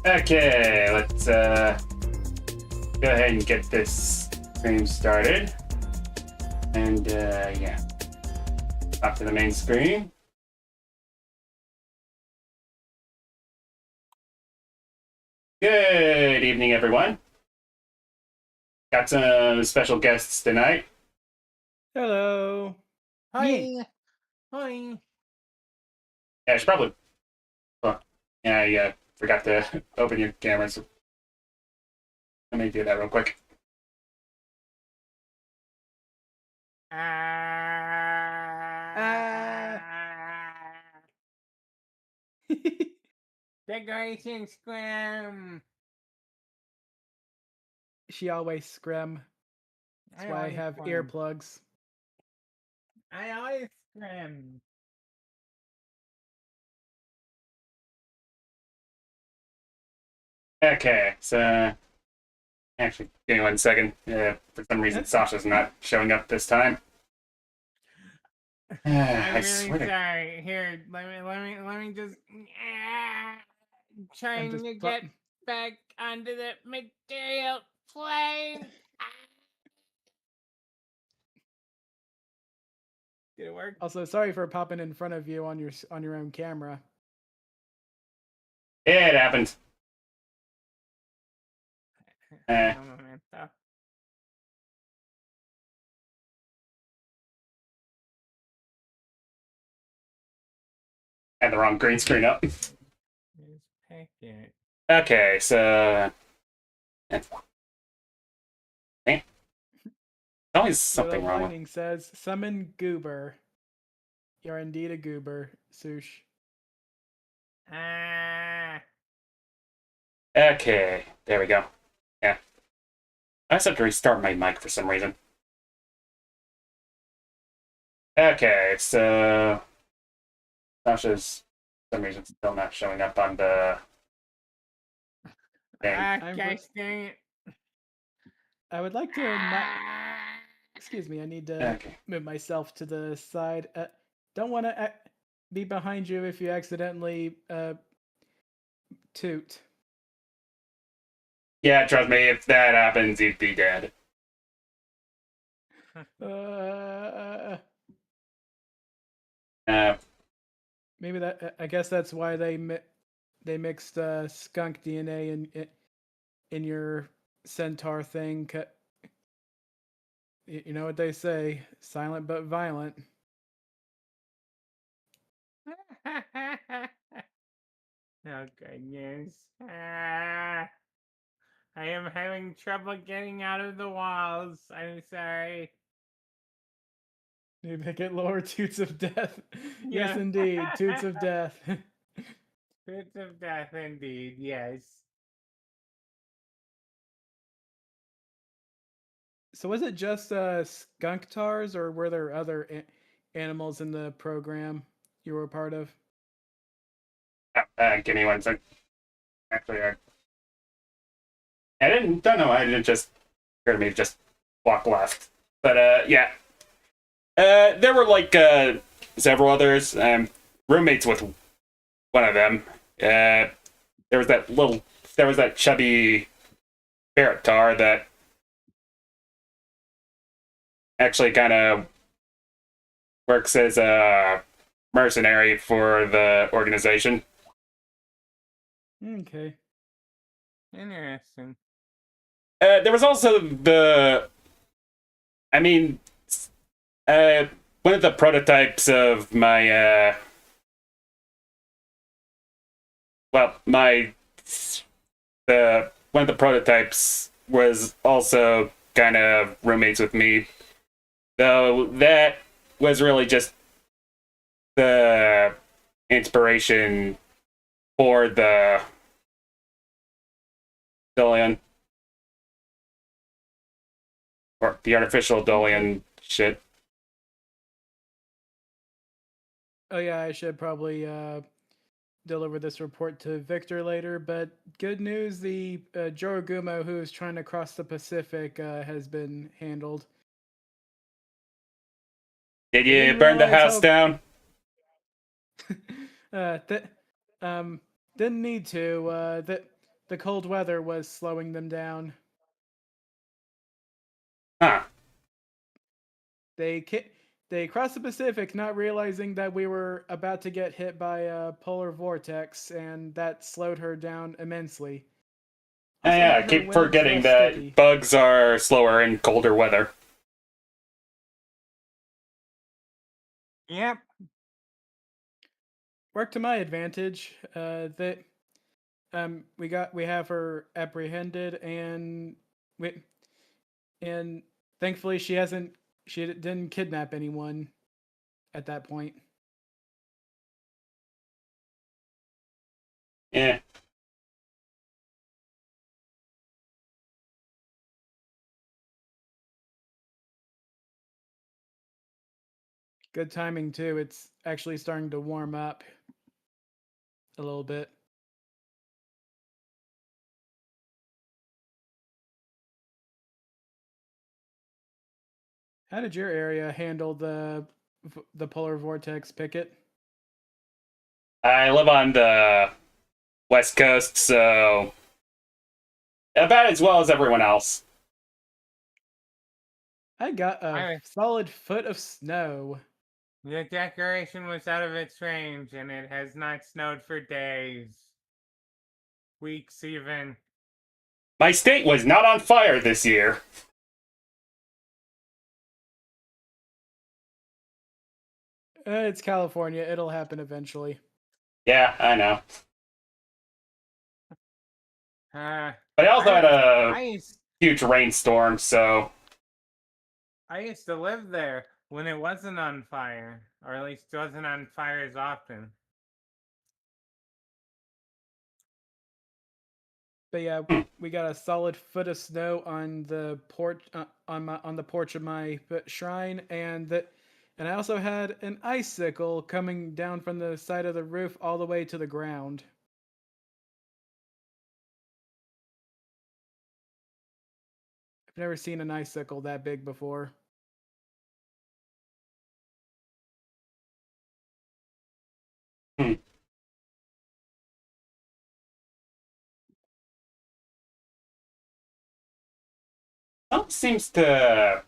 Okay, let's go ahead and get this stream started. And yeah, up to the main screen. Good evening, everyone. Got some special guests tonight. Hello. Hi. Yeah. Hi. Yeah, I should probably. Oh, yeah, I forgot to open your cameras. Let me do that real quick. Decoration scram. She always scrim. That's why I have earplugs. I always scram. Okay, so actually, give me 1 second. For some reason, Sasha's not showing up this time. I'm I really swear to- sorry. Here, let me just trying just to get back onto the material plane. Did it work? Also, sorry for popping in front of you on your own camera. It happened. Had the wrong green screen up. Picket. Okay, so always something The wrong with. lining says, "Summon Goober." You're indeed a goober, Sush. Okay, there we go. Yeah, I just have to restart my mic for some reason. Okay, so Sasha's for some reason still not showing up on the thing. Gosh dang it. I would like to excuse me. I need to Okay. move myself to the side. Don't want to be behind you if you accidentally toot. Yeah, trust me, if that happens, you'd be dead. Uh, Uh, maybe that. I guess that's why they mixed skunk DNA in your centaur thing. You know what they say: silent but violent. Oh goodness. Ah, I am having trouble getting out of the walls. I'm sorry. Maybe get lower toots of death. Yes, Yeah. indeed, toots of death. Bits of death indeed, yes. So was it just skunk tars, or were there other animals in the program you were a part of? give me one sec. Actually, I don't know. I didn't just heard me just walk left. But yeah, there were like several others. Roommates with one of them. There was that chubby ferret tar that actually kind of works as a mercenary for the organization. Okay. Interesting. There was also I mean, one of the prototypes of my, one of the prototypes was also kind of roommates with me, though that was really just the inspiration for the Dolian. Or the artificial Dolian shit. Oh yeah, I should probably deliver this report to Victor later. But good news, the Jorogumo who is trying to cross the Pacific has been handled. Did They you didn't burn the realize house how down? that didn't need to. That the cold weather was slowing them down. Huh. They they crossed the Pacific, not realizing that we were about to get hit by a polar vortex, and that slowed her down immensely. Also Yeah, made I her keep wings forgetting less that sticky. bugs are slower in colder weather. Yep. Worked to my advantage. That we have her apprehended, we and thankfully she didn't kidnap anyone at that point. Yeah. Good timing too. It's actually starting to warm up a little bit. How did your area handle the polar vortex, Picket? I live on the West Coast, so about as well as everyone else. I got a I solid foot of snow. The decoration was out of its range, and it has not snowed for days. Weeks even. My state was not on fire this year. It's California. It'll happen eventually. Yeah, I know. Uh, But I also I had a I used huge rainstorm, so I used to live there when it wasn't on fire, or at least wasn't on fire as often. But yeah, we got a solid foot of snow on the porch on the porch of my shrine, and I also had an icicle coming down from the side of the roof all the way to the ground. I've never seen an icicle that big before. Hmm. Something seems to.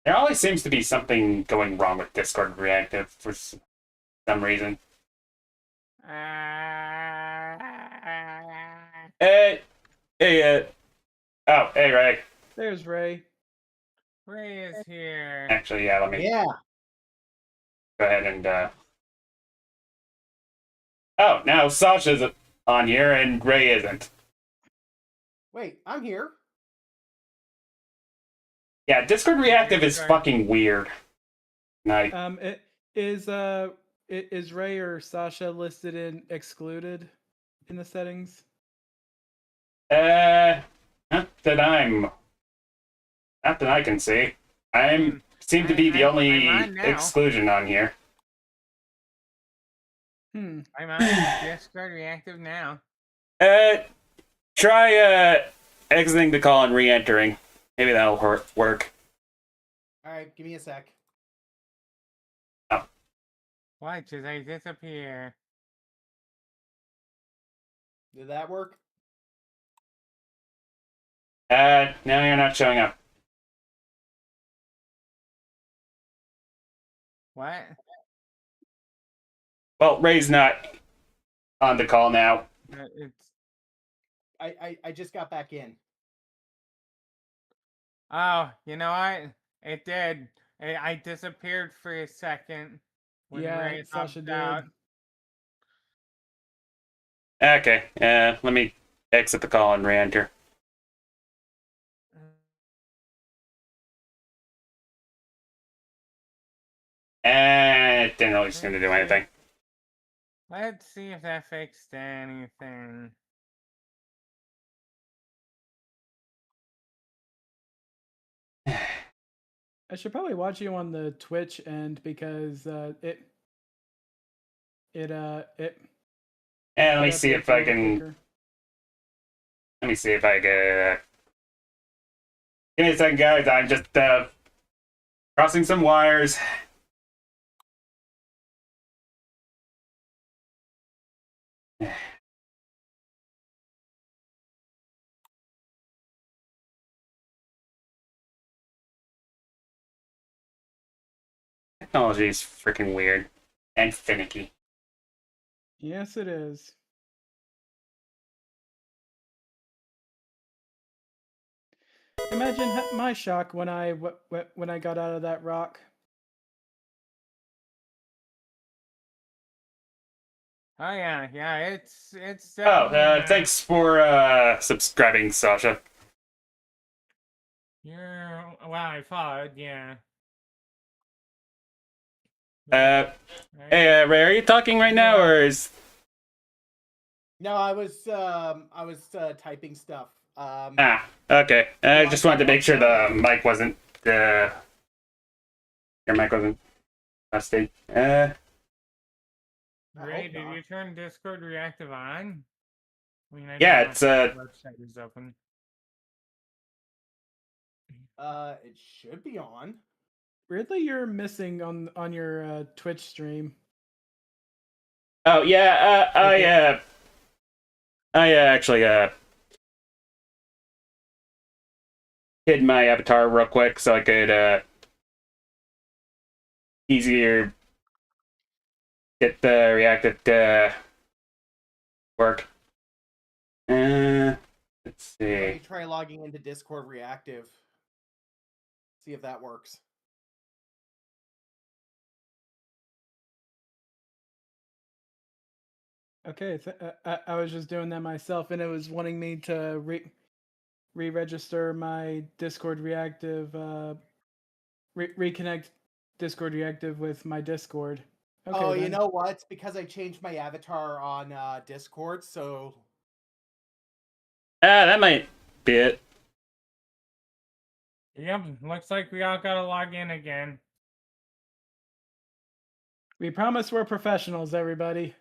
There always seems to be something going wrong with Discord Reactive for some reason. Hey, hey, oh, hey, Ray. There's Ray. Ray is here. Actually, yeah, let me Yeah. go ahead and, Oh, now Sasha's on here and Ray isn't. Wait, I'm here. Yeah, Discord Reactive is fucking weird. Night. Is Ray or Sasha listed in excluded in the settings? Not that I can see. Seem to be the only I'm on now. exclusion on here. Hmm. I'm on Discord Reactive now. Try exiting the call and re-entering. Maybe that'll work. All right, give me a sec. Why did I disappear? Did that work? Now you're not showing up. What? Well, Ray's not on the call now. It's I just got back in. oh, you know what? It did. I disappeared for a second when Yeah, Ray Sasha hopped did. out. Okay, let me exit the call and re-enter. It didn't really seem to do anything. Let's see if that fixed anything. I should probably watch you on the Twitch end because it. And let me see if I can. Quicker. Let me see if I can. Give me a second, guys. I'm just crossing some wires. Technology is freaking weird and finicky. Yes, it is. Imagine my shock when I got out of that rock. Oh yeah, it's Oh, definitely, thanks for subscribing, Sasha. You're well, I followed, yeah. Hey, Ray, are you talking right now, or is? No, I was typing stuff. Okay. I just wanted to make sure the mic wasn't your mic wasn't busted. Ray, hope did not. you turn Discord Reactive on? I mean, I Yeah, don't know it's if the website is open. It should be on. Weirdly, you're missing on your Twitch stream. Oh yeah, I actually hid my avatar real quick so I could easier get the reactive to work. Let's Let see. me try logging into Discord Reactive. See if that works. Okay, I was just doing that myself, and it was wanting me to re-register my Discord Reactive, reconnect Discord Reactive with my Discord. Okay, Oh, you then. know what? It's because I changed my avatar on Discord, so That might be it. Yep, looks like we all gotta log in again. We promise we're professionals, everybody.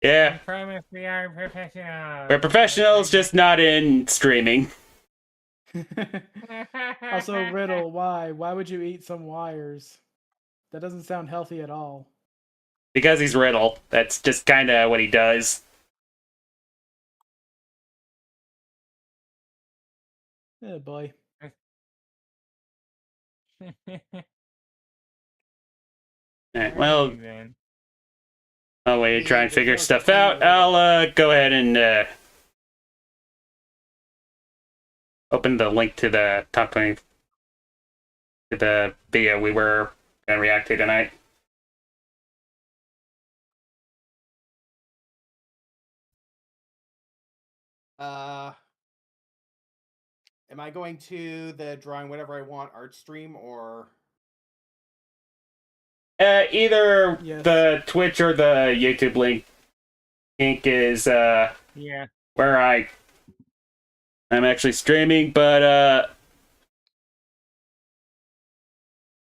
I Yeah, promise we are professionals. we're professionals, just not in streaming. Also, Riddle, why? Why would you eat some wires? That doesn't sound healthy at all. because he's Riddle. That's just kind of what he does. Oh boy. Alright, well, Alrighty then. while we try and There's figure no stuff clean out, Riddle. I'll go ahead and open the link to the top 20 to the video we were gonna react to tonight. Am I going to the drawing whatever I want ArtStream or? Either Yes. the Twitch or the YouTube link is Yeah. where I'm actually streaming, but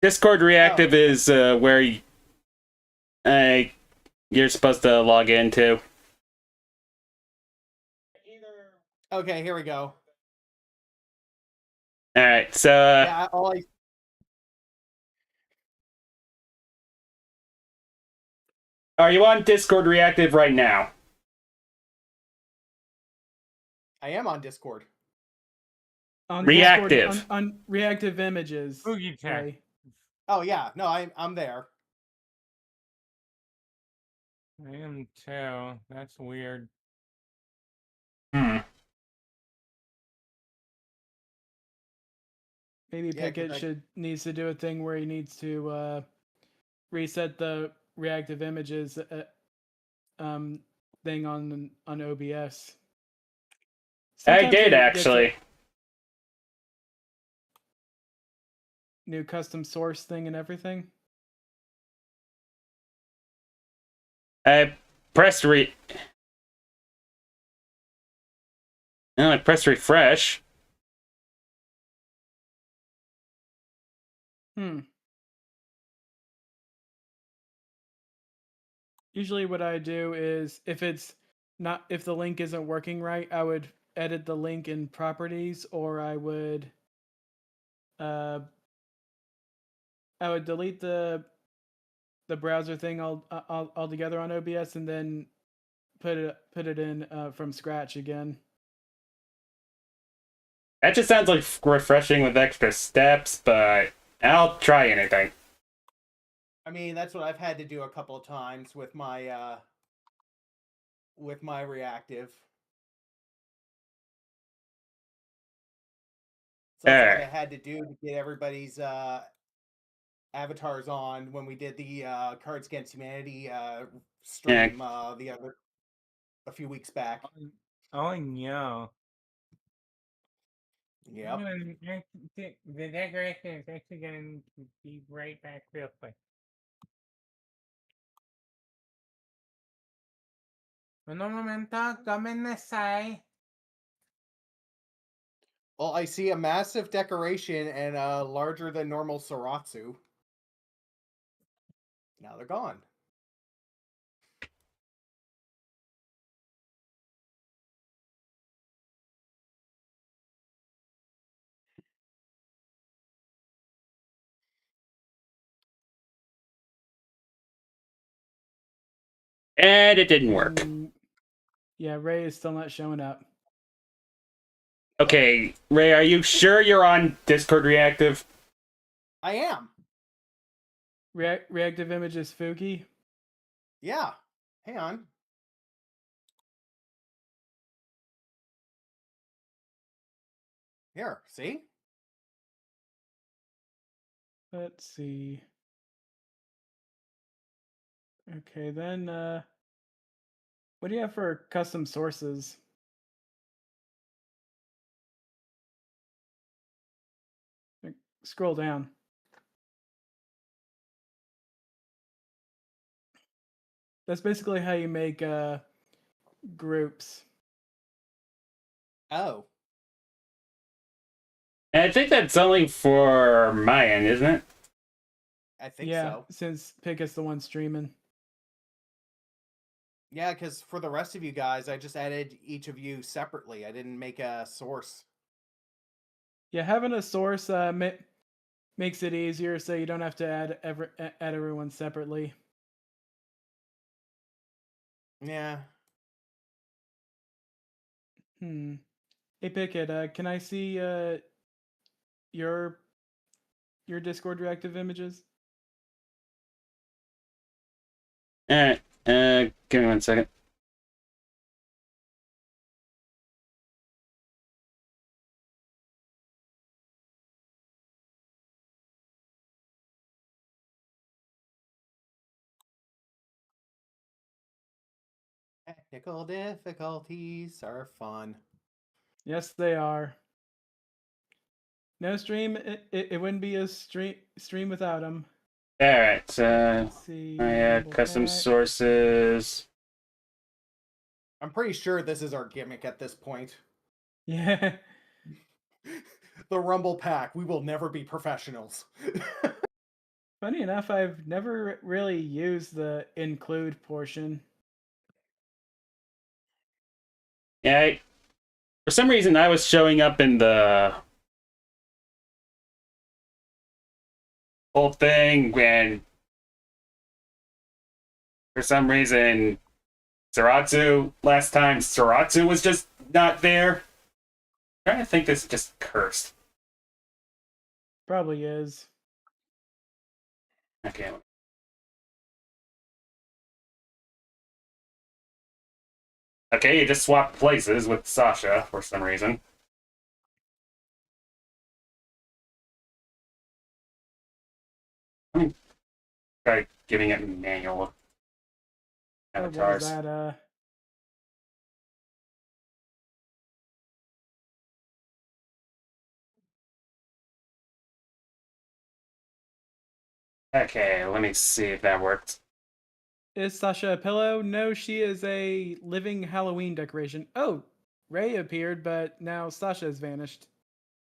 Discord Reactive is where you're supposed to log into. Okay, here we go. All right, so Yeah, are you on Discord Reactive right now? I am on Discord. On Reactive. Discord, on reactive images. Boogie check. Ray. Oh yeah, no, I'm there. I am too. That's weird. Hmm. Maybe Yeah, 'cause Picket needs to do a thing where he needs to reset the reactive images thing on OBS. I Sometimes did it gets a actually. new custom source thing and everything. I pressed No, I pressed refresh. Usually what I do is if the link isn't working right, I would edit the link in properties, or I would delete the browser thing altogether on OBS and then put it in from scratch again. That just sounds like refreshing with extra steps, but I'll try anything. I mean, that's what I've had to do a couple of times with my reactive. So that's what I had to do to get everybody's avatars on when we did the Cards Against Humanity stream a few weeks back. Oh no. Yep. The decoration is actually going to be right back real quick. Un momento, comencé. Well, I see a massive decoration and a larger than normal Saratsu. Now they're gone. And it didn't work. Yeah, Ray is still not showing up. Okay, Ray, are you sure you're on Discord Reactive? I am. Reactive images Fuki. Yeah. Hang on. Here, see? Let's see. Okay, then what do you have for custom sources? Scroll down. That's basically how you make groups. Oh. And I think that's only for my end, isn't it? I think Yeah, so. since Picket's the one streaming. Yeah, because for the rest of you guys, I just added each of you separately. I didn't make a source. Yeah, having a source makes it easier, so you don't have to add everyone separately. Yeah. Hey Picket, can I see your Discord reactive images? Alright, give me 1 second. Technical difficulties are fun. Yes, they are. No stream, it wouldn't be a stream without them. Alright, so Let's see. I add Rumble custom pack. sources. I'm pretty sure this is our gimmick at this point. Yeah. The Rumble Pack. We will never be professionals. Funny enough, I've never really used the include portion. Yeah, for some reason I was showing up in the whole thing when for some reason last time Saratsu was just not there. I'm trying to think this is just cursed. Probably is. Okay. Okay, you just swapped places with Sasha for some reason. Let me try giving it manual What was avatars. that? Okay, let me see if that worked. Is Sasha a pillow? No, she is a living Halloween decoration. Oh, Ray appeared, but now Sasha has vanished.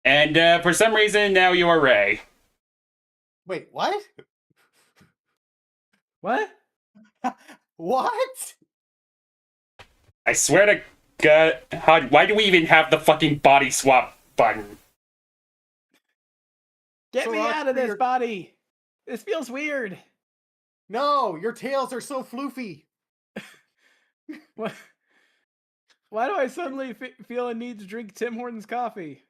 And for some reason, now you are Ray. Wait, what? What? What? I swear to God, why do we even have the fucking body swap button? Get So me Rock, out of this you're- body! This feels weird. No, your tails are so floofy. What? Why do I suddenly feel a need to drink Tim Hortons coffee?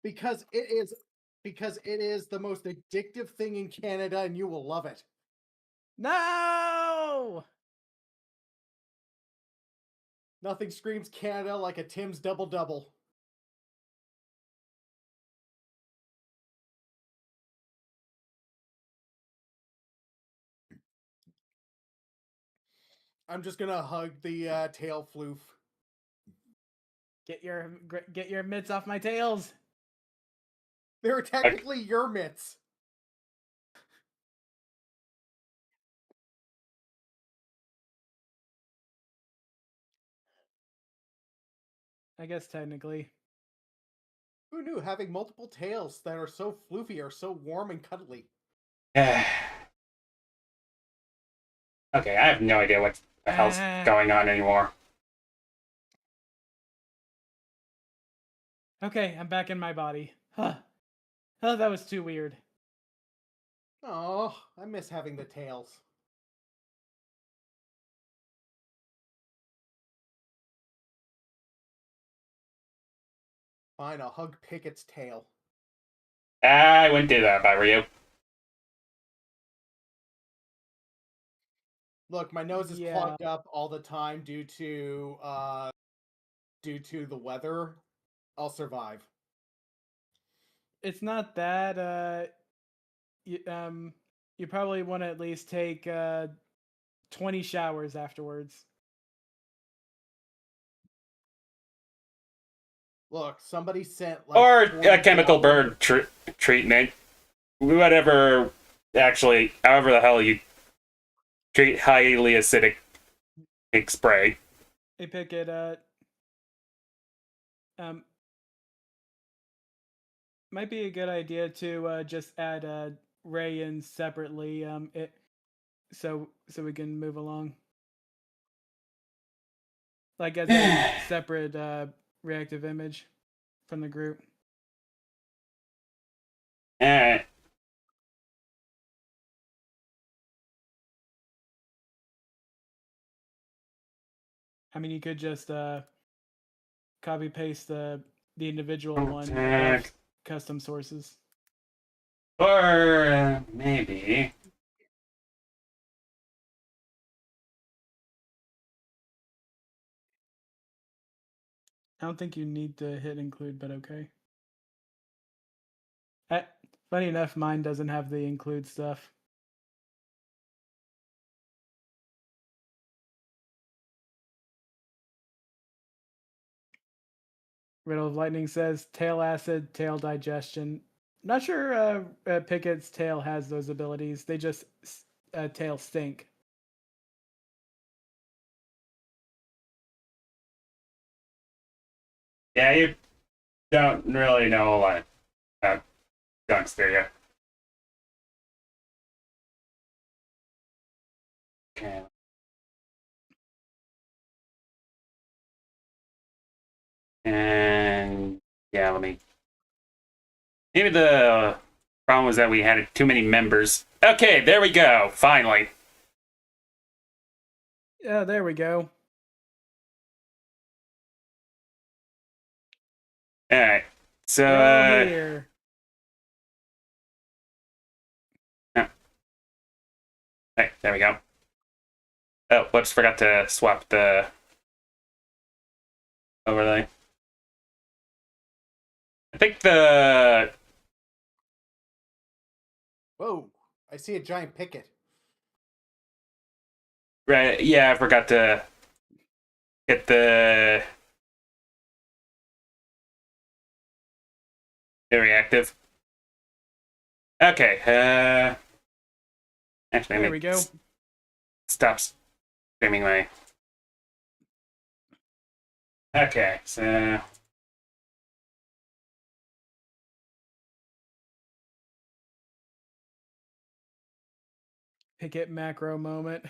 Because it is the most addictive thing in Canada and you will love it. No! Nothing screams Canada like a Tim's Double Double. I'm just gonna hug the tail floof. Get your mitts off my tails. They're technically your mitts. I guess technically. Who knew having multiple tails that are so floofy are so warm and cuddly? Okay, I have no idea what the hell's going on anymore. Okay, I'm back in my body. Huh. Oh, that was too weird. Oh, I miss having the tails. Fine, I'll hug Picket's tail. I wouldn't do that if I were you. Look, my nose is Yeah. clogged up all the time due to the weather. I'll survive. It's not that. You probably want to at least take 20 showers afterwards. Look, somebody sent like Or a 40 chemical gallons burn treatment. Whatever, actually, however the hell you treat highly acidic spray. Hey, Picket, might be a good idea to just add Ray in separately. So we can move along. Like as a separate reactive image from the group. Alright. I mean, you could just copy paste the individual one Contact. of custom sources. Or maybe. I don't think you need to hit include, but okay. Funny enough, mine doesn't have the include stuff. Riddle of Lightning says tail acid, tail digestion. Not sure Picket's tail has those abilities. They just tail stink. Yeah, you don't really know a lot about skunks, do you? Okay. And yeah, let me. Maybe the problem was that we had too many members. Okay, there we go. Finally. Yeah, there we go. All right. So. You're all here. Hey, there we go. Oh, whoops, forgot to swap the overlay. I think the... Whoa! I see a giant picket. Right, yeah, I forgot to get the... reactive. Okay, actually, There we go. Stop streaming my... Okay, so... Picket macro moment.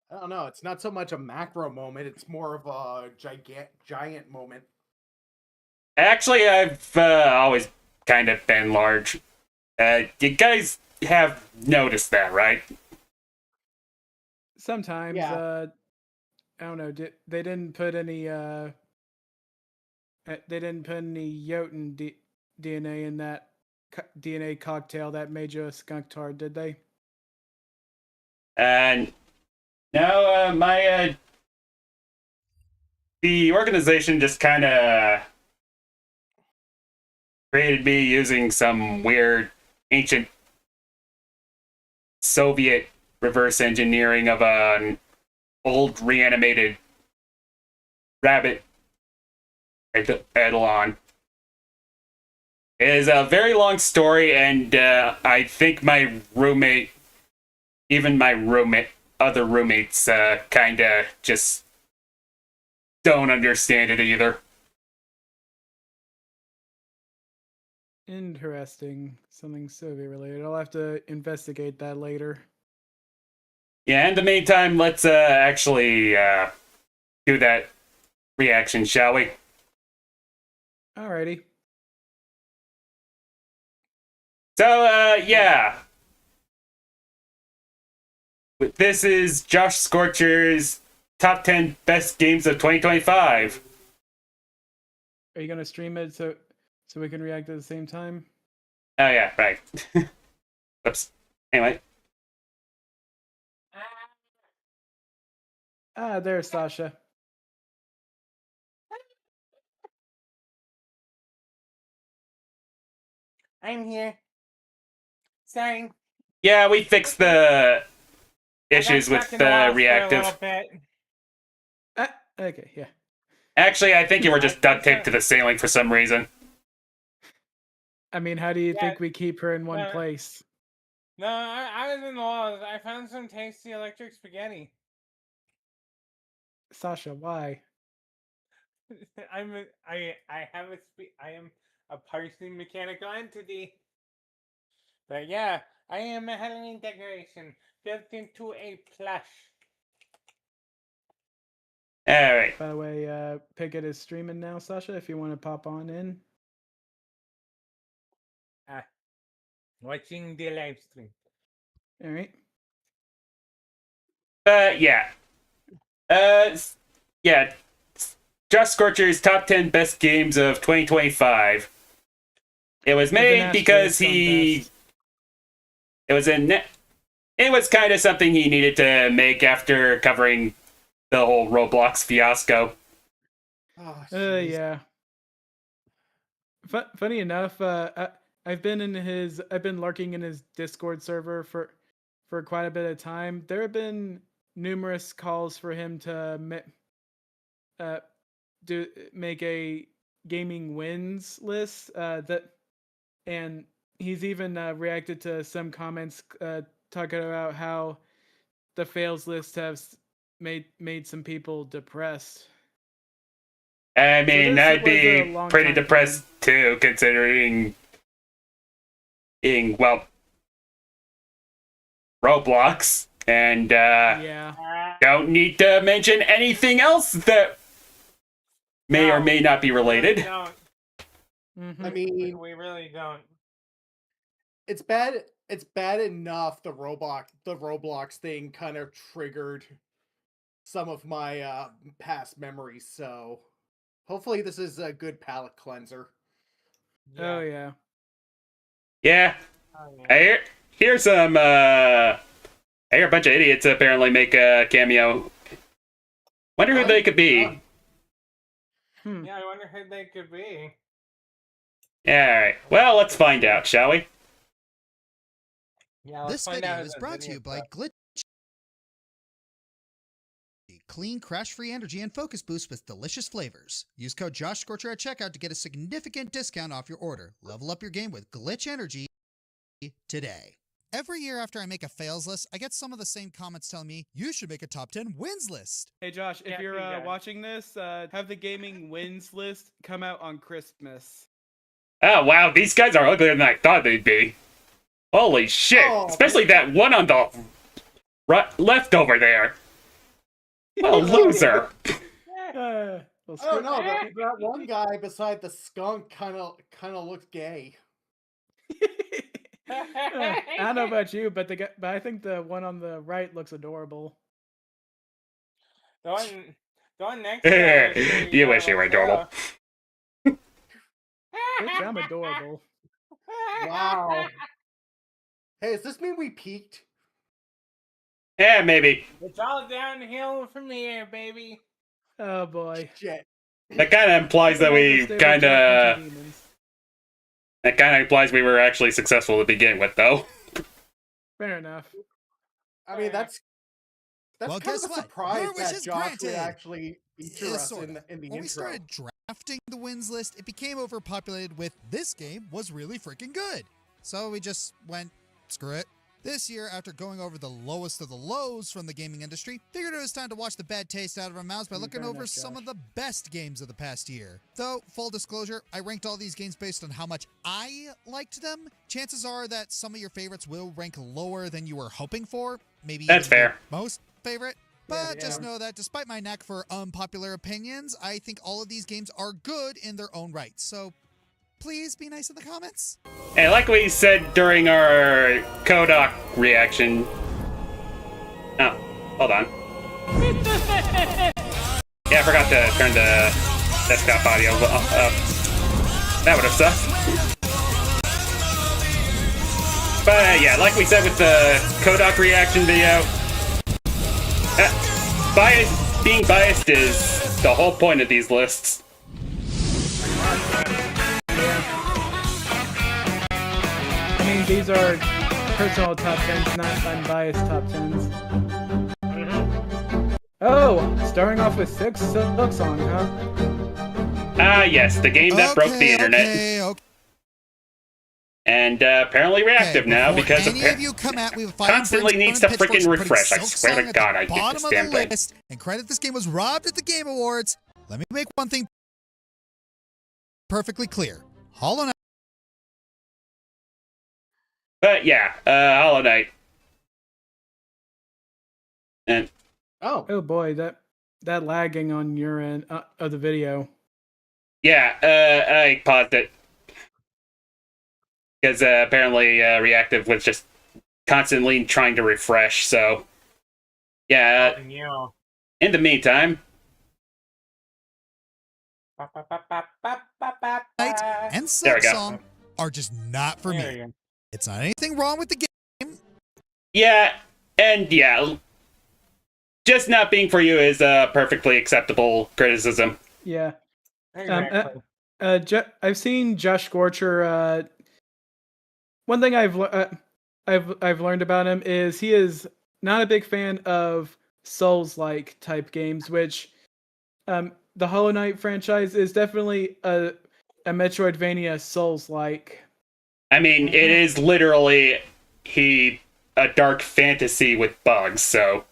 I don't know. It's not so much a macro moment. It's more of a giant moment. Actually, I've always kind of been large. You guys have noticed that, right? Sometimes, Yeah. I don't know. They didn't put any Jotun DNA in that DNA cocktail that made you a skunk tard, did they? And no, the organization just kind of created me using some weird ancient Soviet reverse engineering of an old reanimated rabbit eidolon. It is a very long story, and I think my roommate, even my other roommates, kind of just don't understand it either. Interesting. Something Soviet related. I'll have to investigate that later. Yeah, in the meantime, let's actually do that reaction, shall we? Alrighty. So, yeah. This is Josh Scorcher's top 10 best games of 2025. Are you gonna stream it so we can react at the same time? Oh, yeah, right. Oops. Anyway. Ah, there's Sasha. I'm here. Sorry. Yeah, we fixed the issues I got with stuck in the walls for a reactive. little bit. Okay, yeah. Actually, I think you were just duct taped to the ceiling for some reason. I mean, how do you Yeah, think we keep her in one place? No, I was in the walls. I found some tasty electric spaghetti. Sasha, why? I am a partially mechanical entity. But yeah, I am a Halloween decoration built into a plush. Alright. By the way, Picket is streaming now, Sasha, if you want to pop on in. Watching the live stream. Alright. Yeah. Uh, yeah. Josh Scorcher's top 10 best games of 2025. It was made because he. It was in. It was kind of something he needed to make after covering the whole Roblox fiasco. Oh, jeez. Yeah. Funny enough, I've been lurking in his Discord server for quite a bit of time. There have been numerous calls for him to make a gaming wins list. And he's even reacted to some comments talking about how the fails list has made some people depressed. I mean, this I'd was a be long pretty time depressed too, considering well, Roblox, and Yeah. don't need to mention anything else that may or No, may not be we really related. don't. Mhm. I mean, We really don't. it's bad. It's bad enough the Roblox thing kind of triggered some of my past memories. So hopefully this is a good palate cleanser. Oh yeah. Yeah, Oh, yeah. I hear some. I hear a bunch of idiots apparently make a cameo. Wonder who they could be. Hmm. Yeah, I wonder who they could be. All right. Well, let's find out, shall we? Yeah, let's This find video out is who brought to video you by stuff. Glitch. Clean, crash-free energy and focus boost with delicious flavors. Use code JoshScorcher at checkout to get a significant discount off your order. Level up your game with Glitch Energy today. Every year after I make a fails list, I get some of the same comments telling me, you should make a top 10 wins list. Hey Josh, if Yeah, you're you guys. watching this, have the gaming wins list come out on Christmas. Oh wow, these guys are uglier than I thought they'd be. Holy shit! Oh, Especially that one on the left over there. What a loser! Well, I don't know. That one guy beside the skunk kind of looked gay. I don't know about you, but I think the one on the right looks adorable. The one next to us, You wish you were adorable. Bitch, I'm adorable. Wow. Hey, does this mean we peaked? Yeah, maybe. It's all downhill from here, baby. Oh boy. Shit. That kind of implies that we Stable kind jump of. into demons. That kind of implies we were actually successful to begin with, though. Fair enough. I mean, that's Well, kind guess of a what? surprise Your wish that is Josh would granted. actually feature us Sort in of. the When intro. we started drafting the wins list, it became overpopulated with this game was really freaking good. So we just went, screw it. This year, after going over the lowest of the lows from the gaming industry, figured it was time to wash the bad taste out of our mouths by looking Fair over enough, some Josh. of the best games of the past year. Though, full disclosure, I ranked all these games based on how much I liked them. Chances are that some of your favorites will rank lower than you were hoping for. Maybe That's even your fair. most favorite. But Yeah. just know that despite my knack for unpopular opinions, I think all of these games are good in their own right. So please be nice in the comments. Hey, like we said during our Kodak reaction. Oh, hold on. Yeah, I forgot to turn the desktop audio up. That would have sucked. But yeah, like we said with the Kodak reaction video, being biased is the whole point of these lists. I mean, these are personal top 10s, not unbiased top 10s. Oh, starting off with Silk Song, huh? Ah, yes, the game that broke the internet. Okay. And apparently reactive now before because any of you come at me with fire constantly and needs to pitchforks freaking for putting refresh. I Silk swear Song to at God, the I get bottom this of damn the thing. list, and credit this game was robbed at the Game Awards. Let me make one thing perfectly clear. Hollow Knight. But yeah, Hollow Knight. And Oh, Oh boy, that lagging on your end of the video. yeah, I paused it. Because apparently reactive was just constantly trying to refresh, so Yeah. Helping you. In the meantime, Ba, ba, ba, ba, ba, ba, ba, Night ba. and There we go. Silksong are just not for There me. you go. It's not anything wrong with the game. yeah, and yeah, just not being for you is a perfectly acceptable criticism. Yeah. Exactly. I've seen Josh Scorcher. One thing I've learned about him is he is not a big fan of Souls-like type games, which the Hollow Knight franchise is definitely a Metroidvania Souls-like. I mean, it is literally a dark fantasy with bugs, so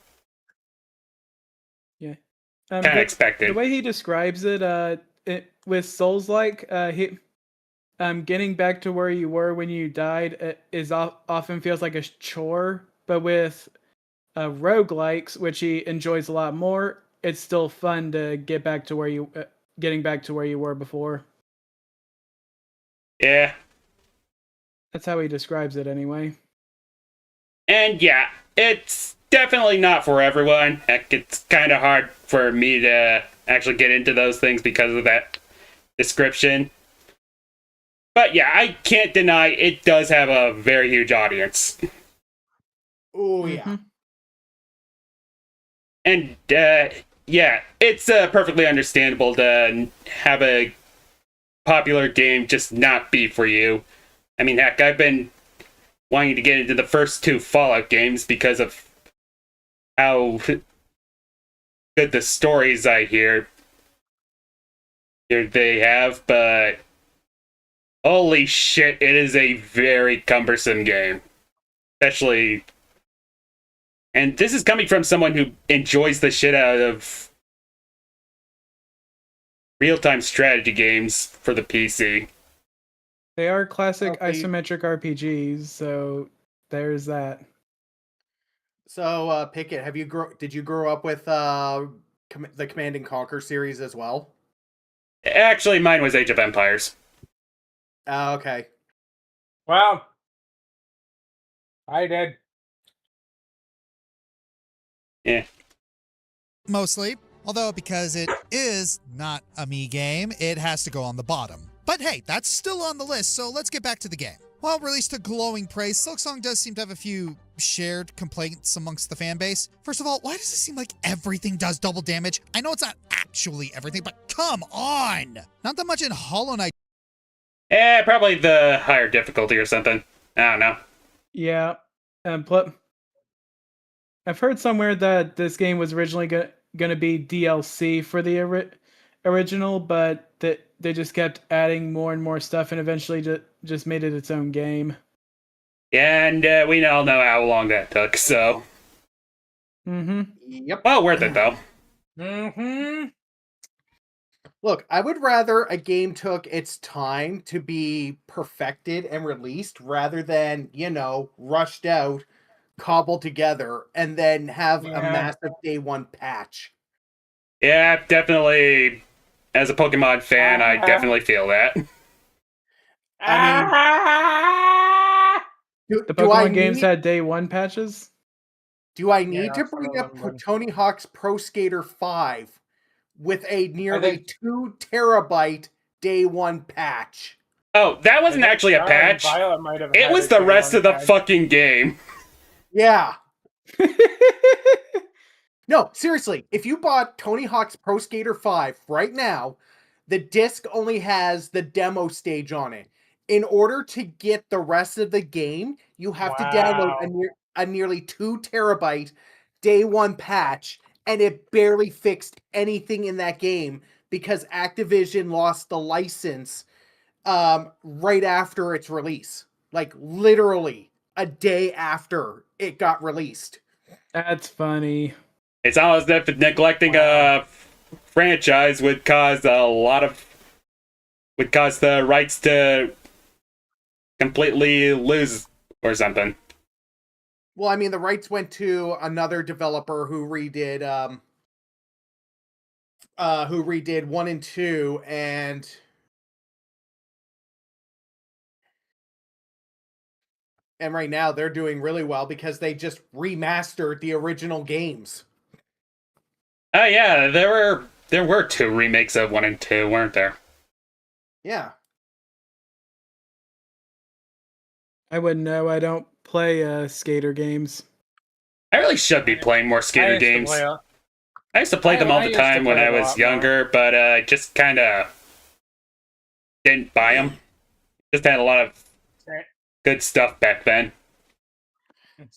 Yeah. kind of The expected. way he describes it, with Souls-like, getting back to where you were when you died often feels like a chore, but with roguelikes, which he enjoys a lot more, it's still fun to get back to getting back to where you were before. Yeah, That's how he describes it anyway. and yeah, it's definitely not for everyone. Heck, it's kind of hard for me to actually get into those things because of that description. But yeah, I can't deny it does have a very huge audience. Oh yeah. Mhm. And yeah, it's perfectly understandable to have a popular game just not be for you. I mean, heck, I've been wanting to get into the first two Fallout games because of how good the stories I hear they have, but holy shit, it is a very cumbersome game. Especially, and this is coming from someone who enjoys the shit out of real-time strategy games for the PC. They are classic Okay. isometric RPGs, so there's that. So, Picket, did you grow up with the Command and Conquer series as well? Actually, mine was Age of Empires. Okay. Well, I did. Yeah. Mostly. Although, because it is not a me game, it has to go on the bottom. But hey, that's still on the list, so let's get back to the game. While released to glowing praise, Silksong does seem to have a few shared complaints amongst the fan base. First of all, why does it seem like everything does double damage? I know it's not actually everything, but come on! Not that much in Hollow Knight. Probably the higher difficulty or something. I don't know. Yeah, I've heard somewhere that this game was originally going to be DLC for the original, but that they just kept adding more and more stuff, and eventually just made it its own game. Yeah, and we all know how long that took, so. Mm-hmm. Yep. Well, worth it, though. Mm-hmm. Look, I would rather a game took its time to be perfected and released rather than, rushed out, cobbled together, and then have a Yeah. massive day one patch. Yeah, definitely. As a Pokemon fan, I definitely feel that. I mean, Ah! The do I Pokemon games need, had day one patches. do I need to that's bring what up I'm wondering. Tony Hawk's Pro Skater 5 with a nearly think- 2 terabyte day one patch? Oh, that I wasn't think actually a Scarlet and patch. Violet might have It had was a the day rest one of the patch. fucking game. Yeah. No, seriously, if you bought Tony Hawk's Pro Skater 5 right now, the disc only has the demo stage on it. In order to get the rest of the game, you have to download a nearly 2 terabyte day one patch, and it barely fixed anything in that game because Activision lost the license right after its release. Like, literally a day after it got released. That's funny. It's almost as if neglecting a franchise would cause the rights to completely lose or something. Well, I mean, the rights went to another developer who redid 1 and 2, and right now they're doing really well because they just remastered the original games. Oh yeah, there were two remakes of 1 and 2, weren't there? Yeah. I wouldn't know. I don't play skater games. I really should be playing more skater games. I used to play them all the time when I was younger, but I just kind of didn't buy them. Just had a lot of good stuff back then.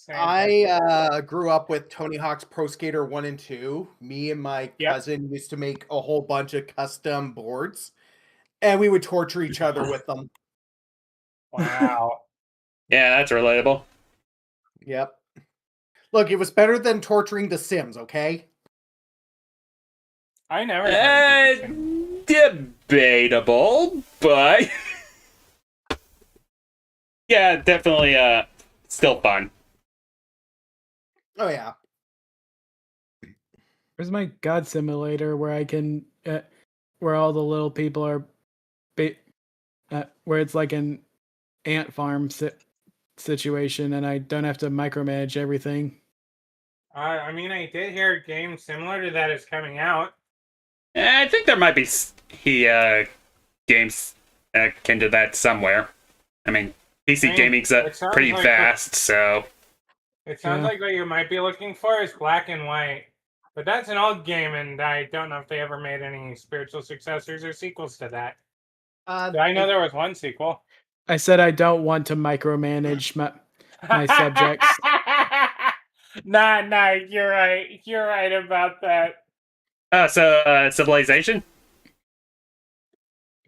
I grew up with Tony Hawk's Pro Skater 1 and 2. Me and my cousin used to make a whole bunch of custom boards, and we would torture each other with them. Wow. Yeah, that's relatable. Yep. Look, it was better than torturing The Sims, okay? I never. Debatable, but yeah, definitely still fun. Oh yeah. Where's my God Simulator where I can, where all the little people are, where it's like an ant farm situation and I don't have to micromanage everything. I mean, I did hear a game similar to that is coming out. I think there might be games akin to that somewhere. I mean, PC gaming's pretty vast, so... It sounds like what you might be looking for is Black and White. But that's an old game, and I don't know if they ever made any spiritual successors or sequels to that. I know there was one sequel. I said I don't want to micromanage my subjects. Nah, you're right. You're right about that. So Civilization?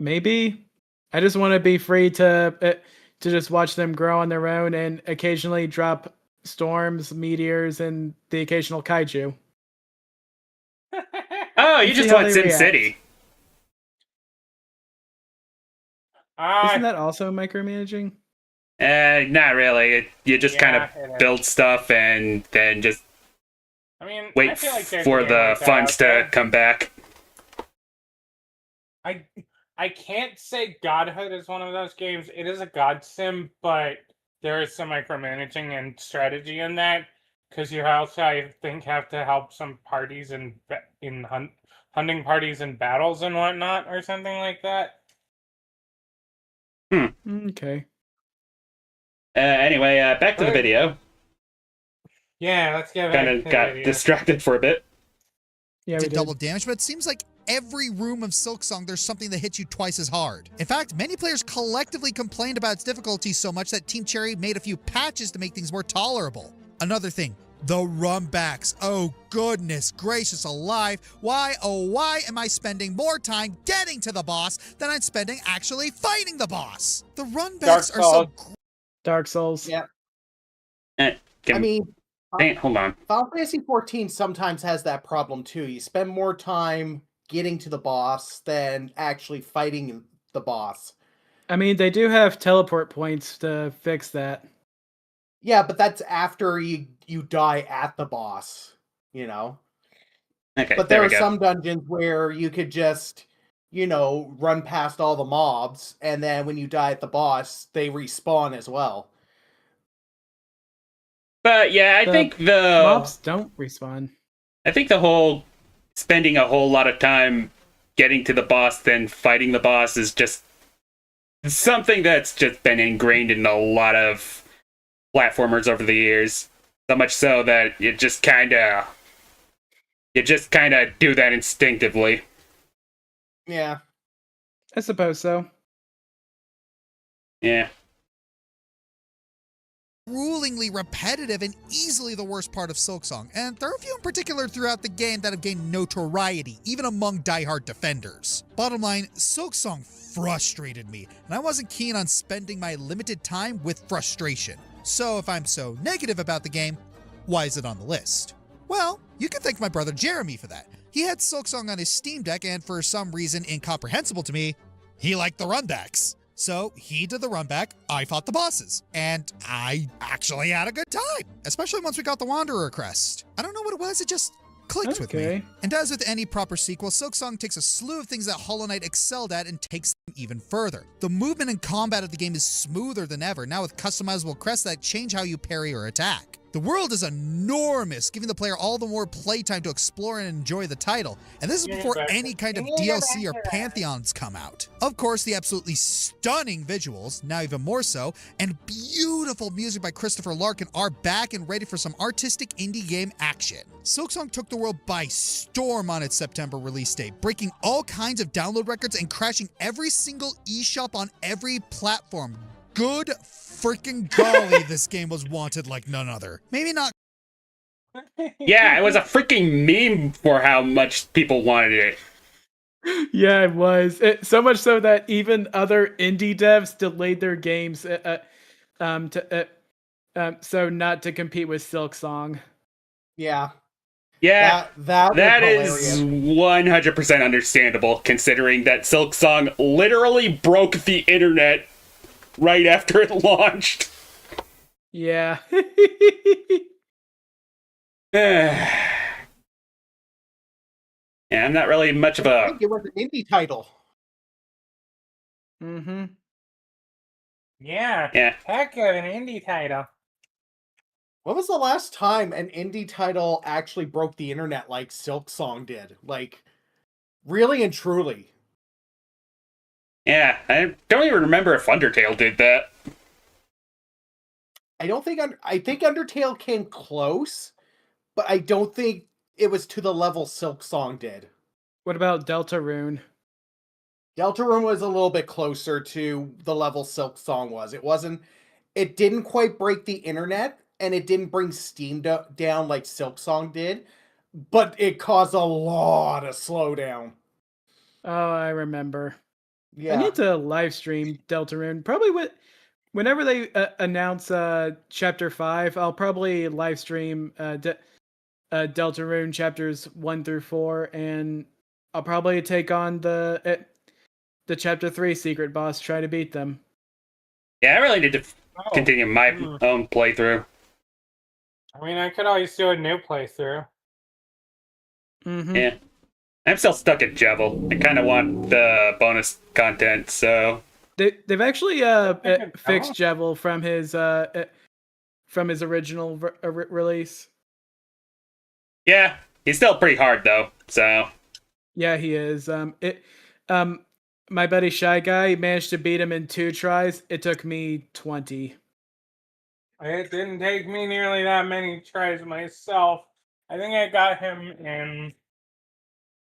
Maybe. I just want to be free to just watch them grow on their own and occasionally drop storms, meteors, and the occasional kaiju. Oh, you just want SimCity. Isn't that also micromanaging? Not really. You just kind of build stuff and then just wait for the funds to come back. I can't say Godhood is one of those games. It is a God sim, but there is some micromanaging and strategy in that. Because you also, I think, have to help some parties in hunting parties and battles and whatnot, or something like that. Okay. Anyway, back to the video. Yeah, let's get back to the video. Kind of got distracted for a bit. Yeah, we did. Double damage, but it seems like every room of Silksong there's something that hits you twice as hard. In fact, many players collectively complained about its difficulty so much that Team Cherry made a few patches to make things more tolerable. Another thing, the runbacks. Oh goodness gracious alive. Why, oh why am I spending more time getting to the boss than I'm spending actually fighting the boss? The runbacks are so... Dark Souls. Yeah. I mean... hold on. Final Fantasy 14 sometimes has that problem too. You spend more time getting to the boss than actually fighting the boss. I mean, they do have teleport points to fix that. Yeah, but that's after you die at the boss, you know? Okay, but there are some dungeons where you could just, run past all the mobs, and then when you die at the boss, they respawn as well. But yeah, I think the mobs don't respawn. I think the whole spending a whole lot of time getting to the boss then fighting the boss is just something that's just been ingrained in a lot of platformers over the years. So much so that you just kind of do that instinctively. Yeah. I suppose so. Yeah. Rulingly repetitive and easily the worst part of Silksong, and there are a few in particular throughout the game that have gained notoriety, even among diehard defenders. Bottom line, Silksong frustrated me, and I wasn't keen on spending my limited time with frustration. So if I'm so negative about the game, why is it on the list? Well, you can thank my brother Jeremy for that. He had Silksong on his Steam Deck, and for some reason incomprehensible to me, he liked the runbacks. So he did the runback, I fought the bosses, and I actually had a good time, especially once we got the Wanderer crest. I don't know what it was, it just clicked with me. And as with any proper sequel, Silksong takes a slew of things that Hollow Knight excelled at and takes them even further. The movement and combat of the game is smoother than ever, now with customizable crests that change how you parry or attack. The world is enormous, giving the player all the more playtime to explore and enjoy the title. And this is before any kind of DLC or pantheons come out. Of course, the absolutely stunning visuals, now even more so, and beautiful music by Christopher Larkin are back and ready for some artistic indie game action. Silksong took the world by storm on its September release date, breaking all kinds of download records and crashing every single eShop on every platform. Good freaking golly, this game was wanted like none other. Maybe not. Yeah, it was a freaking meme for how much people wanted it. Yeah, it was. So much so that even other indie devs delayed their games so not to compete with Silksong. Yeah. Yeah, That is 100% understandable, considering that Silksong literally broke the internet right after it launched. Yeah. Yeah, I'm not really much of I a... think it was an indie title. Mm-hmm. Yeah. Yeah. Heck of an indie title. When was the last time an indie title actually broke the internet like Silksong did? Like, really and truly. Yeah, I don't even remember if Undertale did that. I think Undertale came close, but I don't think it was to the level Silksong did. What about Deltarune? Deltarune was a little bit closer to the level Silksong was. It didn't quite break the internet, and it didn't bring Steam down like Silksong did, but it caused a lot of slowdown. Oh, I remember. Yeah. I need to live stream Deltarune. Probably whenever they announce Chapter 5, I'll probably live stream Deltarune Chapters 1 through 4, and I'll probably take on the Chapter 3 secret boss, try to beat them. Yeah, I really need to continue my Hmm. own playthrough. I mean, I could always do a new playthrough. Mm-hmm. Yeah. I'm still stuck at Jevil. I kind of want the bonus content, so... They've actually Picket, fixed oh. Jevil from his original release. Yeah, he's still pretty hard, though, so... Yeah, he is. My buddy Shy Guy managed to beat him in 2 tries. It took me 20. It didn't take me nearly that many tries myself. I think I got him in...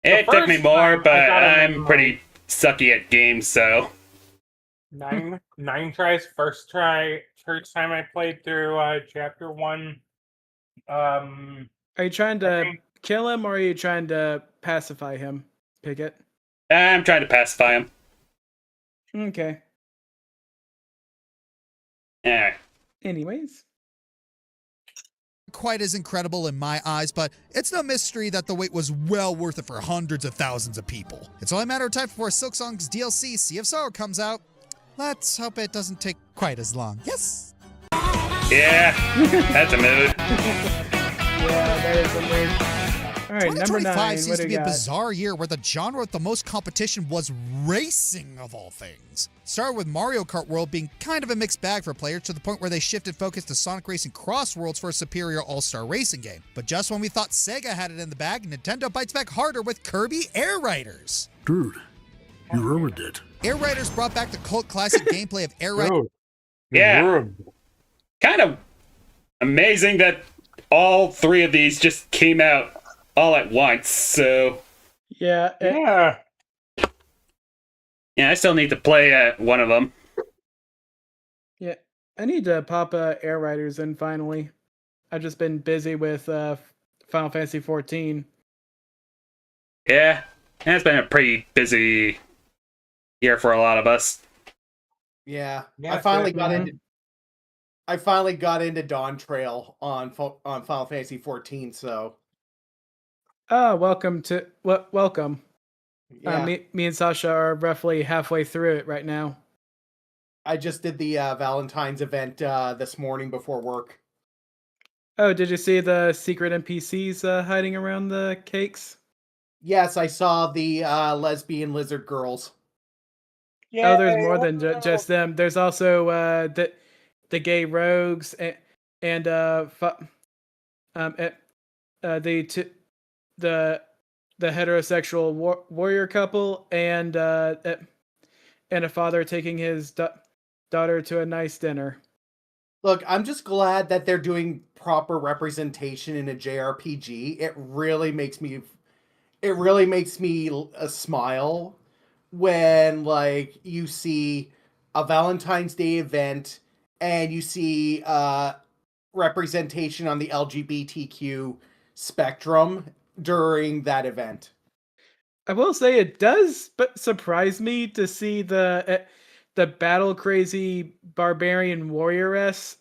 It took me first more, time, I but got him in, I'm pretty sucky at games, so... 9 tries. First time I played through chapter 1. Are you trying to think- kill him, or are you trying to pacify him, Picket? I'm trying to pacify him. Okay. Alright. Anyways. Quite as incredible in my eyes, but it's no mystery that the wait was well worth it for hundreds of thousands of people. It's only a matter of time before Silksong's DLC, Sea of Sorrow, comes out. Let's hope it doesn't take quite as long. Yes! Yeah, that's a mood. Yeah, that is a mood. All right, number 9. 2025 seems What to do be you a got? bizarre year where the genre with the most competition was racing, of all things. Started with Mario Kart World being kind of a mixed bag for players, to the point where they shifted focus to Sonic Racing Cross Worlds for a superior all-star racing game. But just when we thought Sega had it in the bag, Nintendo bites back harder with Kirby Air Riders. Dude, you ruined it. Air Riders brought back the cult classic gameplay of Air Riders. Dude, Yeah. ruined. Kind of amazing that all 3 of these just came out all at once, so... Yeah. Yeah. Yeah, I still need to play one of them. Yeah. I need to pop Air Riders in finally. I've just been busy with Final Fantasy 14. Yeah, it's been a pretty busy year for a lot of us. Yeah. Yeah, I finally got definitely. into I finally got into Dawn Trail on Final Fantasy 14, so Welcome. yeah. Me and Sasha are roughly halfway through it right now. I just did the Valentine's event this morning before work. Oh, did you see the secret NPCs hiding around the cakes? Yes, I saw the lesbian lizard girls. Yeah. Oh, there's more than just them. There's also the gay rogues and the heterosexual warrior couple and a father taking his daughter to a nice dinner. Look, I'm just glad that they're doing proper representation in a JRPG. It really makes me smile when like you see a Valentine's Day event and you see representation on the LGBTQ spectrum during that event. I will say it does but surprise me to see the battle crazy barbarian warrioress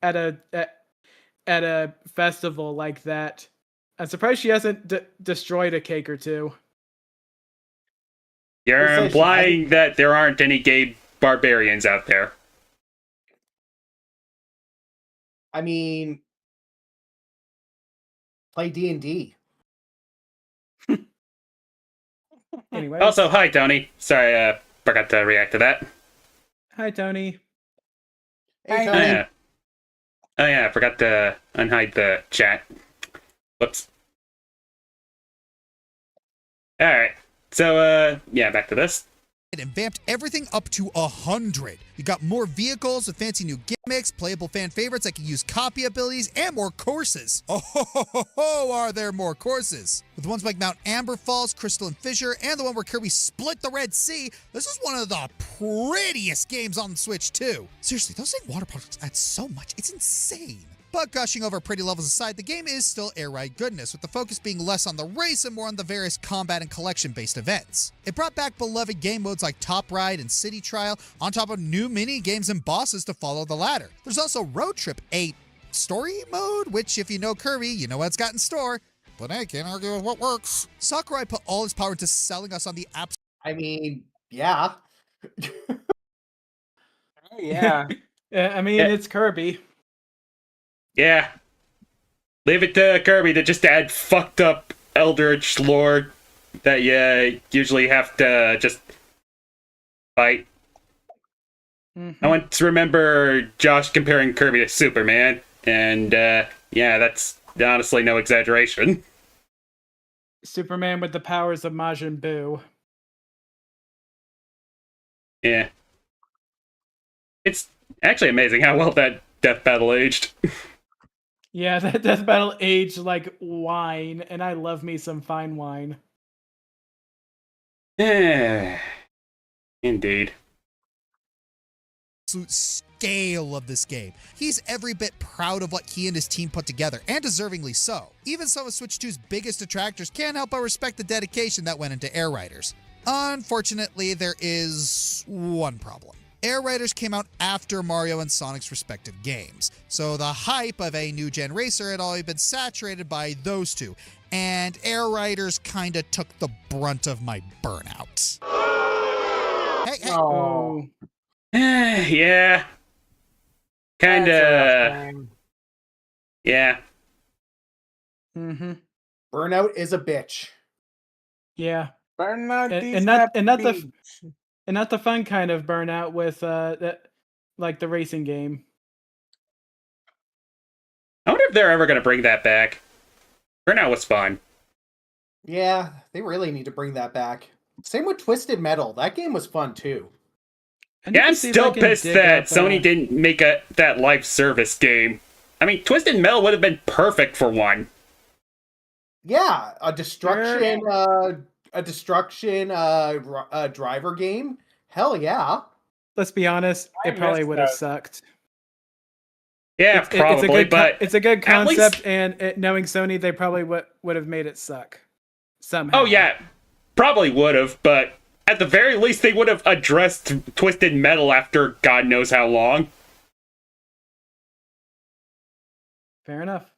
at a festival like that. I'm surprised she hasn't destroyed a cake or two. You're Well, so she implying that there aren't any gay barbarians out there. I mean, play D&D. Anyway. Also, hi, Tony. Sorry, forgot to react to that. Hi, Tony. Hey, Hi. Tony. Oh yeah, I forgot to unhide the chat. Whoops. Alright, so, yeah, back to this. And vamped everything up to 100. You got more vehicles with fancy new gimmicks, playable fan favorites that can use copy abilities, and more courses. Oh, are there more courses? With ones like Mount Amber Falls, Crystal and Fissure, and the one where Kirby split the Red Sea, this is one of the prettiest games on the Switch too. Seriously, those water particles add so much, it's insane. But gushing over pretty levels aside, the game is still air ride goodness, with the focus being less on the race and more on the various combat and collection-based events. It brought back beloved game modes like Top Ride and City Trial, on top of new mini-games and bosses to follow the latter. There's also Road Trip, a story mode, which if you know Kirby, you know what it's got in store. But I can't argue with what works. Sakurai put all his power into selling us on the apps. I mean, yeah. Oh, yeah. I mean, Yeah. it's Kirby. Yeah. Leave it to Kirby to just add fucked up Eldritch lore that you usually have to just fight. I once remember Josh comparing Kirby to Superman, and yeah, that's honestly no exaggeration. Superman with the powers of Majin Buu. Yeah. It's actually amazing how well that death battle aged. Yeah, that death battle aged like wine, and I love me some fine wine. Indeed. Absolute scale of this game. He's every bit proud of what he and his team put together, and deservingly so. Even some of Switch 2's biggest detractors can't help but respect the dedication that went into Air Riders. Unfortunately, there is one problem. Air Riders came out after Mario and Sonic's respective games, so the hype of a new-gen racer had already been saturated by those two, and Air Riders kinda took the brunt of my burnout. Hey, Oh. Yeah. That's a Kinda. rough game. Yeah. Mm-hmm. Burnout is a bitch. Yeah, Burnout And- these and not- and not the f- beach. and not the fun kind of burnout with that, like the racing game. I wonder if they're ever gonna bring that back. Burnout was fun. Yeah, they really need to bring that back. Same with Twisted Metal. That game was fun too. I need Yeah, to I'm see if still I can pissed dig that up, Sony didn't make that live service game. I mean, Twisted Metal would have been perfect for one. Yeah, a destruction driver game. Hell yeah. Let's be honest, I it probably missed would have that. sucked. Yeah, It's a probably, good but it's a good at least- concept, and knowing Sony, they probably would have made it suck somehow. oh yeah, probably would have. But at the very least, they would have addressed Twisted Metal after God knows how long. Fair enough.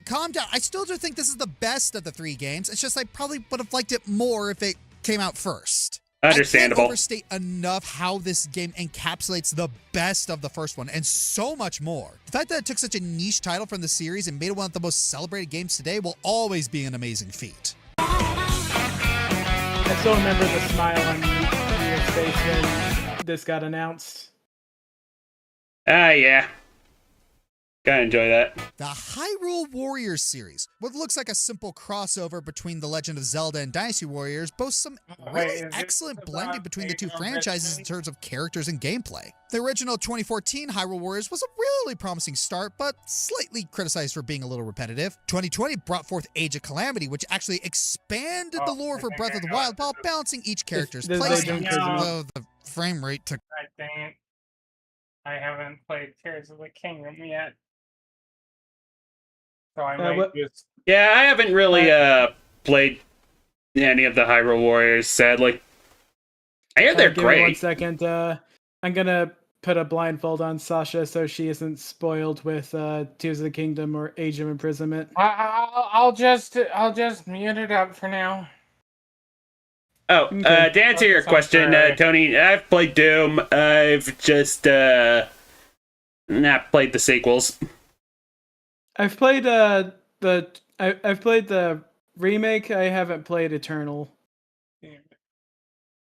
calm down. I still do think this is the best of the three games. It's just I probably would have liked it more if it came out first. I Understandable. can't overstate enough how this game encapsulates the best of the first one and so much more. The fact that it took such a niche title from the series and made it one of the most celebrated games today will always be an amazing feat. I still remember the smile on your face when this got announced. Yeah. Gotta enjoy that. The Hyrule Warriors series, what looks like a simple crossover between The Legend of Zelda and Dynasty Warriors, boasts some really is this excellent about blending between the two Age of franchises in Empires? terms of characters and gameplay. The original 2014 Hyrule Warriors was a really promising start, but slightly criticized for being a little repetitive. 2020 brought forth Age of Calamity, which actually expanded the lore for Breath of the Wild while balancing each character's this is placement, Age of Empires. though the frame rate took God dang it. I haven't played Tears of the Kingdom yet. So I might what- just. Yeah, I haven't really played any of the Hyrule Warriors, sadly. I hear they're Give me 1 great. second. I'm gonna put a blindfold on Sasha so she isn't spoiled with Tears of the Kingdom or Age of Imprisonment. I'll just mute it up for now. Oh, Okay. to answer your Sounds question, alright. Tony, I've played Doom. I've just not played the sequels. I've played I've played the remake. I haven't played Eternal.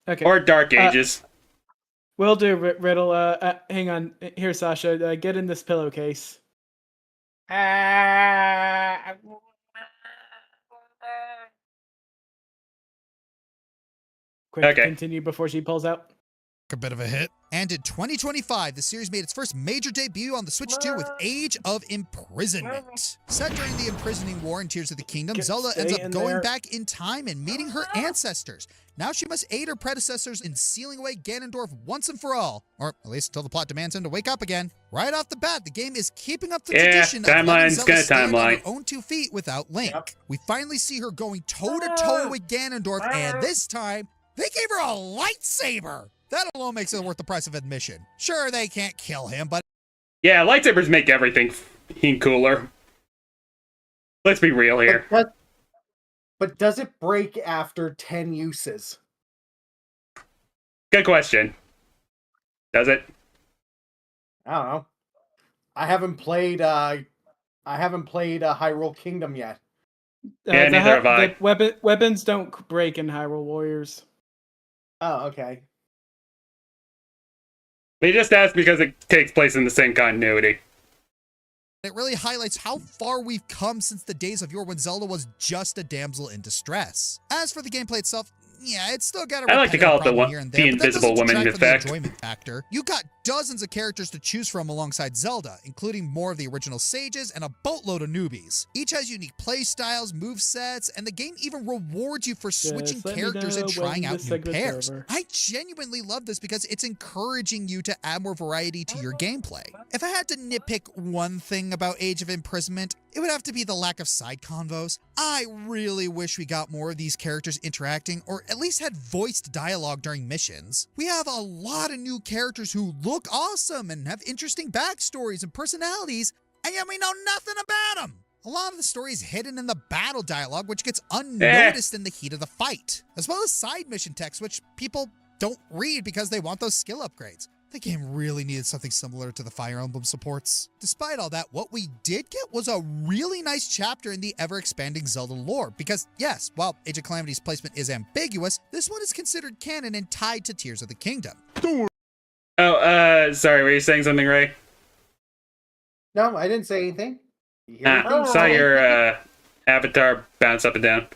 Okay. Or Dark Ages. Will do, Riddle. Hang on. Here, Sasha. Get in this pillowcase. Quick, Okay. continue before she pulls out. a bit of a hit. And in 2025, the series made its first major debut on the Switch 2 with Age of Imprisonment. Set during the imprisoning war in Tears of the Kingdom, Zelda ends stay up in going there. back in time and meeting her ancestors. Now she must aid her predecessors in sealing away Ganondorf once and for all, or at least until the plot demands him to wake up again. Right off the bat, the game is keeping up the Yeah, tradition of letting timeline's Zelda gonna stand on her timeline. own 2 feet without Link. Yep. We finally see her going toe-to-toe with Ganondorf, and this time, they gave her a lightsaber! That alone makes it worth the price of admission. Sure, they can't kill him, but Yeah, lightsabers make everything f***ing cooler. Let's be real here. But does it break after 10 uses? Good question. Does it? I don't know. I haven't played Hyrule Kingdom yet. Yeah, the neither have I. The weapons don't break in Hyrule Warriors. Oh, okay. We just asked because it takes place in the same continuity. it really highlights how far we've come since the days of yore when Zelda was just a damsel in distress. As for the gameplay itself, yeah, it's still got a I like to repetitive call it the problem one- here and the there, but that invisible doesn't woman detract from the effect. enjoyment factor. You got dozens of characters to choose from alongside Zelda, including more of the original sages and a boatload of newbies. Each has unique play styles, move sets, and the game even rewards you for switching let me characters and know when trying out this new segment's pairs. over. I genuinely love this because it's encouraging you to add more variety to your gameplay. If I had to nitpick one thing about Age of Imprisonment, it would have to be the lack of side convos. I really wish we got more of these characters interacting, or at least had voiced dialogue during missions. We have a lot of new characters who look awesome and have interesting backstories and personalities, and yet we know nothing about them. A lot of the story is hidden in the battle dialogue, which gets unnoticed in the heat of the fight, as well as side mission text, which people don't read because they want those skill upgrades. The game really needed something similar to the Fire Emblem supports. Despite all that, what we did get was a really nice chapter in the ever-expanding Zelda lore, because yes, while Age of Calamity's placement is ambiguous, this one is considered canon and tied to Tears of the Kingdom. Oh, sorry, were you saying something, Ray? No, I didn't say anything. You hear anything? Ah, saw your avatar bounce up and down.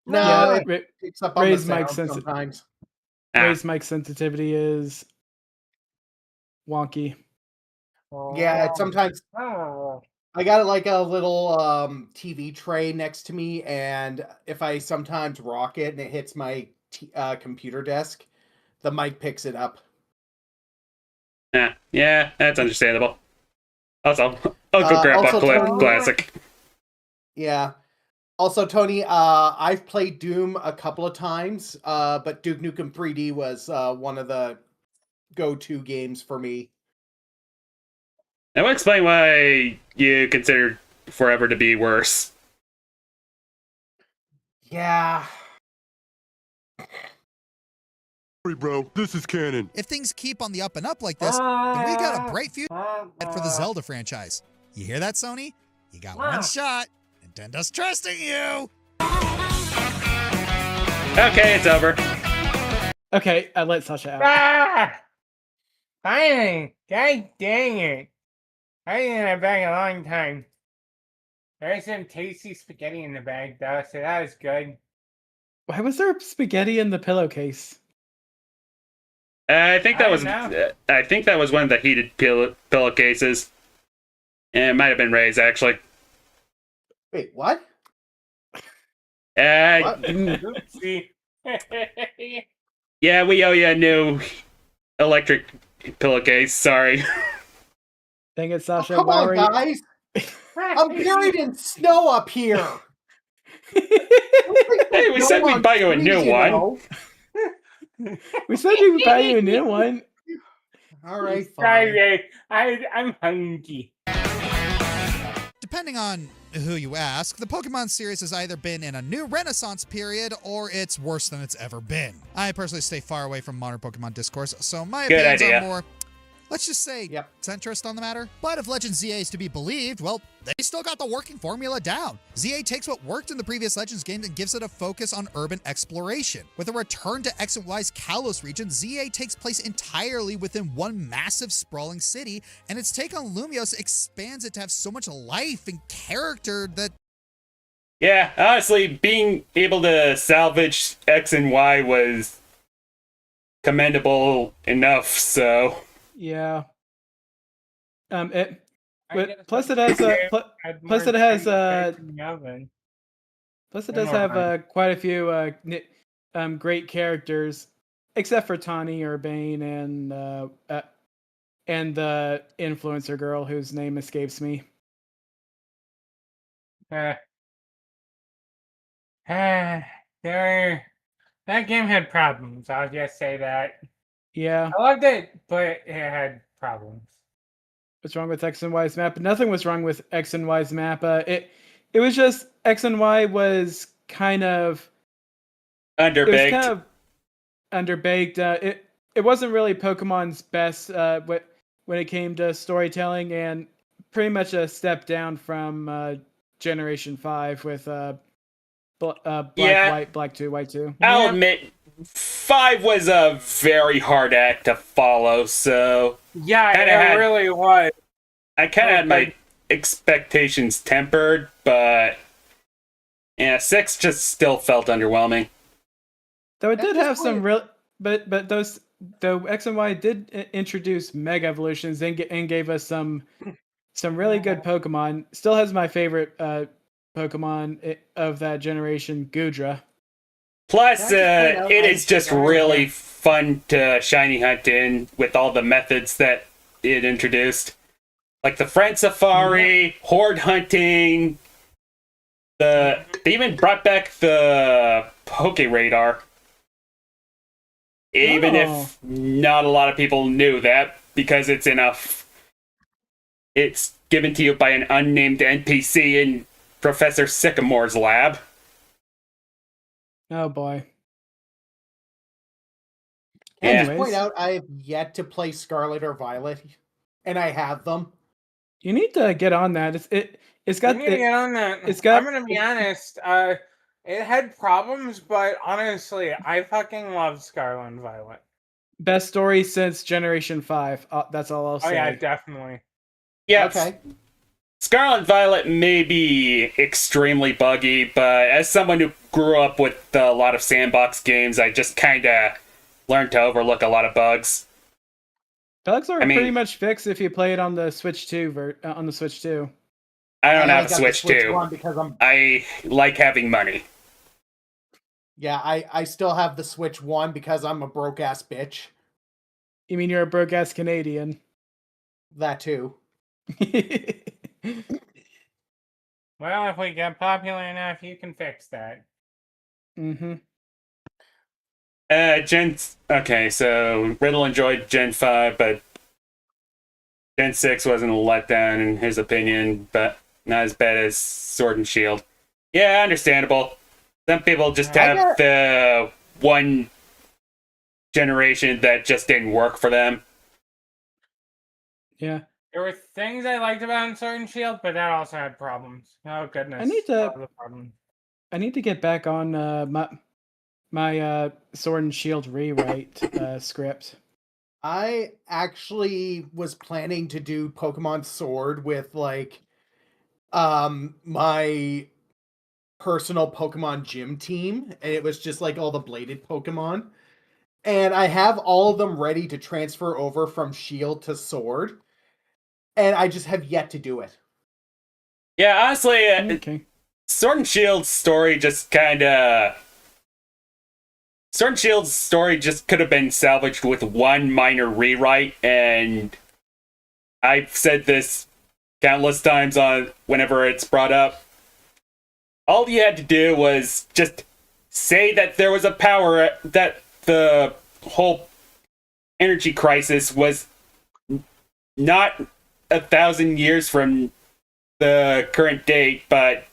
No, Yeah, it picks up on the Ray's mic sound sensi- sometimes. Ray's mic sensitivity is wonky. Yeah, it's sometimes I got like a little TV tray next to me, and if I sometimes rock it and it hits my computer desk, the mic picks it up. Yeah, that's understandable. Also, Uncle Grandpa also, Clip Tony- classic. Yeah. Also, Tony, I've played Doom a couple of times, but Duke Nukem 3D was one of the go-to games for me. That would explain why you consider Forever to be worse. Yeah. Sorry, bro. This is canon. If things keep on the up and up like this, then we got a bright future for the Zelda franchise. You hear that, Sony? You got one shot. Nintendo's trusting you! Okay, it's over. Okay, I let Sasha out. Fine. God dang it. I ain't in a bag a long time. There's some tasty spaghetti in the bag, though, so that was good. Why was there spaghetti in the pillowcase? I think that I was. don't know. I think that was one of the heated pillowcases. And it might have been Ray's actually. Wait, what? What? Oopsie. Yeah, we owe you a new electric pillowcase. Sorry. Dang it, Oh, Sasha. come why on, were you... guys! I'm buried in snow up here. Hey, we said we'd buy you a new one. We said we would buy you a new one. All right, Sorry, fine. Ray. I'm hungry. Depending on who you ask, the Pokemon series has either been in a new renaissance period or it's worse than it's ever been. I personally stay far away from modern Pokemon discourse, so my Good opinions idea. are more, let's just say, Yep. centrist on the matter. But if Legends ZA is to be believed, well, they still got the working formula down. ZA takes what worked in the previous Legends games and gives it a focus on urban exploration. With a return to X and Y's Kalos region, ZA takes place entirely within one massive sprawling city, and its take on Lumios expands it to have so much life and character that Yeah, honestly, being able to salvage X and Y was commendable enough. So Yeah. I guess Plus it I'm has sorry, plus it has in the oven. plus it One does more have time. quite a few great characters, except for Tawny Urbane and the influencer girl whose name escapes me. That game had problems. I'll just say that. Yeah. I loved it, but it had problems. What's wrong with X and Y's map? Nothing was wrong with X and Y's map. It was just X and Y was kind of underbaked. Underbaked. It wasn't really Pokemon's best when it came to storytelling, and pretty much a step down from Generation 5 with Black, Yeah. White, Black 2, White 2. I'll Yeah. admit, 5 was a very hard act to follow. So Yeah, Kinda it had- really was. I kind of Oh, had my good. expectations tempered, but yeah, 6 just still felt underwhelming. Though it At did this have some point- real, but those though X and Y did introduce Mega Evolutions and gave us some really good Pokemon. Still has my favorite Pokemon of that generation, Gudra. Plus, Can I just point out it I is just forgot really that- fun to shiny hunt in with all the methods that it introduced. Like the friend safari, horde hunting. They even brought back the Poke Radar. Even Oh. if not a lot of people knew that, because it's it's given to you by an unnamed NPC in Professor Sycamore's lab. Oh boy. Can I Yeah. just point Anyways. out I have yet to play Scarlet or Violet, and I have them. You need to get on that. It's got You need to get on that. it's got- I'm gonna be honest. It had problems, but honestly, I fucking love Scarlet and Violet. best story since Generation 5. That's all I'll Oh say. yeah, definitely. Yeah, Okay. Scarlet and Violet may be extremely buggy, but as someone who grew up with a lot of sandbox games, I just kind of learned to overlook a lot of bugs. Bugs are I mean- pretty much fixed if you play it on the Switch 2 on the Switch 2. I don't only have a got the Switch 2. one because I'm I like having money. yeah, I still have the Switch 1 because I'm a broke ass bitch. You mean you're a broke ass Canadian? That too. Well, if we get popular enough, you can fix that. Mm-hmm. Okay, so Riddle enjoyed Gen 5, but Gen 6 wasn't a letdown in his opinion, but not as bad as Sword and Shield. Yeah, understandable. Some people just I have got- the one generation that just didn't work for them. Yeah. There were things I liked about Sword and Shield, but that also had problems. Oh goodness. I need to- All the problems. I need to get back on my Sword and Shield rewrite script. I actually was planning to do Pokemon Sword with like my personal Pokemon gym team, and it was just like all the bladed Pokemon. And I have all of them ready to transfer over from Shield to Sword, and I just have yet to do it. Yeah, honestly, Okay. Sword and Shield's story just kind of. Sword and Shield's story just could have been salvaged with one minor rewrite, and I've said this countless times on whenever it's brought up. All you had to do was just say that there was a power, that the whole energy crisis was not 1,000 years from the current date, but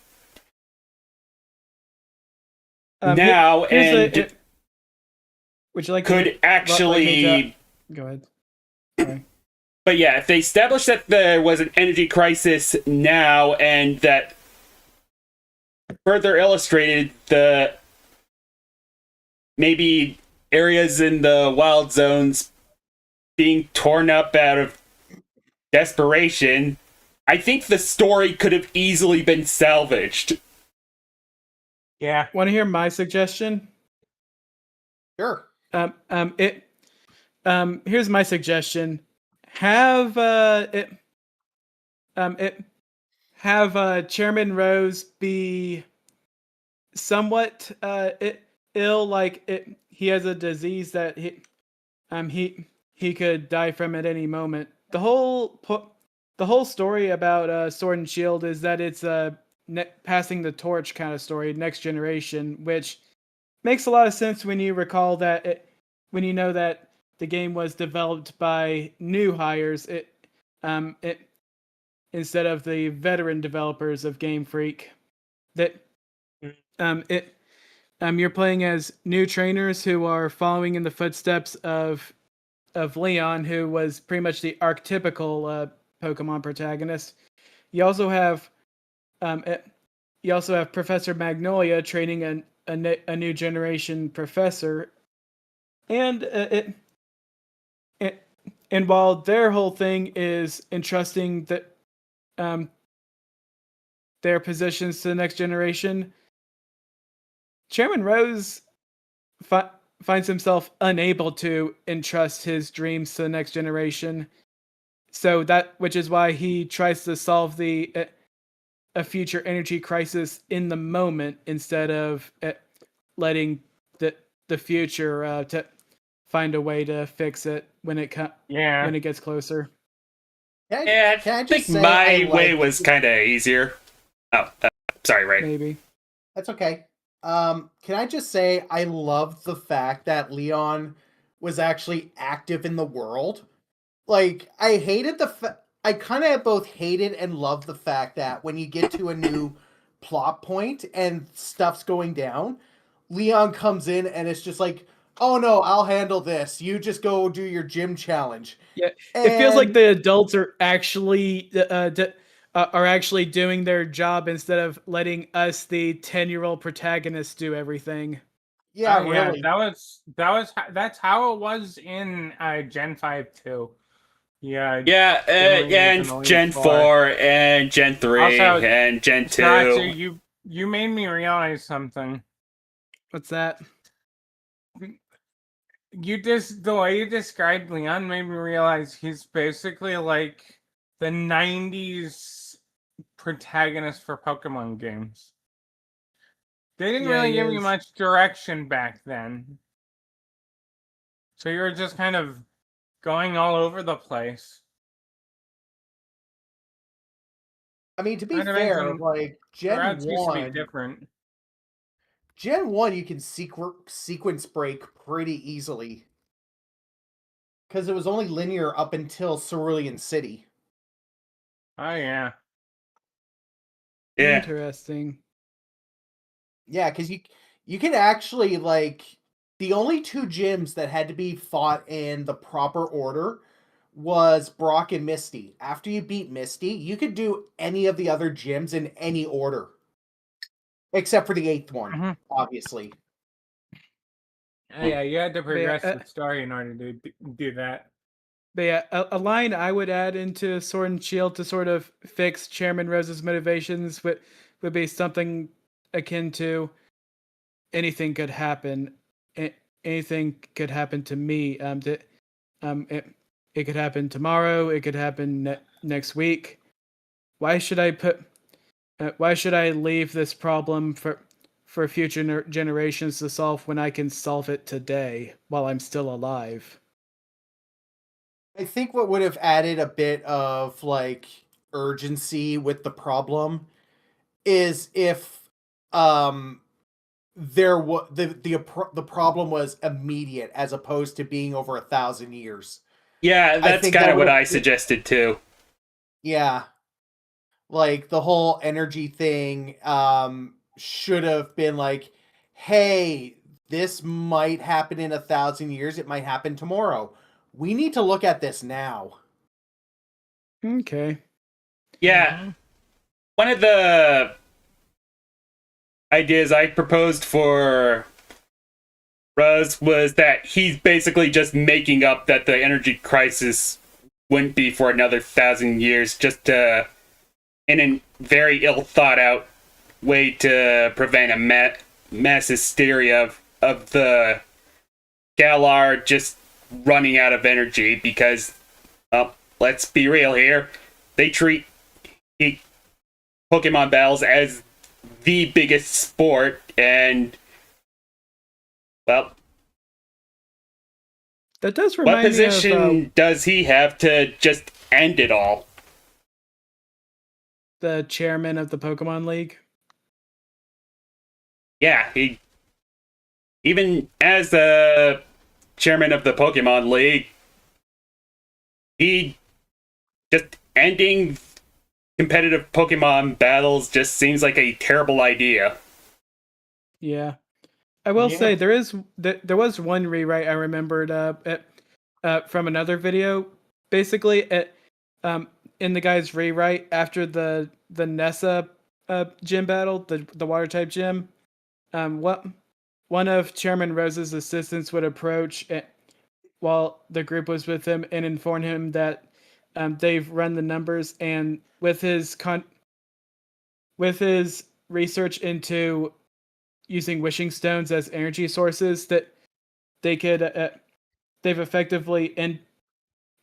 now, and would you like could to, actually. Go ahead. Sorry. But yeah, if they established that there was an energy crisis now, and that further illustrated the maybe areas in the wild zones being torn up out of desperation, I think the story could have easily been salvaged. Yeah. Want to hear my suggestion? Sure. Here's my suggestion. Have Chairman Rose be somewhat ill, like he has a disease that he could die from at any moment. The whole story about Sword and Shield is that it's a passing the torch kind of story, next generation, which makes a lot of sense when you recall that when you know that the game was developed by new hires, instead of the veteran developers of Game Freak. That you're playing as new trainers who are following in the footsteps of Leon, who was pretty much the archetypical Pokemon protagonist. You also have Professor Magnolia training a new generation professor, and and while their whole thing is entrusting their positions to the next generation, Chairman Rose finds himself unable to entrust his dreams to the next generation. So which is why he tries to solve a future energy crisis in the moment instead of letting the future to find a way to fix it when it gets closer. Yeah, I think my way was kind of easier. Oh, sorry, Ray. Maybe. That's okay. Can I just say I love the fact that Leon was actually active in the world. Like, I hated I kind of both hated and loved the fact that when you get to a new plot point and stuff's going down, Leon comes in and it's just like, oh no, I'll handle this. You just go do your gym challenge. Yeah, it feels like the adults are actually doing their job instead of letting us, the 10-year-old protagonists, do everything. Yeah, Oh, really. Yeah, that's how it was in Gen 5 too. Yeah. And Gen 4 and Gen 3 Also, and Gen 2. Actually, you made me realize something. What's that? The way you described Leon made me realize he's basically like the 90s protagonist for Pokemon games. They didn't really give you much direction back then. So you were just kind of going all over the place. I mean, to be fair, like Gen 1 used to be different. Gen 1 you can sequence break pretty easily. Because it was only linear up until Cerulean City. Oh, yeah. Interesting. Yeah, because you could actually, like, the only two gyms that had to be fought in the proper order was Brock and Misty. After you beat Misty, you could do any of the other gyms in any order. Except for the 8th one, obviously. Yeah, you had to progress the story in order to do that. But yeah, a line I would add into Sword and Shield to sort of fix Chairman Rose's motivations would be something akin to anything could happen. Anything could happen to me. It could happen tomorrow. It could happen next week. Why should I put? Why should I leave this problem for future generations to solve when I can solve it today while I'm still alive? I think what would have added a bit of like urgency with the problem is if there was the problem was immediate as opposed to being over 1,000 years. Yeah, that's think kind that of what would've- I suggested too. Yeah. Like the whole energy thing should have been like, hey, this might happen in 1,000 years. It might happen tomorrow. We need to look at this now. Okay. Yeah. One of the ideas I proposed for Rose was that he's basically just making up that the energy crisis wouldn't be for another 1,000 years, just in a very ill thought out way to prevent a mass hysteria of the Galar just running out of energy because, let's be real here, they treat Pokemon battles as the biggest sport, and well, That does what remind me position of does he have to just end it all? the chairman of the Pokemon League. Yeah, he even as the chairman of the Pokemon League, he just ending competitive Pokemon battles just seems like a terrible idea. Yeah, I will Yeah. say there was one rewrite I remembered from another video. Basically, in the guy's rewrite after the Nessa gym battle, the water type gym, what one of Chairman Rose's assistants would approach while the group was with him and inform him that they've run the numbers, and with his research into using wishing stones as energy sources, that they could they've effectively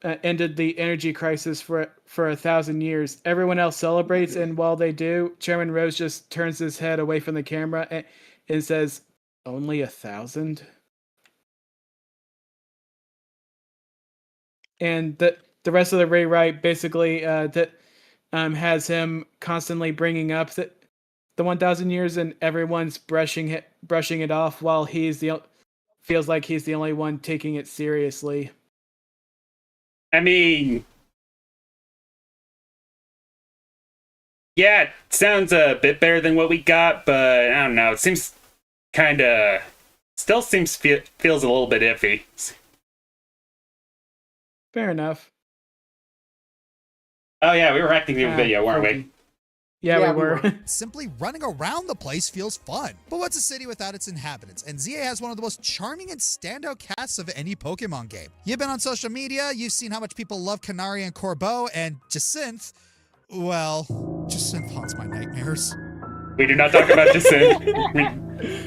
ended the energy crisis for 1,000 years. Everyone else celebrates, and while they do, Chairman Rose just turns his head away from the camera and says, "Only 1,000." And the rest of the rewrite basically that has him constantly bringing up the 1,000 years, and everyone's brushing it off, while feels like he's the only one taking it seriously. I mean, yeah, it sounds a bit better than what we got, but I don't know. It seems kind of still feels a little bit iffy. Fair enough. Oh yeah, we were acting the video, weren't we? Yeah, Yeah, we we were. were. Simply running around the place feels fun. But what's a city without its inhabitants? And ZA has one of the most charming and standout casts of any Pokemon game. You've been on social media, you've seen how much people love Canary and Corbeau, and Jacinth, well, Jacinth haunts my nightmares. We do not talk about Jacinth. We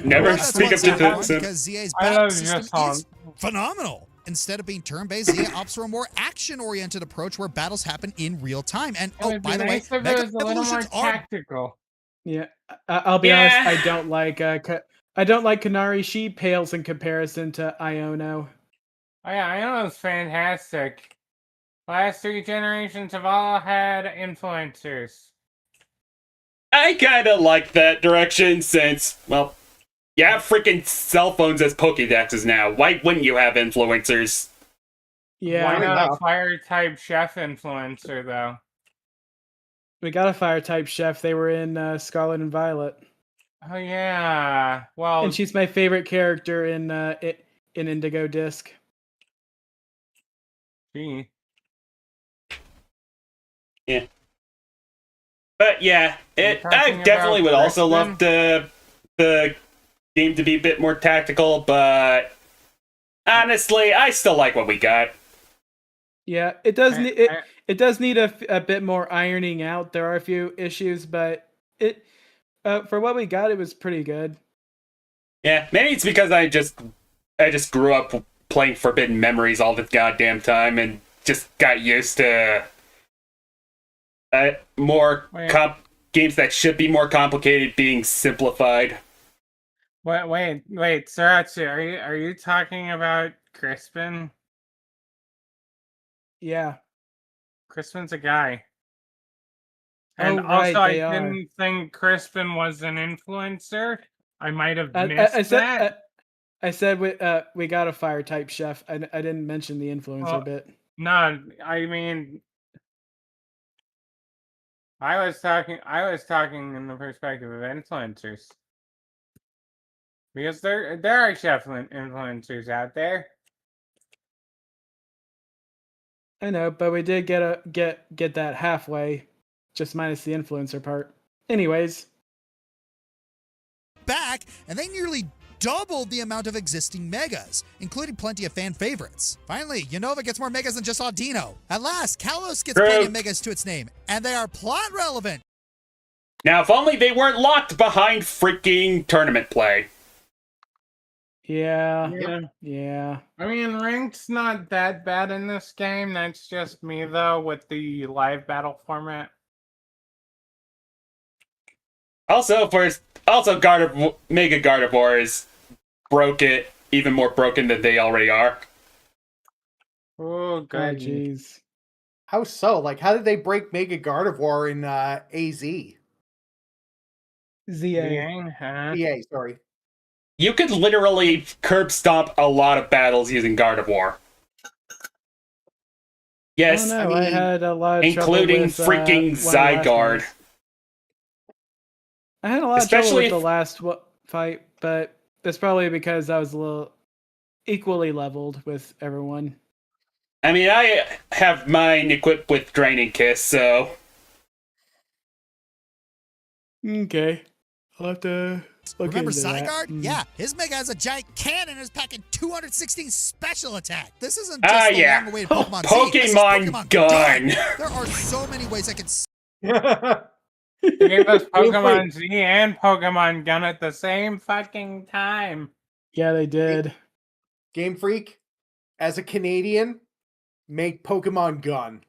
never Well, that's speak of what's important Jacinth. because ZA's I battle love system is Jacinth. phenomenal. Instead of being turn-based, ZA opts for a more action-oriented approach where battles happen in real time. And It would by be the nice way, if it Mega was a little more Evolutions are tactical. Yeah, I'll be Yeah. honest. I don't like Canary. She pales in comparison to Iono. Oh yeah, I know it's fantastic. Last 3 generations have all had influencers. I kind of like that direction since, well, you have freaking cell phones as Pokédexes now. Why wouldn't you have influencers? Yeah, Why Fair not a enough. fire type chef influencer though? we got a fire type chef. They were in Scarlet and Violet, Oh yeah. Well, and she's my favorite character in Indigo Disc. gee. But yeah, You're I talking definitely about would also X-Men? love the game to be a bit more tactical, but honestly, I still like what we got. Yeah, it does I- need it. I- It does need a bit more ironing out. There are a few issues, but it for what we got, it was pretty good. Yeah, maybe it's because I just grew up playing Forbidden Memories all the goddamn time and just got used to more Wait. games that should be more complicated being simplified. Wait, Sriracha, are you talking about Crispin? Yeah. Crispin's a guy. And Oh, right, also, I they are. didn't think Crispin was an influencer. I might have I missed said that. I said we got a fire type chef. I didn't mention the influencer Well, bit. No, I mean, I was talking in the perspective of influencers. Because there are chef influencers out there. I know, but we did get that halfway, just minus the influencer part. Anyways, Back, and they nearly doubled the amount of existing megas, including plenty of fan favorites. Finally, Unova gets more megas than just Audino. At last, Kalos gets True. plenty of megas to its name, and they are plot relevant. Now, if only they weren't locked behind freaking tournament play. yeah. I mean, ranked's not that bad in this game. That's just me, though, with the live battle format. Also, Mega Gardevoirs broke it even more broken than they already are. Oh, Oh, good. jeez. How so? Like, how did they break Mega Gardevoir in AZ? ZA. Huh? EA, sorry. You could literally curb stomp a lot of battles using Gardevoir. Yes, I don't know. I mean, had a lot of including trouble with, freaking one of the last Zygarde. ones. I had a lot of trouble Especially with the if- last fight, but it's probably because I was a little equally leveled with everyone. I mean, I have mine equipped with Draining Kiss, so Okay, I'll have to look Remember into that. Zygarde? Yeah, his mega has a giant cannon and is packing 216 special attack. This isn't just the yeah. long-awaited Pokemon Z. This is Pokemon Gun. There are so many ways I could They gave us Feel Pokemon Z and Pokemon Gun at the same fucking time. Yeah, they did. Game Freak, as a Canadian, make Pokemon Gun.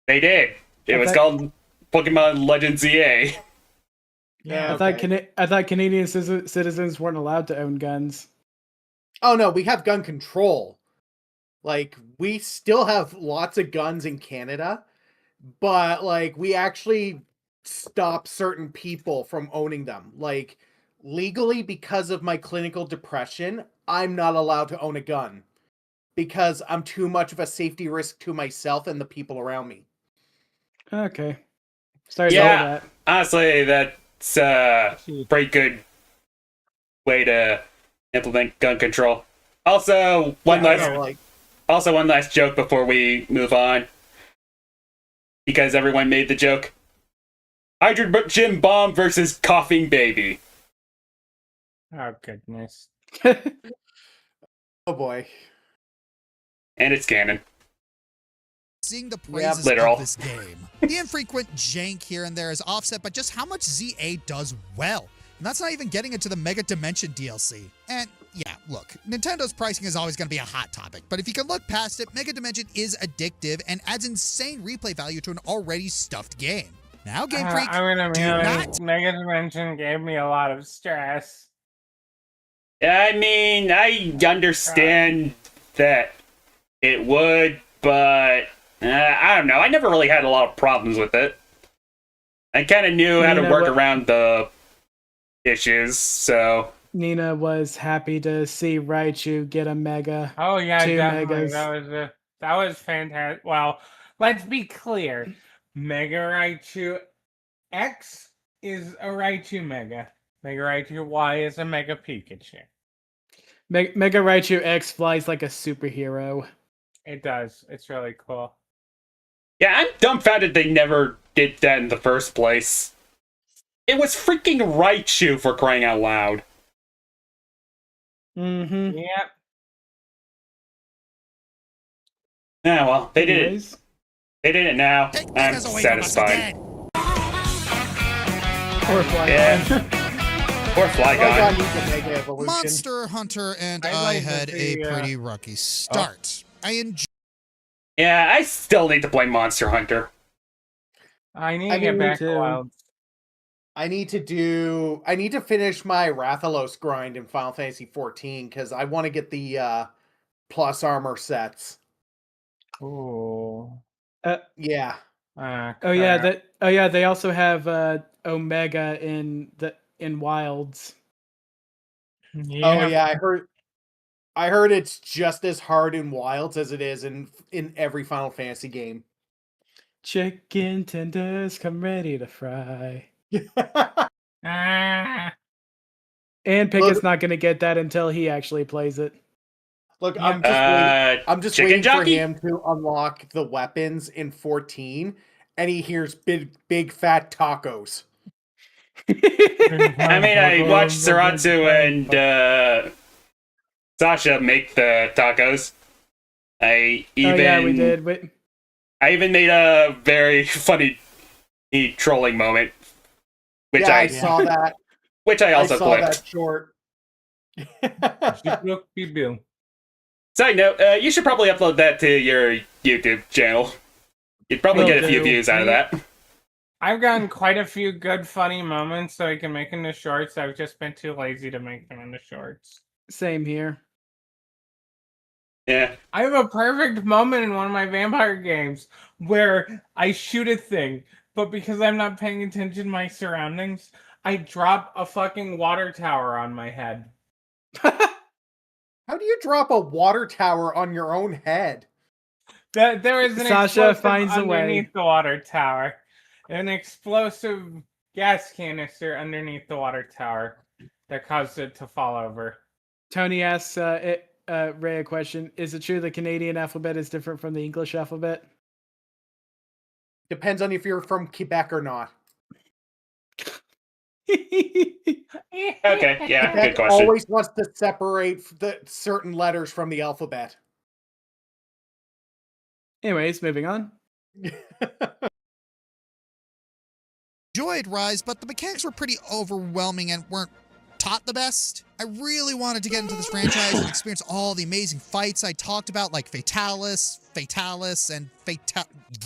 They did. It was Okay. called Pokemon Legends ZA. Yeah, I thought Canadian citizens weren't allowed to own guns. Oh no, we have gun control. Like, we still have lots of guns in Canada, but like we actually stop certain people from owning them. Like, legally, because of my clinical depression, I'm not allowed to own a gun because I'm too much of a safety risk to myself and the people around me. Okay, sorry to Yeah. hear that. Honestly, that's a pretty good way to implement gun control. Also, one last joke before we move on, because everyone made the joke. Hydrogen bomb versus coughing baby, Oh, goodness. Oh boy. and it's canon. seeing the praises Literal. of this game. The infrequent jank here and there is offset by just how much ZA does well. And that's not even getting into the Mega Dimension DLC. And yeah, look, Nintendo's pricing is always going to be a hot topic, but if you can look past it, Mega Dimension is addictive and adds insane replay value to an already stuffed game. Now, Game Freak, I'm gonna be do honest, not- Mega Dimension gave me a lot of stress. I mean, I understand that it would, but I don't know. I never really had a lot of problems with it. I kind of knew how to Nina, work what- around the issues, so Nina was happy to see Raichu get a mega. Oh yeah, 2 definitely. megas. That was fantastic. Well, let's be clear. Mega Raichu X is a Raichu Mega. Mega Raichu Y is a Mega Pikachu. Mega Raichu X flies like a superhero. It does. It's really cool. yeah, I'm dumbfounded they never did that in the first place. It was freaking Raichu, for crying out loud. Mm-hmm. Yep. Yeah, well, they did it. Anyways, They did it now. Take I'm us away from us satisfied. again. or Flygon. Yeah. Or Flygon Flygon. needs a mega evolution. Monster Hunter and I'd I like to had a see, pretty rocky start. I enjoyed Yeah, I still need to play Monster Hunter. I need I to get mean, back too. to Wilds. I need to finish my Rathalos grind in Final Fantasy 14 because I want to get the plus armor sets. Ooh. Yeah. Oh yeah, they also have Omega in Wilds. Yeah. Oh yeah, I heard it's just as hard in Wilds as it is in every Final Fantasy game. Chicken tenders come ready to fry. Ah. And Picket's Look- not going to get that until he actually plays it. Look, Yeah. I'm just Chicken waiting jockey? for him to unlock the weapons in 14, and he hears big fat tacos. I mean, I watched Saratsu and Sasha make the tacos. I even Oh yeah, we did. But I even made a very funny trolling moment, which Yeah, I I saw that. which I also I saw clipped. that short. Look, people. Side note, you should probably upload that to your YouTube channel. You'd probably Will get a few do. views out of that. I've gotten quite a few good, funny moments so I can make into shorts. I've just been too lazy to make them into shorts. same here. Yeah. I have a perfect moment in one of my vampire games where I shoot a thing, but because I'm not paying attention to my surroundings, I drop a fucking water tower on my head. How do you drop a water tower on your own head? There is an Sasha explosive finds a way. underneath the water tower. An explosive gas canister underneath the water tower that caused it to fall over. Tony asks Ray a question. Is it true the Canadian alphabet is different from the English alphabet? Depends on if you're from Quebec or not. Okay. Yeah. Good Quebec question. always wants to separate the certain letters from the alphabet. Anyways, moving on. enjoyed Rise, but the mechanics were pretty overwhelming and weren't taught the best. I really wanted to get into this franchise and experience all the amazing fights I talked about, like Fatalis, and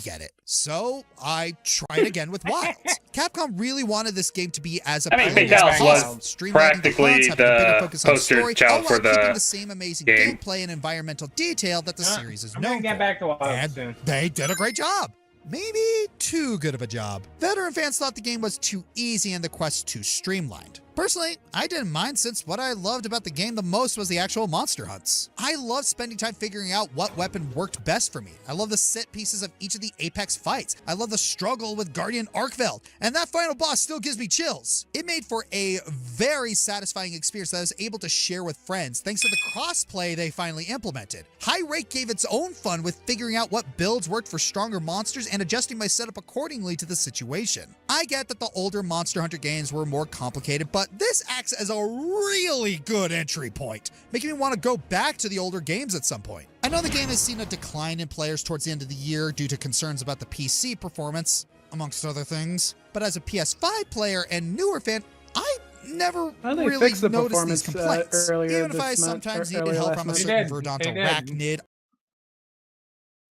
get it. So I tried again with Wilds. Capcom really wanted this game to be as I mean, appealing as Fatalis was possible, streamlining practically plots, having a bigger the focus on poster story, child all while for the keeping the same amazing game. gameplay and environmental detail that the series is I'm known gonna get for. back to Wild And soon. they did a great job. Maybe too good of a job. Veteran fans thought the game was too easy and the quest too streamlined. Personally, I didn't mind since what I loved about the game the most was the actual monster hunts. I loved spending time figuring out what weapon worked best for me. I love the set pieces of each of the Apex fights. I love the struggle with Guardian Arkveld, and that final boss still gives me chills. It made for a very satisfying experience that I was able to share with friends thanks to the crossplay they finally implemented. High Rake gave its own fun with figuring out what builds worked for stronger monsters and adjusting my setup accordingly to the situation. I get that the older Monster Hunter games were more complicated, but this acts as a really good entry point, making me want to go back to the older games at some point. I know the game has seen a decline in players towards the end of the year due to concerns about the PC performance, amongst other things, but as a PS5 player and newer fan, I never Oh, they really fixed the noticed these performance, complaints. earlier Even if I this month, sometimes or needed earlier help last from a month. certain They verdant did. arachnid,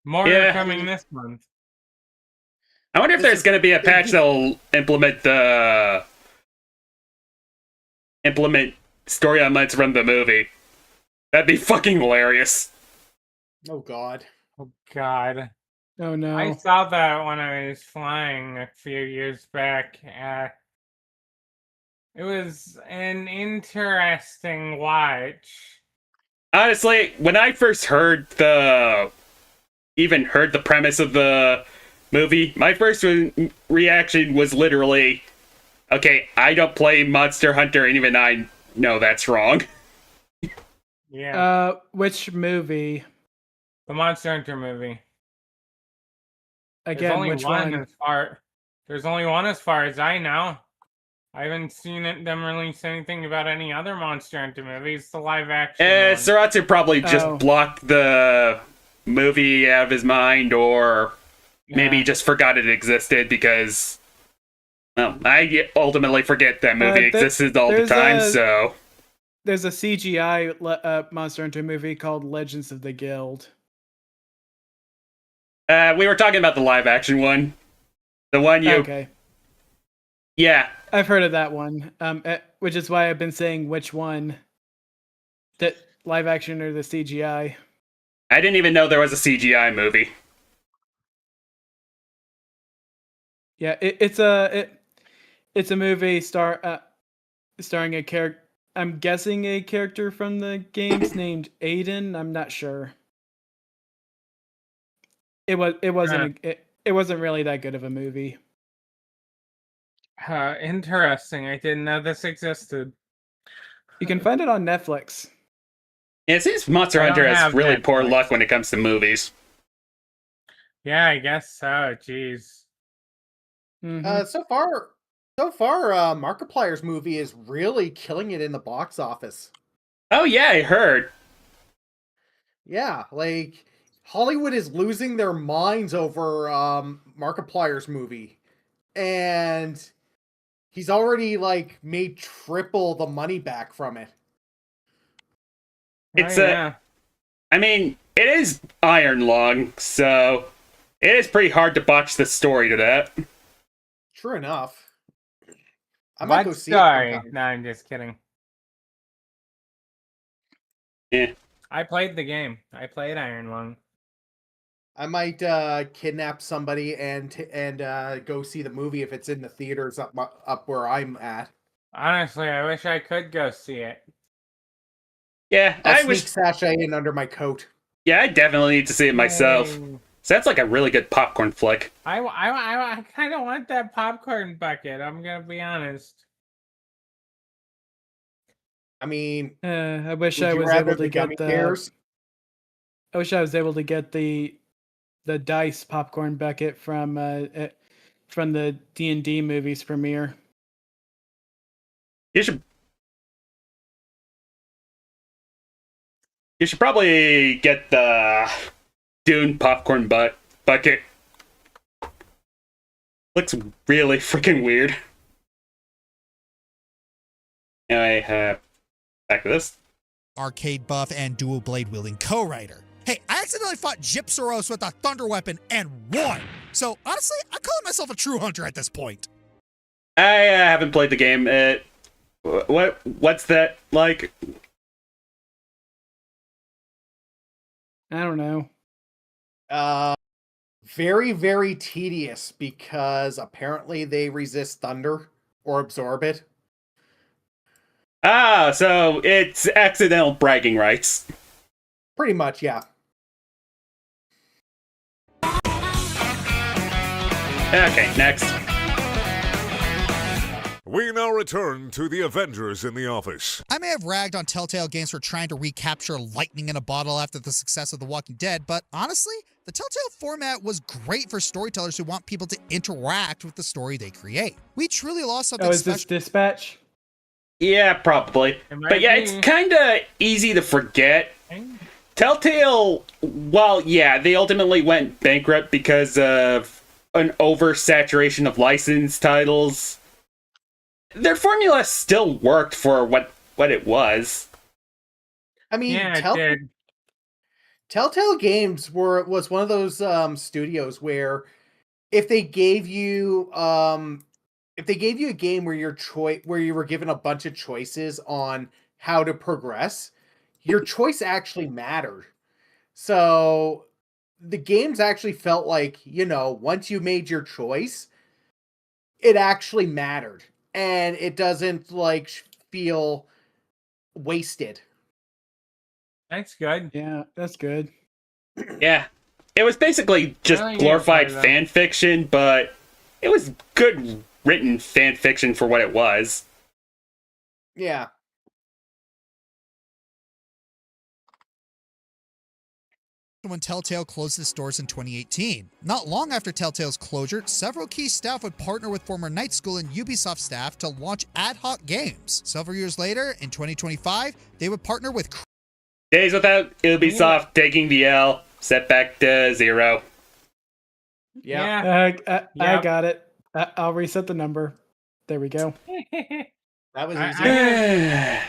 More Yeah. coming this month. I wonder if This there's is- going to be a patch that'll implement story elements from the movie. That'd be fucking hilarious. Oh God. Oh God. Oh no. I saw that when I was flying a few years back. It was an interesting watch. Honestly, when I first heard the premise of the movie, my first reaction was literally, okay, I don't play Monster Hunter, and even I know that's wrong. Yeah, Which movie? the Monster Hunter movie. Again, which one? There's only one as far as I know. I haven't seen them release anything about any other Monster Hunter movies. The live action one. Saratsu probably just Oh. blocked the movie out of his mind, or maybe Yeah. just forgot it existed because, well, I ultimately forget that movie there- existed all the there's time, a- so. There's a CGI Monster Hunter movie called Legends of the Guild. We were talking about the live action one. The one you. Okay, Yeah. I've heard of that one. Which is why I've been saying which one, that live action or the CGI. I didn't even know there was a CGI movie. Yeah, it's a movie starring a character. I'm guessing a character from the games named Aiden. I'm not sure. It wasn't really that good of a movie. Interesting. I didn't know this existed. You can find it on Netflix. Yeah, it seems Monster I don't Hunter has have really poor Netflix. luck when it comes to movies. Yeah, I guess so. Jeez. Mhm. So far, Markiplier's movie is really killing it in the box office. Oh, yeah, I heard. Yeah, like Hollywood is losing their minds over Markiplier's movie, and he's already like made triple the money back from it. It's Oh, a- yeah. I mean, it is Iron Lung, so it is pretty hard to botch the story to that. True enough. I might go What see it story? sometime. No, I'm just kidding. Yeah. I played the game. I played Iron Lung. I might kidnap somebody and go see the movie if it's in the theaters up where I'm at. Honestly, I wish I could go see it. Yeah, I'll I sneak wish. sashay in under my coat. Yeah, I definitely need to see it myself. Yay. Sounds like a really good popcorn flick. I kind of want that popcorn bucket. I'm gonna be honest. I mean, I wish would I you was rather able to the gummy get the. bears? I wish I was able to get the dice popcorn bucket from the D&D movies premiere. You should. You should probably get the Dune popcorn bucket. Looks really freaking weird. Anyway, back to this. Arcade buff and dual blade wielding co-writer. Hey, I accidentally fought Gypsaros with a thunder weapon and won. So honestly, I'm calling myself a true hunter at this point. I haven't played the game. What's that like? I don't know. Very, very tedious because apparently they resist thunder or absorb it. Ah, so it's accidental bragging rights. Pretty much, yeah. Okay, next. We now return to the Avengers in the office. I may have ragged on Telltale Games for trying to recapture lightning in a bottle after the success of The Walking Dead, but honestly, the Telltale format was great for storytellers who want people to interact with the story they create. We truly lost something Oh, is this special. Dispatch? Yeah, probably. It might But yeah, be. it's kind of easy to forget. Telltale, well, yeah, they ultimately went bankrupt because of an oversaturation of licensed titles. Their formula still worked for what it was. I mean, Yeah, it did. Telltale Games was one of those studios where if they gave you a game where where you were given a bunch of choices on how to progress, your choice actually mattered. So the games actually felt like, once you made your choice, it actually mattered and it doesn't like feel wasted. That's good. Yeah, that's good. Yeah. It was basically just Really glorified good, though. fan fiction, but it was good written fan fiction for what it was. Yeah. When Telltale closed its doors in 2018. Not long after Telltale's closure, several key staff would partner with former Night School and Ubisoft staff to launch ad hoc games. Several years later, in 2025, they would partner with Days without Ubisoft taking the L. set back to 0. Yeah. I Yep. got it. I'll reset the number. There we go. That was I- easy.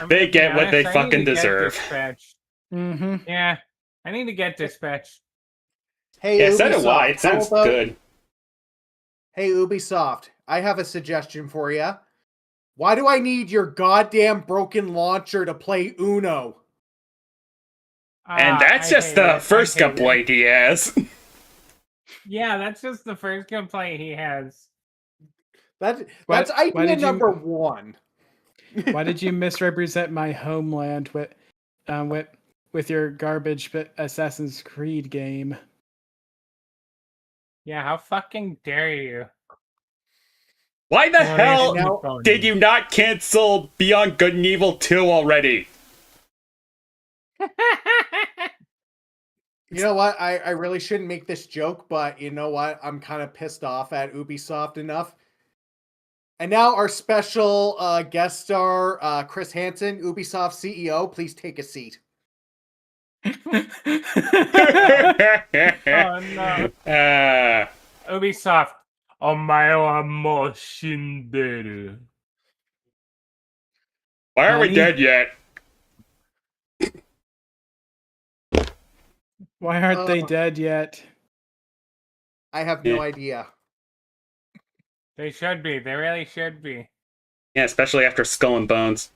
I'm They gonna be get what they honest, I need fucking to get deserve. dispatched. Mm-hmm. Yeah, I need to get dispatched. Hey, Yeah, so do Ubisoft, I. It how sounds about- good. Hey, Ubisoft, I have a suggestion for you. Why do I need your goddamn broken launcher to play Uno? And that's I just hate the it. first I hate it. complaint he has. Yeah, that's just the first complaint he has. That's Why idea did you- number 1. Why did you misrepresent my homeland with your garbage Assassin's Creed game? Yeah, how fucking dare you? Why the Well, hell there's now- no did you not cancel Beyond Good and Evil 2 already? You know what? I really shouldn't make this joke, but you know what? I'm kind of pissed off at Ubisoft enough. And now our special guest star, Chris Hansen, Ubisoft CEO, please take a seat. Oh no. Ubisoft. Omae wa mou shinderu. Why are we Nani? dead yet? Why aren't they Oh. dead yet? I have no Yeah. idea. They should be. They really should be. Yeah, especially after Skull and Bones.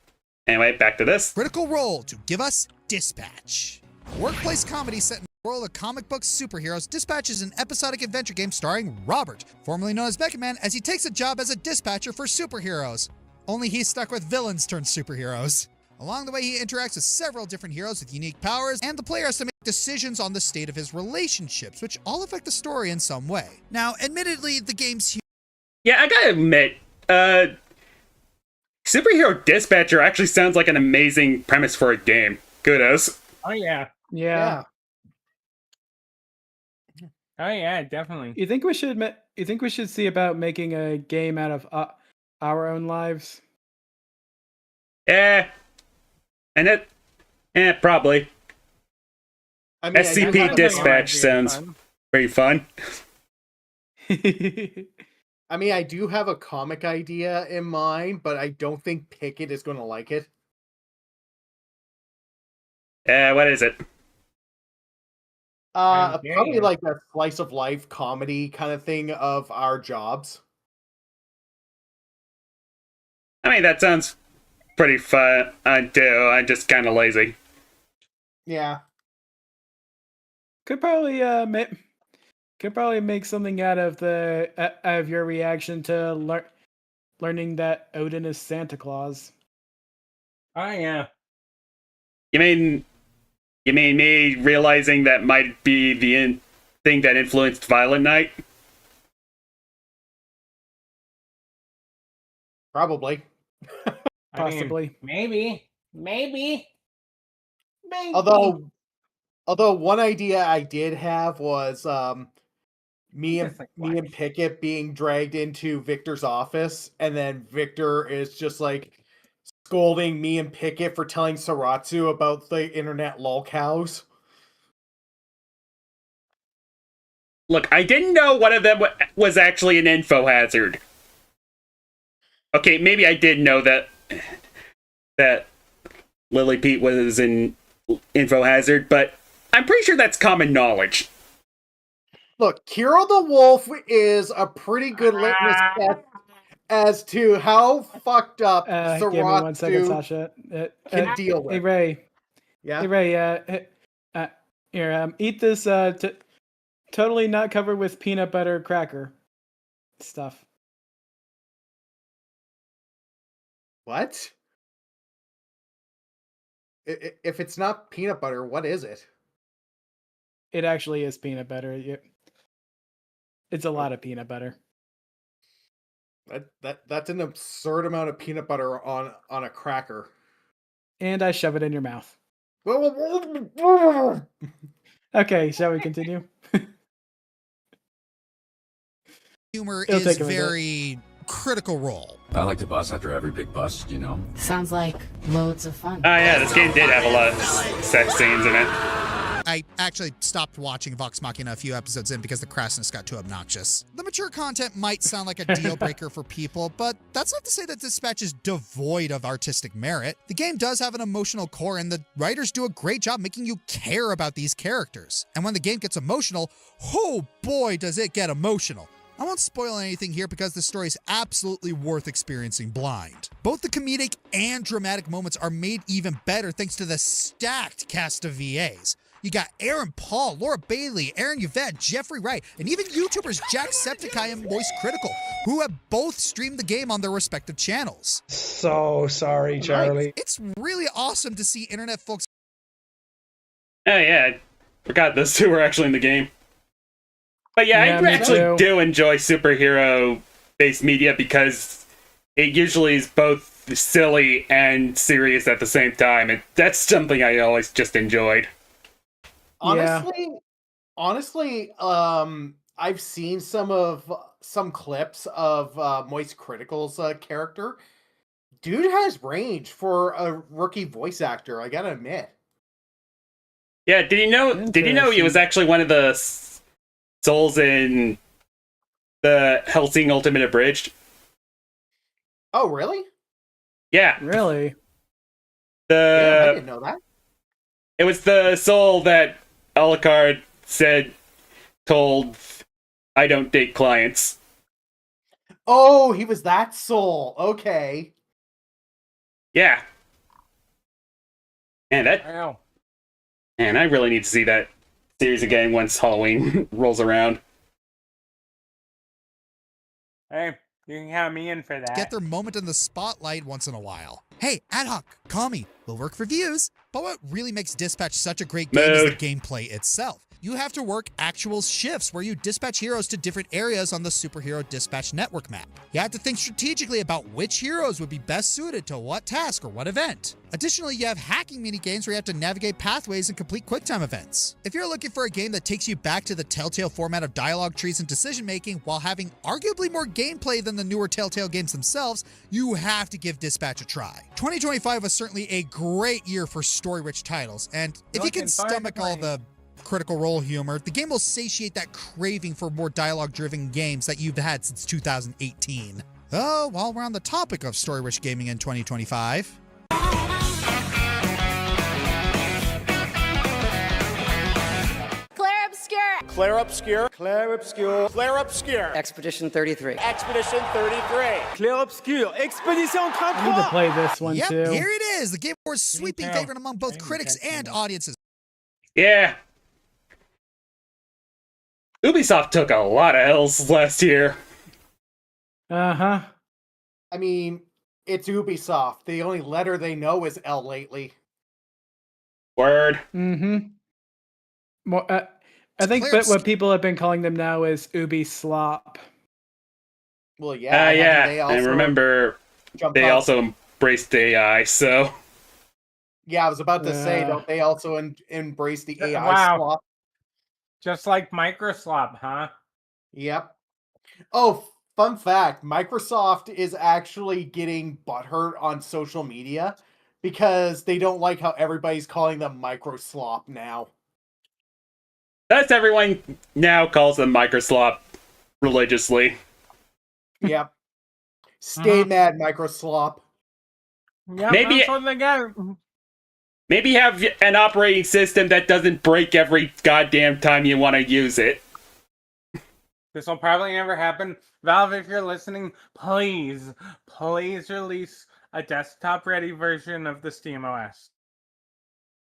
Anyway, back to this. Critical Role to give us Dispatch. A workplace comedy set in the world of comic book superheroes, Dispatch is an episodic adventure game starring Robert, formerly known as Mecha Man, as he takes a job as a dispatcher for superheroes. Only he's stuck with villains turned superheroes. Along the way, he interacts with several different heroes with unique powers, and the player has to make decisions on the state of his relationships, which all affect the story in some way. Now, admittedly, the game's Yeah, I gotta admit, Superhero Dispatcher actually sounds like an amazing premise for a game. Kudos. Oh yeah. Yeah. Oh yeah, definitely. You think we should see about making a game out of our own lives? And probably. I mean, SCP I do have a Dispatch com- sounds pretty fun. I mean, I do have a comic idea in mind, but I don't think Picket is going to like it. What is it? Okay. Probably like a slice of life comedy kind of thing of our jobs. I mean, that sounds pretty fun. I'm just kind of lazy. Yeah. Could probably make something out of your reaction to learning that Odin is Santa Claus. Oh yeah. You mean me realizing that might be the thing that influenced Violent Night? Probably. I mean, Possibly. maybe. Although one idea I did have was me Just like and Picket being dragged into Victor's office, and then Victor is just like scolding me and Picket for telling Saratsu about the internet lolcows. Look, I didn't know one of them was actually an info hazard. Okay, maybe I did know that Lily Pete was an info hazard, but I'm pretty sure that's common knowledge. Look, Kiro the Wolf is a pretty good litmus test as to how fucked up Give me 1 second, Saratsu Sasha. can deal Hey with. Ray. Yeah. Hey Ray. Here, eat this. Totally not covered with peanut butter cracker stuff. What? If it's not peanut butter, what is it? It actually is peanut butter. It's a lot of peanut butter. That's an absurd amount of peanut butter on a cracker. And I shove it in your mouth. Yeah, Okay, shall we continue? humor It'll is take a minute. very Critical Role. I like to bust after every big bust, you know? Sounds like loads of fun. Ah, yeah, this game did have a lot of sex scenes in it. I actually stopped watching Vox Machina a few episodes in because the crassness got too obnoxious. The mature content might sound like a deal breaker for people, but that's not to say that Dispatch is devoid of artistic merit. The game does have an emotional core, and the writers do a great job making you care about these characters. And when the game gets emotional, oh boy does it get emotional. I won't spoil anything here because the story is absolutely worth experiencing blind. Both the comedic and dramatic moments are made even better thanks to the stacked cast of VAs. You got Aaron Paul, Laura Bailey, Aaron Yvette, Jeffrey Wright, and even YouTubers Jacksepticeye and Moist Critical, who have both streamed the game on their respective channels. So sorry, Charlie. It's really awesome to see internet folks. Oh yeah, I forgot those two were actually in the game. But yeah, Yeah, I me actually too. do enjoy superhero-based media because it usually is both silly and serious at the same time. And that's something I always just enjoyed. Honestly, I've seen some clips of Moist Critical's character. Dude has range for a rookie voice actor, I gotta admit. Yeah, did you know he was Interesting. actually one of the souls in the Hellsing Ultimate Abridged? Oh, really? Yeah. Really? Damn, I didn't know that. It was the soul that Alucard told, I don't date clients. Oh, he was that soul. Okay. Yeah. And Wow. I really need to see that series again once Halloween rolls around. Hey, you can count me in for that. Get their moment in the spotlight once in a while. Hey, Ad Hoc, call me. We'll work for views. But what really makes Dispatch such a great game is the gameplay itself. You have to work actual shifts where you dispatch heroes to different areas on the Superhero Dispatch Network map. You have to think strategically about which heroes would be best suited to what task or what event. Additionally, you have hacking minigames where you have to navigate pathways and complete QuickTime events. If you're looking for a game that takes you back to the Telltale format of dialogue trees and decision-making while having arguably more gameplay than the newer Telltale games themselves, you have to give Dispatch a try. 2025 was certainly a great year for story-rich titles, and if you can stomach all the Critical Role humor, the game will satiate that craving for more dialogue-driven games that you've had since 2018. Oh, while we're on the topic of story-rich gaming in 2025... Claire Obscure. Claire Obscure. Claire Obscure. Claire Obscure. Expedition 33. Expedition 33. Claire Obscure. Expedition I need to 33. play this one Yep, too. here it is, the Game Awards sweeping too. favorite among both I critics didn't catch and that. audiences. Yeah. Ubisoft took a lot of L's last year. Uh-huh. I mean, it's Ubisoft. The only letter they know is L lately. Word. Mm-hmm. More, I think Claire that what people have been calling them now is Ubi Slop. Well, yeah. Yeah, they and remember, jump they up. also embraced AI, so... Yeah, I was about to say, Yeah. don't they also embrace the AI Wow. slop? Just like Microslop, huh? Yep. Oh, fun fact, Microsoft is actually getting butthurt on social media because they don't like how everybody's calling them Microslop now. That's everyone now calls them Microslop religiously. Yep. Stay mad, Microslop. Yeah, Maybe- that's what they got. Maybe have an operating system that doesn't break every goddamn time you want to use it. This will probably never happen. Valve, if you're listening, please release a desktop-ready version of the SteamOS.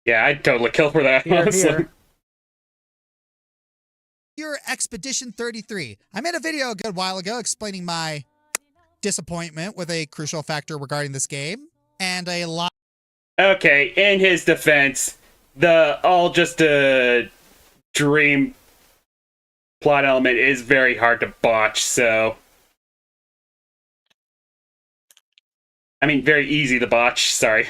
Yeah, I'd totally kill for that, Here, honestly. here. Your Expedition 33. I made a video a good while ago explaining my disappointment with a crucial factor regarding this game, and a lot. Okay, in his defense, the all just a dream plot element is very hard to botch, so... I mean, very easy to botch, sorry.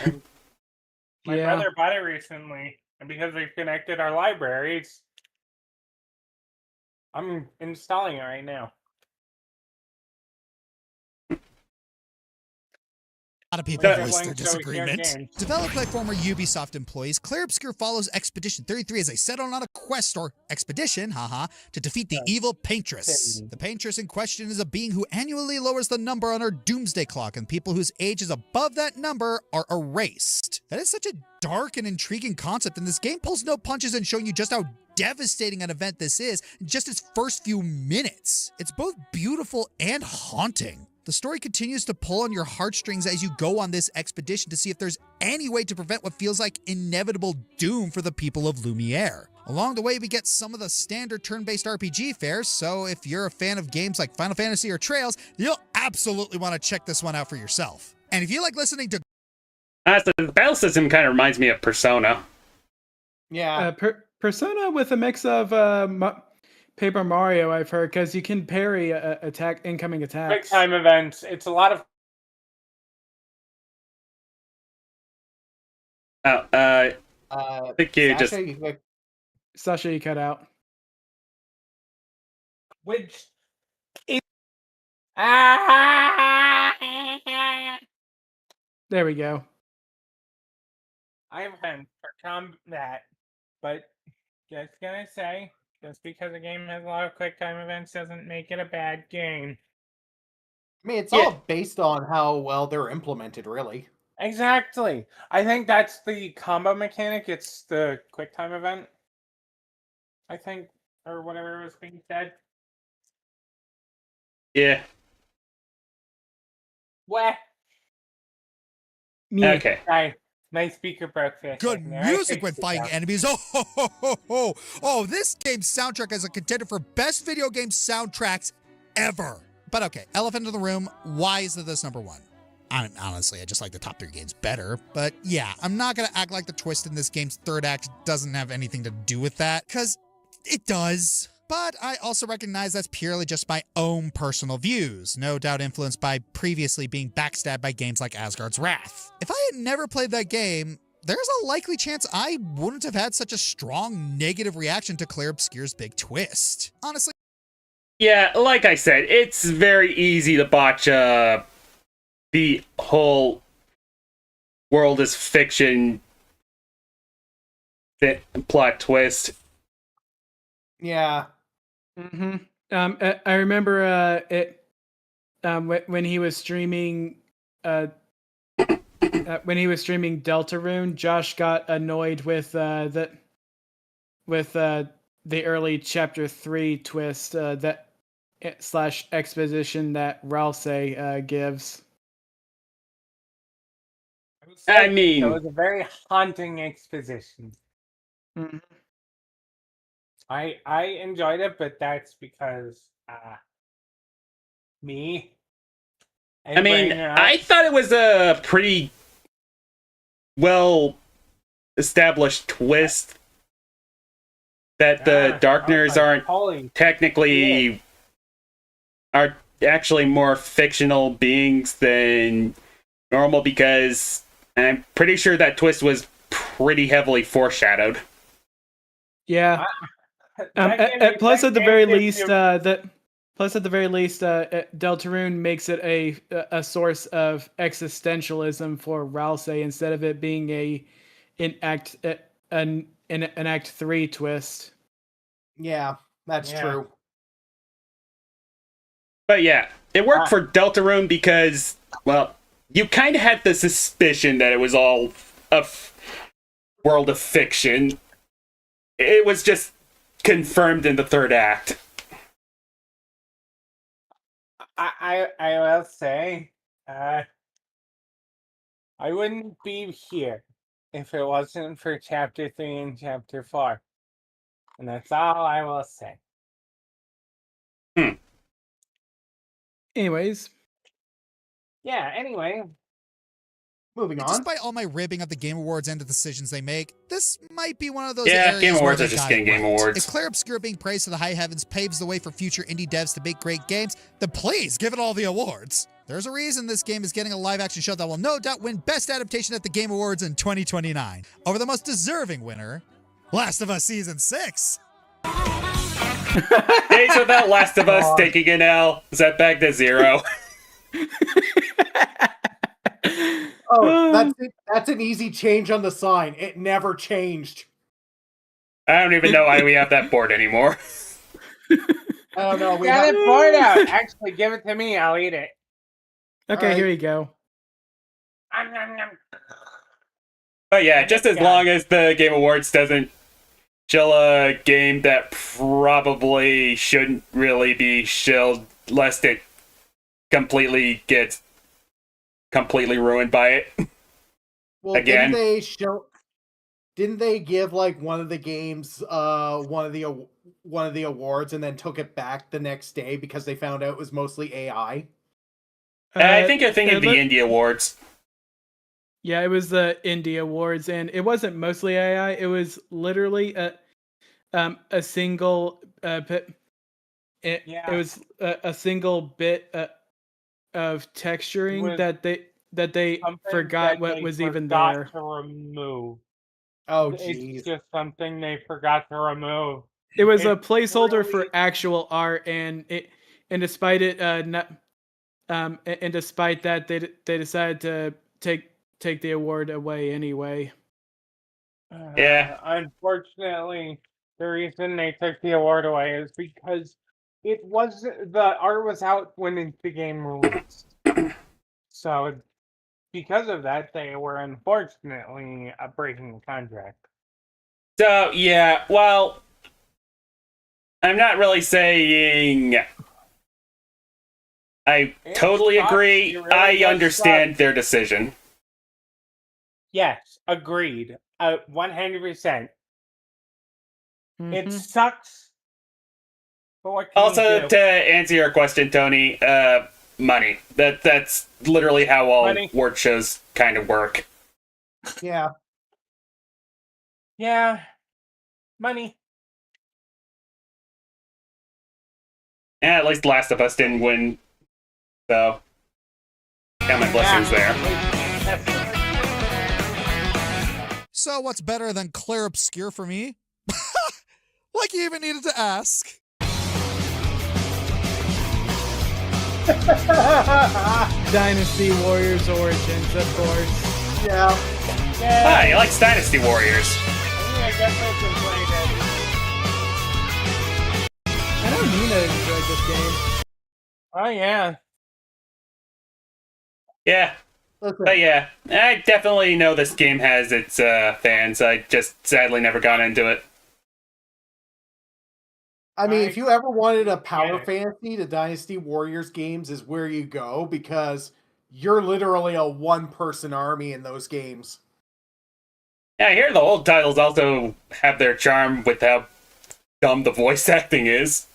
My Yeah. brother bought it recently, and because we've connected our libraries, I'm installing it right now. lot of people That- voiced their Siblings, so we share disagreement. games. Developed by former Ubisoft employees, Clear Obscure follows Expedition 33 as they set on a quest or expedition, to defeat the evil Paintress. The Paintress in question is a being who annually lowers the number on her doomsday clock, and people whose age is above that number are erased. That is such a dark and intriguing concept, and this game pulls no punches in showing you just how devastating an event this is in just its first few minutes. It's both beautiful and haunting. The story continues to pull on your heartstrings as you go on this expedition to see if there's any way to prevent what feels like inevitable doom for the people of Lumiere. Along the way, we get some of the standard turn-based RPG fare, so if you're a fan of games like Final Fantasy or Trails, you'll absolutely want to check this one out for yourself. And if you like listening to So the battle system kind of reminds me of Persona. Yeah. Persona with a mix of Paper Mario, I've heard, because you can parry incoming Quick attacks. time events. It's a lot of I think you just. Sasha, you- Sasha, you cut out. which is There we go. I've been for combat, but just gonna say, just because a game has a lot of quick time events doesn't make it a bad game. I mean, it's Yeah. all based on how well they're implemented, really. Exactly. I think that's the combo mechanic. It's the quick time event. I think, or whatever was being said. Yeah. What? Me. Okay. My speaker broke for a good second there. I music fixed when it fighting now. enemies. Oh, this game's soundtrack is a contender for best video game soundtracks ever. But okay, elephant in the room, why is this number one? I mean, honestly, I just like the top 3 games better. But yeah, I'm not going to act like the twist in this game's third act doesn't have anything to do with that, because it does. But I also recognize that's purely just my own personal views, no doubt influenced by previously being backstabbed by games like Asgard's Wrath. If I had never played that game, there's a likely chance I wouldn't have had such a strong negative reaction to Claire Obscure's big twist. Honestly, Yeah, like I said, it's very easy to botch the whole world is fiction plot twist. Yeah. Mm-hmm. I remember when he was streaming Deltarune, Josh got annoyed with the early chapter 3 twist that / exposition that Ralsei gives. would say I mean- it was a very haunting exposition. Mhm. I enjoyed it, but that's because me. I mean, Anybody else? I thought it was a pretty well established twist that the Darkners okay, aren't holy technically are actually more fictional beings than normal, because I'm pretty sure that twist was pretty heavily foreshadowed. Yeah. Plus, at the very least, Deltarune makes it a source of existentialism for Ralsei instead of it being an Act 3 twist. Yeah, that's Yeah. true. But yeah, it worked for Deltarune because, well, you kind of had the suspicion that it was all a world of fiction. It was just confirmed in the third act. I will say, I wouldn't be here if it wasn't for chapter 3 and chapter 4. And that's all I will say. Anyways, Yeah, anyway. Moving on. despite all my ribbing of the Game Awards and the decisions they make, this might be one of those Yeah, areas Game where Awards they are just got getting it Game right. Awards. If Claire Obscure being praised to the high heavens paves the way for future indie devs to make great games, then please give it all the awards. There's a reason this game is getting a live-action show that will no doubt win Best Adaptation at the Game Awards in 2029. Over the most deserving winner, Last of Us Season 6. Days without Last of Us taking an L, set back to 0. Oh, that's an easy change on the sign. It never changed. I don't even know why we have that board anymore. I don't know. Get it board out. Actually, give it to me. I'll eat it. Okay, here you go. But yeah, just as long as the Game Awards doesn't shill a game that probably shouldn't really be shilled, lest it completely gets completely ruined by it. Well, Again. Didn't they give like one of the games one of the awards and then took it back the next day because they found out it was mostly AI? I think you're thinking of the Indie Awards. Yeah, it was the Indie Awards, and it wasn't mostly AI. It was literally a single it was a single bit of texturing that they forgot what was even there. To remove. Oh, jeez. It's just something they forgot to remove. It was a placeholder for actual art, and despite it and despite that, they decided to take the award away anyway. Yeah. Unfortunately, the reason they took the award away is because the art was out when the game released. So because of that, they were unfortunately breaking the contract. So yeah, well, I'm not really saying I totally agree. Really I understand their decision. Yes, agreed. 100%. It sucks. But what can Also, you do? to answer your question, Tony, money. That's literally how all award shows kind of work. Yeah. Yeah. Money. Yeah, at least Last of Us didn't win. So, count my blessings there. So what's better than Clear Obscure for me? Like you even needed to ask. Dynasty Warriors Origins, of course. Yeah. Ah, he likes Dynasty Warriors. I definitely played it. I know Nina enjoyed this game. Oh, yeah. Yeah. But yeah, I definitely know this game has its fans. I just sadly never got into it. I mean, if you ever wanted a power fantasy, the Dynasty Warriors games is where you go because you're literally a one-person army in those games. Yeah, I hear the old titles also have their charm with how dumb the voice acting is.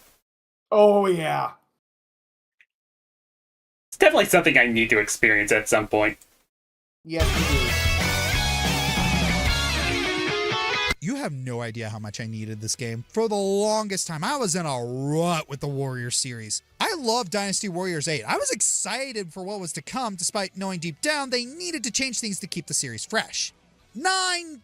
Oh, yeah. It's definitely something I need to experience at some point. Yes, you do. You have no idea how much I needed this game. For the longest time, I was in a rut with the Warriors series. I love Dynasty Warriors 8. I was excited for what was to come, despite knowing deep down they needed to change things to keep the series fresh. 9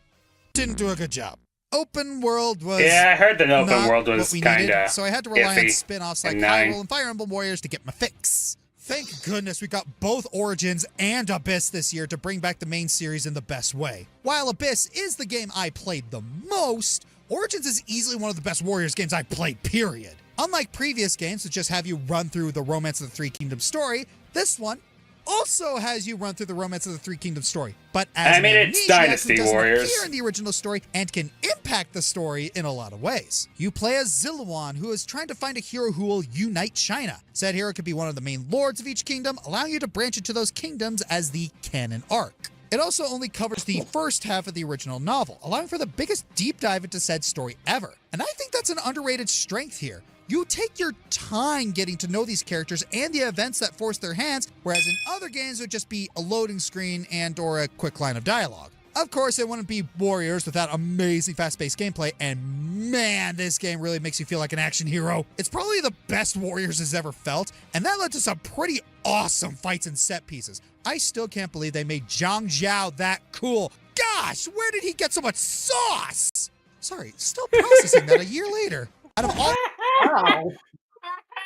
didn't do a good job. Open world was I heard that open world was kind of so I had to rely on spin-offs like Hyrule and Fire Emblem Warriors to get my fix. Thank goodness we got both Origins and Abyss this year to bring back the main series in the best way. While Abyss is the game I played the most, Origins is easily one of the best Warriors games I've played, period. Unlike previous games that just have you run through the Romance of the Three Kingdoms story, this one also has you run through the Romance of the Three Kingdoms story, but as it's Dynasty Warriors. Appear in the original story and can impact the story in a lot of ways. You play as Ziluan, who is trying to find a hero who will unite China. Said hero could be one of the main lords of each kingdom, allowing you to branch into those kingdoms as the canon arc. It also only covers the first half of the original novel, allowing for the biggest deep dive into said story ever. And I think that's an underrated strength here. You take your time getting to know these characters and the events that force their hands, whereas in other games it would just be a loading screen and or a quick line of dialogue. Of course, it wouldn't be Warriors without amazing fast-paced gameplay, and man, this game really makes you feel like an action hero. It's probably the best Warriors has ever felt, and that led to some pretty awesome fights and set pieces. I still can't believe they made Zhang Zhao that cool. Gosh, where did he get so much sauce? Sorry, still processing that a year later. Out of all... Wow.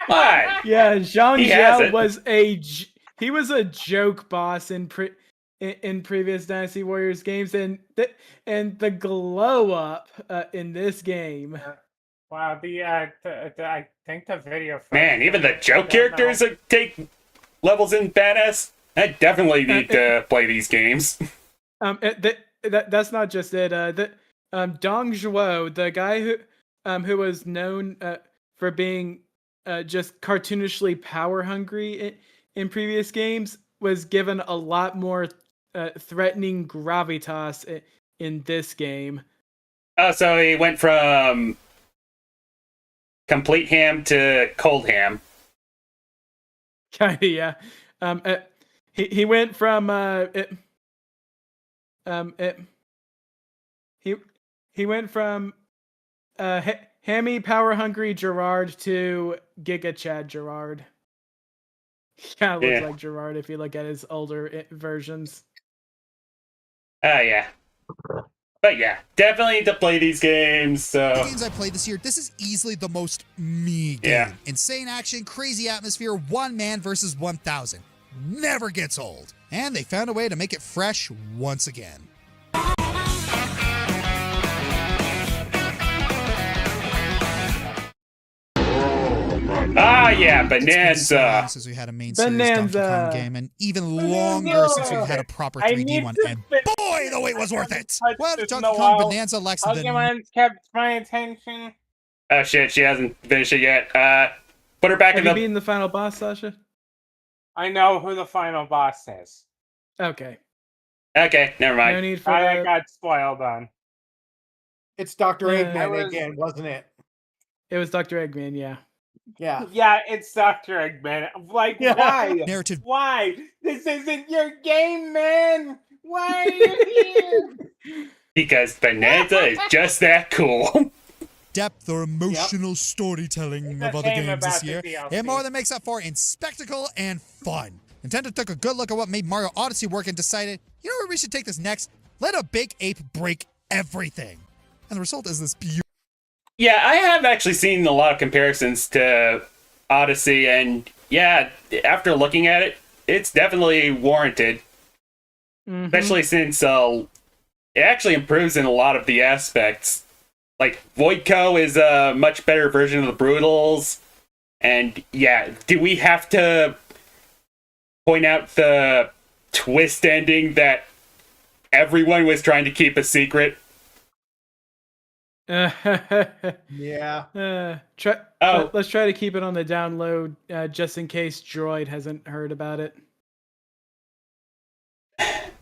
What? Yeah, Zhang Zhao was a joke boss in in previous Dynasty Warriors games, and the glow up in this game. Wow, I think the video. Man, even the joke characters take levels in badass. I definitely need to play these games. That's not just it. Dong Zhuo, the guy who was known for being just cartoonishly power hungry in previous games, was given a lot more threatening gravitas in this game. Oh, so he went from complete ham to cold ham. Kinda, yeah. He went from he went from hammy power hungry Gerard to Giga Chad Gerard. He kind of looks like Gerard if you look at his older versions. Oh yeah. But yeah, definitely need to play these games. So The games I played this year, this is easily the most me game. Yeah. Insane action, crazy atmosphere, one man versus 1,000. Never gets old. And they found a way to make it fresh once again. Ah yeah, It's been so Bonanza. long since we had a main series Donkey Kong game, and even longer since we've had a proper 3D one. And boy, the wait was worth it! Well, Donkey Kong Bonanza lacks the... Pokemon's kept my attention. Oh shit, she hasn't finished it yet. Put her back Have in you the... beaten the final boss, Sasha? I know who the final boss is. Okay. Okay, never No mind. need for I the... got spoiled on. It's Dr. Eggman was- again, wasn't it? It was Dr. Eggman, yeah. Yeah. Yeah, it's Dr. Eggman. Like, Yeah. why? Narrative. Why? This isn't your game, man. Why are you here? Because Bonanza is just that cool. Depth or emotional storytelling It's of a other shame games this about the year, DLC. it more than makes up for in spectacle and fun. Nintendo took a good look at what made Mario Odyssey work and decided, you know where we should take this next? Let a big ape break everything. And the result is this beautiful... Yeah, I have actually seen a lot of comparisons to Odyssey, and yeah, after looking at it, it's definitely warranted. Mhm. Especially since it actually improves in a lot of the aspects. Like, Voidco is a much better version of the Brutals, and yeah, do we have to point out the twist ending that everyone was trying to keep a secret? Yeah. Let's try to keep it on the download, just in case Droid hasn't heard about it.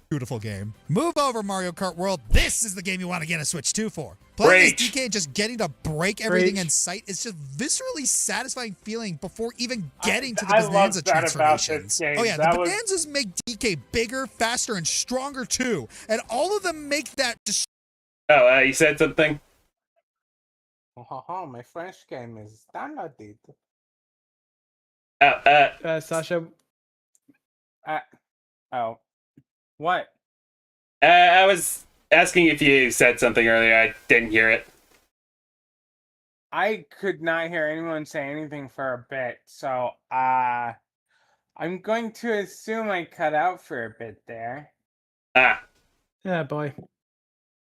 Beautiful game. Move over, Mario Kart World. This is the game you want to get a Switch 2 for. Playing as DK and just getting to break everything in sight is just viscerally satisfying feeling before even getting to the I love Bonanza that about this transformations. game. Oh yeah, That the was- Bonanzas make DK bigger, faster, and stronger too. And all of them make that Oh, you said something? Oh, my French game is downloaded. Sasha, Oh. What? I was asking if you said something earlier. I didn't hear it. I could not hear anyone say anything for a bit, so I'm going to assume I cut out for a bit there. Ah. oh boy.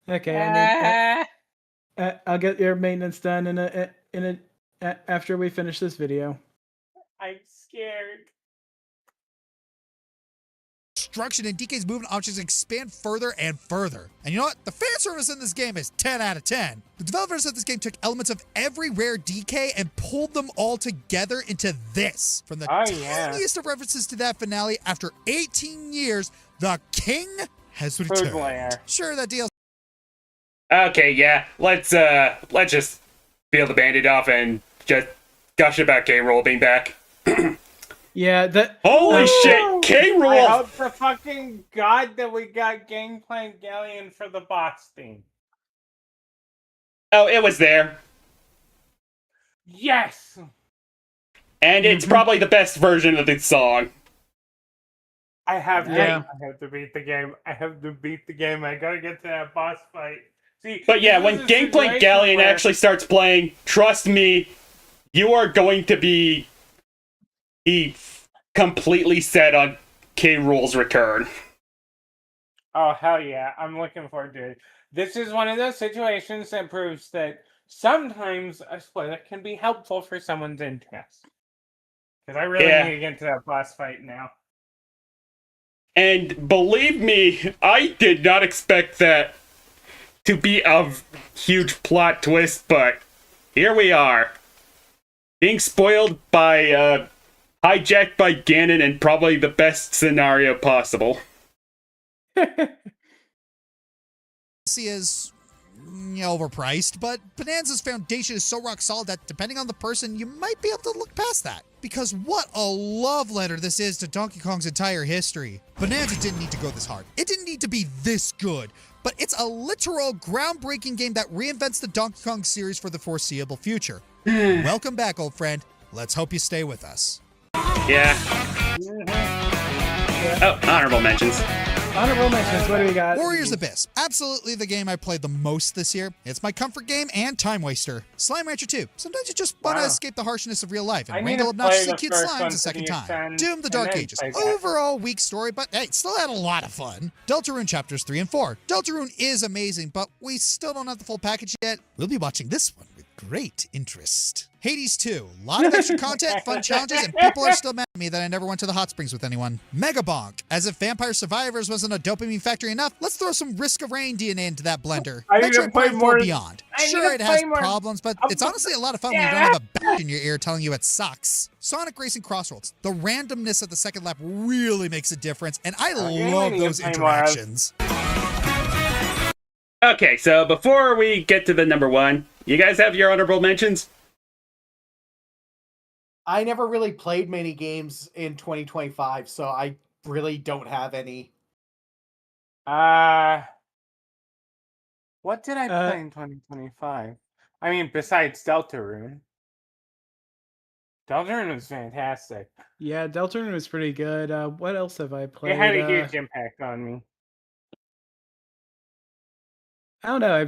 Okay, and then, I'll get your maintenance done after we finish this video. I'm scared. destruction and DK's movement options expand further and further. And you know what? The fan service in this game is 10 out of 10. The developers of this game took elements of every rare DK and pulled them all together into this. From the tiniest of references to that finale, after 18 years, the king has returned. Sure, that deal. Okay, yeah. Let's just peel the band-aid off and just gush about K-Rool being back. Yeah, that. Holy shit, K-Rool! I hope for fucking God that we got Gangplank Galleon for the boss theme. Oh, it was there. Yes! And it's probably the best version of the song. I have to, Yeah. I have to beat the game. I have to beat the game. I gotta get to that boss fight. See, But yeah, this when is a Gangplank situation Galleon where- actually starts playing, trust me, you are going to be completely set on K-Rool's return. Oh, hell yeah. I'm looking forward to it. This is one of those situations that proves that sometimes a spoiler can be helpful for someone's interest. Because I really need to get to that boss fight now. And believe me, I did not expect that to be a huge plot twist, but here we are. Being spoiled by, hijacked by Ganon in probably the best scenario possible. Is overpriced, but Bonanza's foundation is so rock solid that depending on the person, you might be able to look past that. Because what a love letter this is to Donkey Kong's entire history. Bonanza didn't need to go this hard. It didn't need to be this good. But it's a literal groundbreaking game that reinvents the Donkey Kong series for the foreseeable future. Welcome back, old friend. Let's hope you stay with us. Yeah. Oh, honorable mentions. Honorable mentions, what do we got? Warriors Abyss. Absolutely the game I played the most this year. It's my comfort game and time waster. Slime Rancher 2. Sometimes you just want to escape the harshness of real life and wrangle obnoxiously cute slimes a second time. Doom the Dark Ages. Overall weak story, but hey, still had a lot of fun. Deltarune Chapters 3 and 4. Deltarune is amazing, but we still don't have the full package yet. We'll be watching this one with great interest. Hades 2. A lot of extra content, fun challenges, and people are still mad at me that I never went to the hot springs with anyone. Mega Bonk. As if Vampire Survivors wasn't a dopamine factory enough, let's throw some Risk of Rain DNA into that blender. Metroid Prime 4 Beyond. Sure, it has problems, but it's honestly a lot of fun when you don't have a bat in your ear telling you it sucks. Sonic Racing Crossroads. The randomness of the second lap really makes a difference, and I love those interactions. Okay, so before we get to the number one, you guys have your honorable mentions? I never really played many games in 2025, so I really don't have any. What did I play in 2025? I mean, besides Deltarune. Deltarune was fantastic. Yeah, Deltarune was pretty good. What else have I played? It had a huge impact on me. I don't know.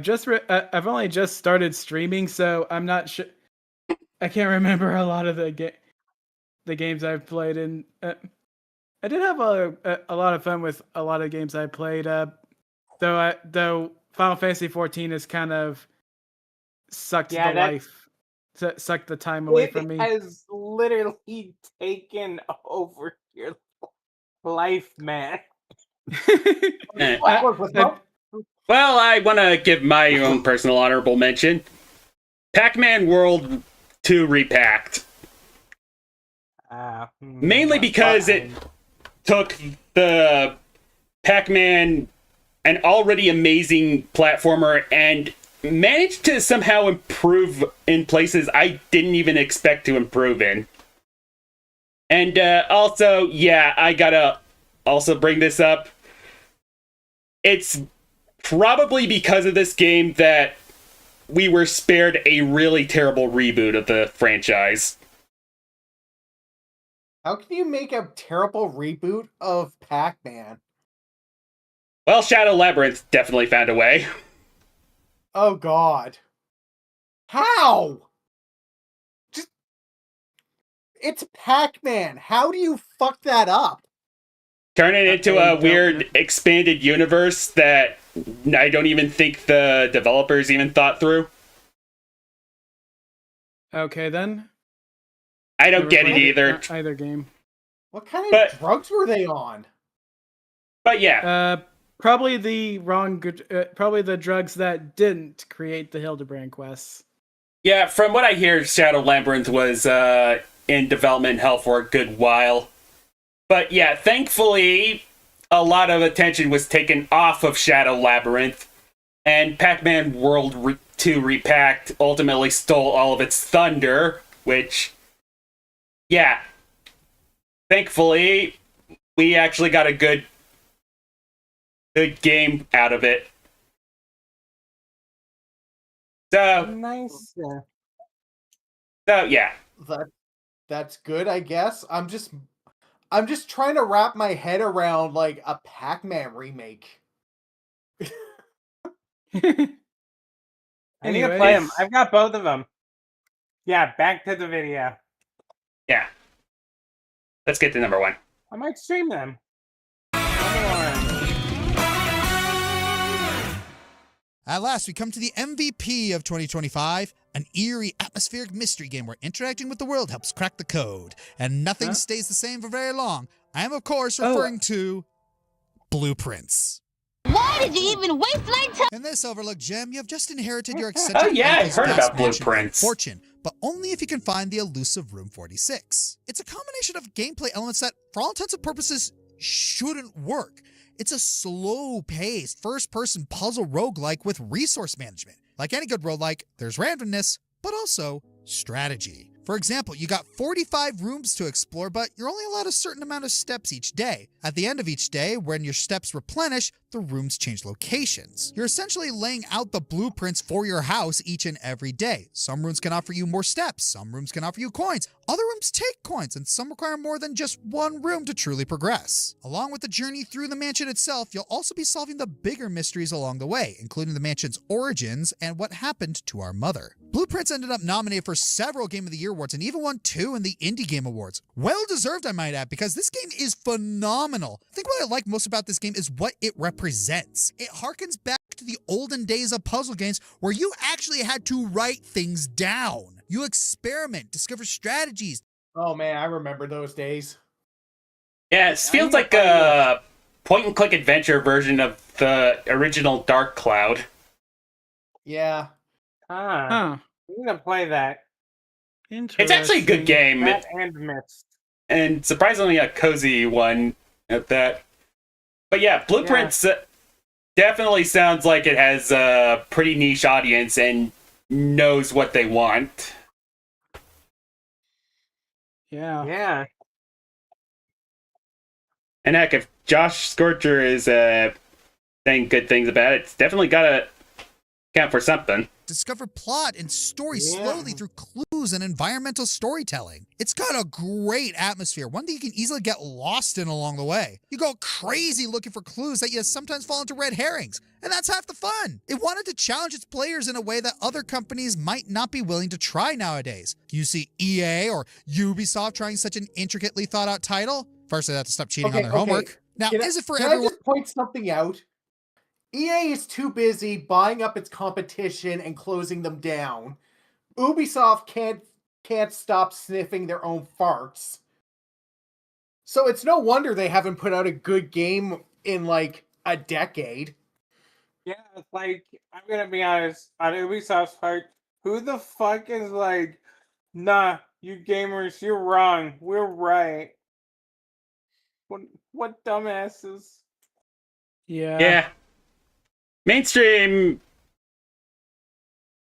I've only just started streaming, so I'm not sure. I can't remember a lot of the games I've played, and I did have a lot of fun with a lot of games I played. Though Final Fantasy 14 has kind of sucked sucked the time away from me. It has literally taken over your life, man. Well, I want to give my own personal honorable mention. Pac-Man World 2 Repacked. Mainly because it took the Pac-Man, an already amazing platformer, and managed to somehow improve in places I didn't even expect to improve in. And also, yeah, I gotta also bring this up. It's probably because of this game that we were spared a really terrible reboot of the franchise. How can you make a terrible reboot of Pac-Man? Well, Shadow Labyrinth definitely found a way. Oh god. How? It's Pac-Man. How do you fuck that up? Turn it into a weird expanded universe that I don't even think the developers even thought through. Okay, then. I don't get it either. Either game. What kind of drugs were they on? But yeah. Probably the probably the drugs that didn't create the Hildebrand quests. Yeah, from what I hear, Shadow Labyrinth was in development hell for a good while. But yeah, thankfully, a lot of attention was taken off of Shadow Labyrinth, and Pac-Man World 2 Repacked ultimately stole all of its thunder, which, yeah, thankfully, we actually got a good game out of it. So nice. So yeah, that's good, I guess. I'm just trying to wrap my head around like a Pac-Man remake. I need to play them. I've got both of them. Yeah, back to the video. Yeah. Let's get to number one. I might stream them. Number one. At last, we come to the MVP of 2025, an eerie atmospheric mystery game where interacting with the world helps crack the code, and nothing stays the same for very long. I am, of course, referring to Blueprints. Why did you even waste my time? In this overlooked gem, you have just inherited your eccentric Oh yeah, I uncle's heard vast about mansion of Blueprints. fortune, but only if you can find the elusive Room 46. It's a combination of gameplay elements that, for all intents and purposes, shouldn't work. It's a slow-paced, first-person puzzle roguelike with resource management. Like any good roguelike, there's randomness, but also strategy. For example, you got 45 rooms to explore, but you're only allowed a certain amount of steps each day. At the end of each day, when your steps replenish, the rooms change locations. You're essentially laying out the blueprints for your house each and every day. Some rooms can offer you more steps, some rooms can offer you coins, other rooms take coins, and some require more than just one room to truly progress. Along with the journey through the mansion itself, you'll also be solving the bigger mysteries along the way, including the mansion's origins and what happened to our mother. Blueprints ended up nominated for several Game of the Year awards and even won 2 in the Indie Game Awards. Well deserved, I might add, because this game is phenomenal. I think what I like most about this game is what it represents. It harkens back to the olden days of puzzle games where you actually had to write things down. You experiment, discover strategies. Oh man, I remember those days. Yeah, it feels like a point-and-click adventure version of the original Dark Cloud. Yeah. I'm gonna play that. Interesting. It's actually a good game, That and Mist. and surprisingly a cozy one at that. But yeah, Blueprints definitely sounds like it has a pretty niche audience and knows what they want. Yeah. Yeah. And heck, if Josh Scorcher is saying good things about it, it's definitely got to count for something. Discover plot and story slowly through clues and environmental storytelling. It's got a great atmosphere, one that you can easily get lost in along the way. You go crazy looking for clues that you sometimes fall into red herrings, and that's half the fun. It wanted to challenge its players in a way that other companies might not be willing to try nowadays. You see EA or Ubisoft trying such an intricately thought out title? First, they have to stop cheating on their homework. Now, is it for everyone? I just point something out? EA is too busy buying up its competition and closing them down. Ubisoft can't stop sniffing their own farts. So it's no wonder they haven't put out a good game in like a decade. Yeah, like, I'm gonna be honest, on Ubisoft's part, who the fuck is like, nah, you gamers, you're wrong, we're right. What dumbasses? Yeah. Mainstream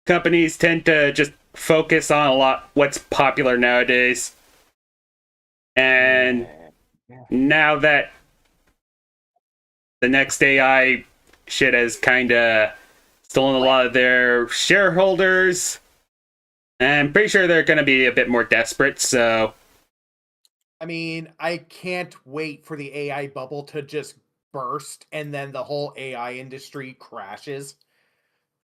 companies tend to just focus on a lot what's popular nowadays. And now that the next AI shit has kind of stolen a lot of their shareholders, I'm pretty sure they're going to be a bit more desperate, so... I mean, I can't wait for the AI bubble to just burst and then the whole AI industry crashes.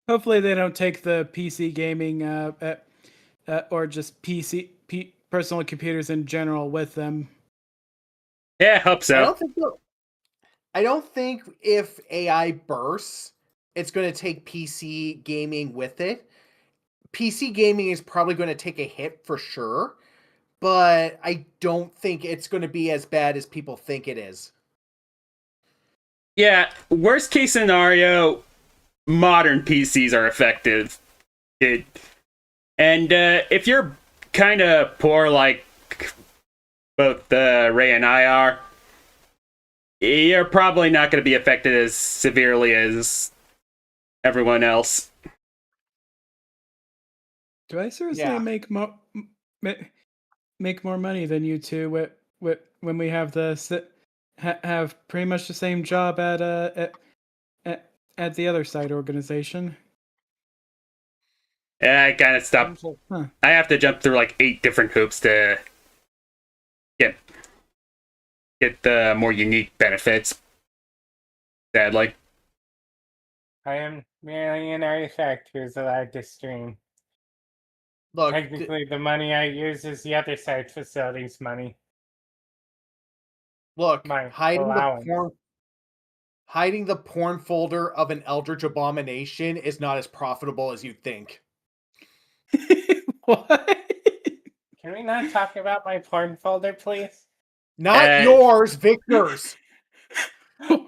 Hopefully they don't take the PC gaming or just personal computers in general with them. Yeah, I hope so. I don't think if AI bursts, it's going to take PC gaming with it. PC gaming is probably going to take a hit for sure, but I don't think it's going to be as bad as people think it is. Yeah, worst case scenario, modern PCs are affected. And if you're kind of poor like both Ray and I are, you're probably not going to be affected as severely as everyone else. Do I seriously make more money than you two when we have have pretty much the same job at the other side organization? Yeah, I kind of stopped. Huh. I have to jump through like 8 different hoops to get the more unique benefits. Sadly. I am merely an artifact who's allowed to stream. Look, technically, the money I use is the other side facility's money. Look, My hiding allowance. hiding the porn folder of an Eldritch Abomination is not as profitable as you'd think. What? Can we not talk about my porn folder, please? Not yours, Victor's. Of course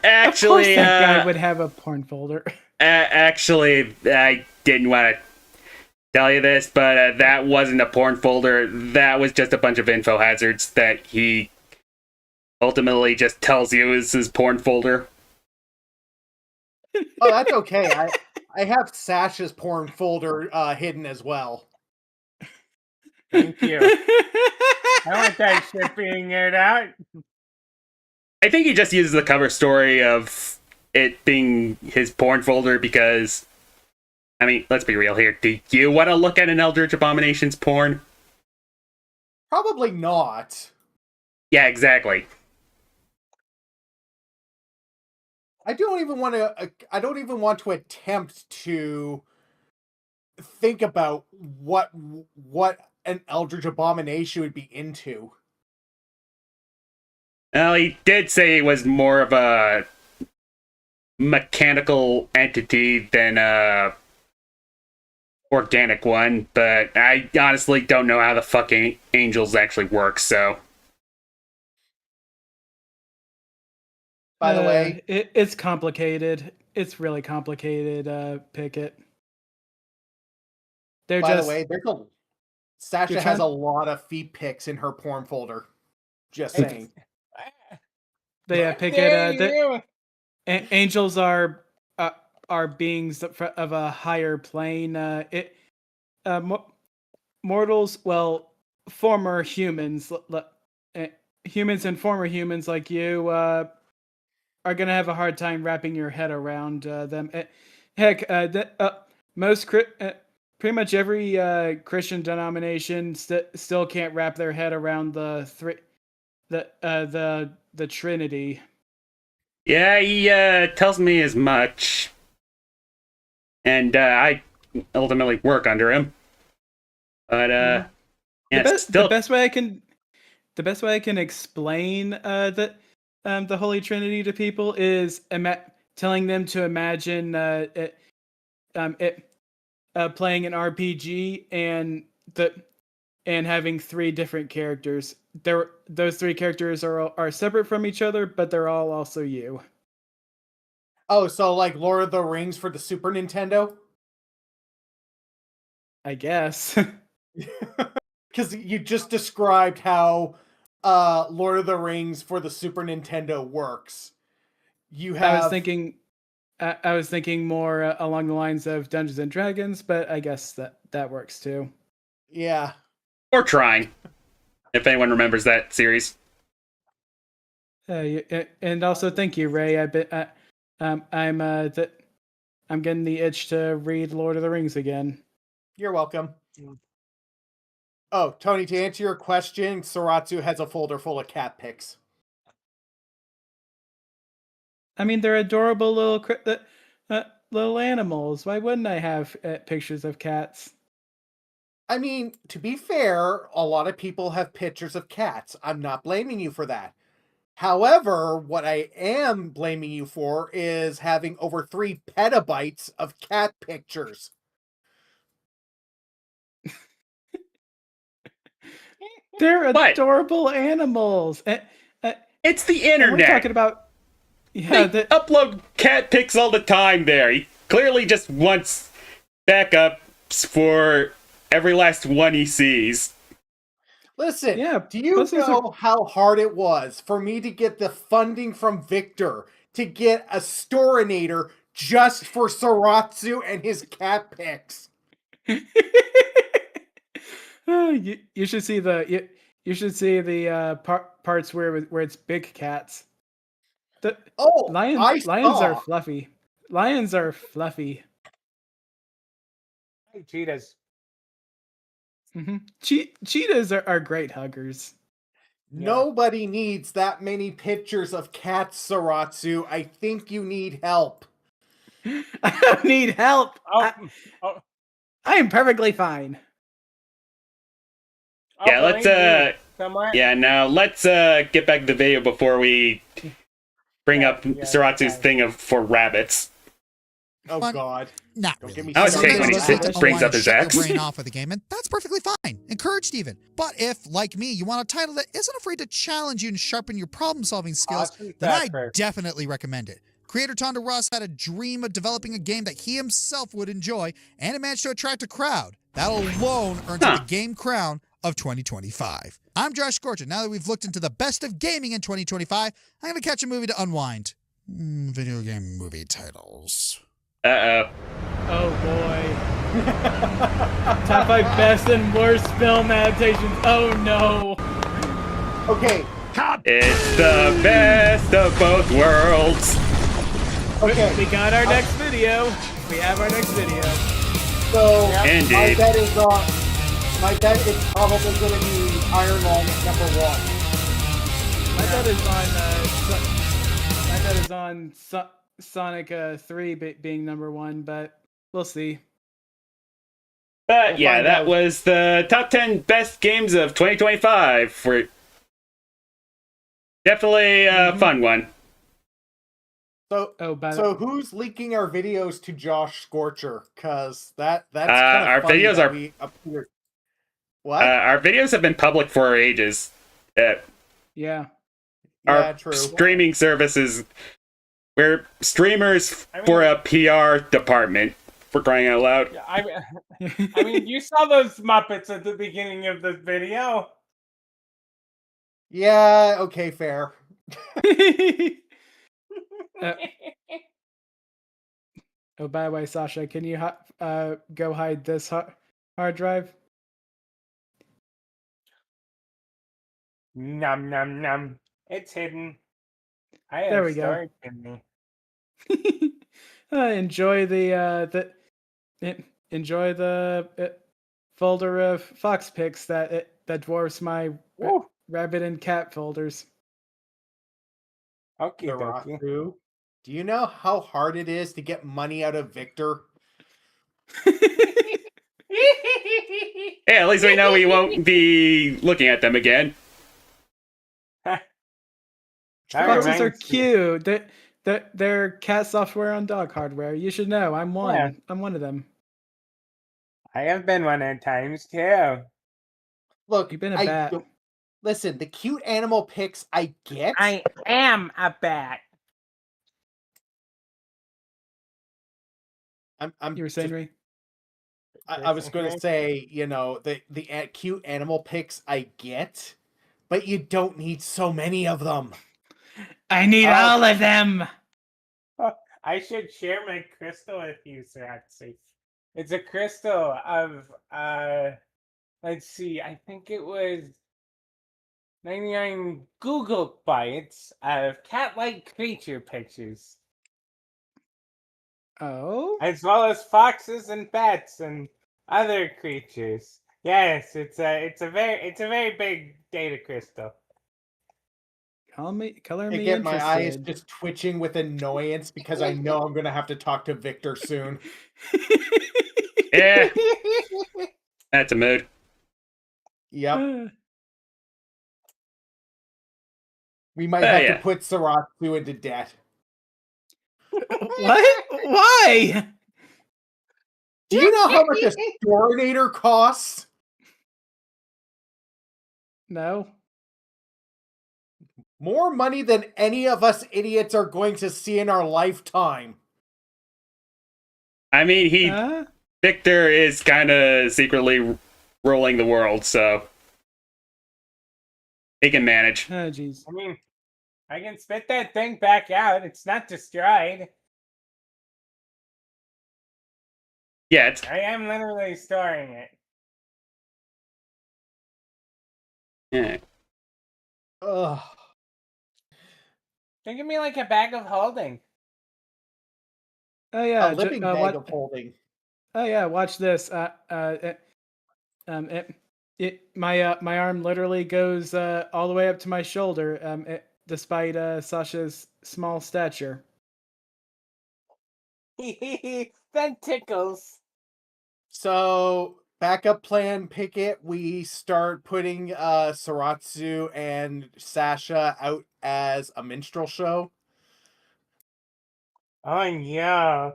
that guy would have a porn folder. Actually, I didn't want to tell you this, but that wasn't a porn folder. That was just a bunch of info hazards that he ultimately just tells you is his porn folder. Oh, that's okay. I have Sasha's porn folder hidden as well. Thank you. I want that shit being aired out. I think he just uses the cover story of it being his porn folder because, I mean, let's be real here. Do you want to look at an Eldritch Abomination's porn? Probably not. Yeah, exactly. I don't even want to attempt to think about what an Eldritch Abomination would be into. Well, he did say he was more of a mechanical entity than a organic one, but I honestly don't know how the fucking angels actually work, so. By the way, it's complicated. It's really complicated, Picket. Sasha has a lot of feet pics in her porn folder. Just saying. Picket. Angels are beings of a higher plane. Mortals, well, former humans, humans and former humans like you are gonna have a hard time wrapping your head around them. Pretty much every Christian denomination still can't wrap their head around the Trinity. Yeah, he tells me as much. And I ultimately work under him. But the best way I can explain the Holy Trinity to people is telling them to imagine playing an RPG and having three different characters. Those three characters are separate from each other, but they're all also you. Oh, so like Lord of the Rings for the Super Nintendo? I guess. Because you just described how Lord of the Rings for the Super Nintendo works. I was thinking more along the lines of Dungeons and Dragons, but I guess that works too. Yeah. Or trying, if anyone remembers that series. And also, thank you, Ray. I'm getting the itch to read Lord of the Rings again. You're welcome. Oh, Tony, to answer your question, Saratsu has a folder full of cat pics. I mean, they're adorable little animals. Why wouldn't I have pictures of cats? I mean, to be fair, a lot of people have pictures of cats. I'm not blaming you for that. However, what I am blaming you for is having over 3 petabytes of cat pictures. They're adorable animals. It's the internet. We're talking about they upload cat pics all the time there. He clearly just wants backups for every last one he sees. Listen, do you know how hard it was for me to get the funding from Victor to get a storinator just for Saratsu and his cat pics? You should see the parts where it's big cats. Lions are fluffy. Lions are fluffy. Hey, cheetahs. Mm-hmm. Cheetahs are great huggers. Nobody needs that many pictures of cats, Saratsu. I think you need help. I don't need help. I am perfectly fine. Yeah, let's get back to the video before we bring Yeah, up yeah, Saratsu's okay. thing for rabbits. Oh Fun- God. Not Don't really. get me I would started take when he on sits- that. brings up his shut axe. your brain off with the game, and that's perfectly fine. Encouraged even. But if, like me, you want a title that isn't afraid to challenge you and sharpen your problem-solving skills, Awesome then I Zephyr. definitely recommend it. Creator Tonda Ross had a dream of developing a game that he himself would enjoy, and it managed to attract a crowd. That alone earns him the game crown of 2025. I'm Josh Scorcher. Now that we've looked into the best of gaming in 2025, I'm going to catch a movie to unwind. Video game movie titles. Uh-oh. Oh boy. Top 5 best and worst film adaptations. Oh no. Okay. It's the best of both worlds. Okay. We got our next video. We have our next video. So Indeed. my bet is probably going to be Iron Man at number 1. My bet is on Sonic 3 being number 1, but we'll see. But We'll yeah, find that out. was the top 10 best games of 2025. For definitely a fun one. So Oh, who's leaking our videos to Josh Scorcher? Cause that's kind of our funny videos that are- we appear. What? Our videos have been public for ages. yeah. Our Yeah, true. streaming services, we're streamers I mean- for a PR department, for crying out loud. Yeah, I mean, you saw those Muppets at the beginning of the video. Yeah. Okay. Fair. Oh, by the way, Sasha, can you go hide this hard drive? Num num num. It's hidden. I have There we go. storage in me. Enjoy enjoy the folder of fox pics that dwarfs my Woo. rabbit and cat folders. Okay, dokie. Naratsu, do you know how hard it is to get money out of Victor? Hey, at least we know we won't be looking at them again. That Foxes are reminds me. cute. They're cat software on dog hardware. You should know. I'm one. Yeah. I'm one of them. I have been one at times too. Look, You've been a bat. Listen, the cute animal pics I get. I am a bat. I'm You were saying, just- Ray? I was going to say, the cute animal pics I get, but you don't need so many of them. I need Oh. all of them. I should share my crystal with you, Saratsu. It's a crystal of let's see, I think it was 99 Google Bytes of cat-like creature pictures, Oh. as well as foxes and bats and other creatures. Yes, it's a very big data crystal. Color me Again, my eye is interested. just twitching with annoyance because I know I'm going to have to talk to Victor soon. Yeah, that's a mood. Yep. We might have yeah. to put Saratsu into debt. What? Why? Do you know how much a Storinator costs? No. More money than any of us idiots are going to see in our lifetime. I mean, Huh? Victor is kind of secretly ruling the world, so he can manage. Oh, jeez. I mean, I can spit that thing back out. It's not destroyed. Yet. I am literally storing it. Yeah. Ugh. Think of me like a bag of holding. Oh yeah. A living bag of holding. Oh yeah. Watch this. My arm literally goes all the way up to my shoulder. Despite Sasha's small stature. That tickles. So, backup plan, Picket, we start putting Saratsu and Sasha out as a minstrel show. Oh yeah.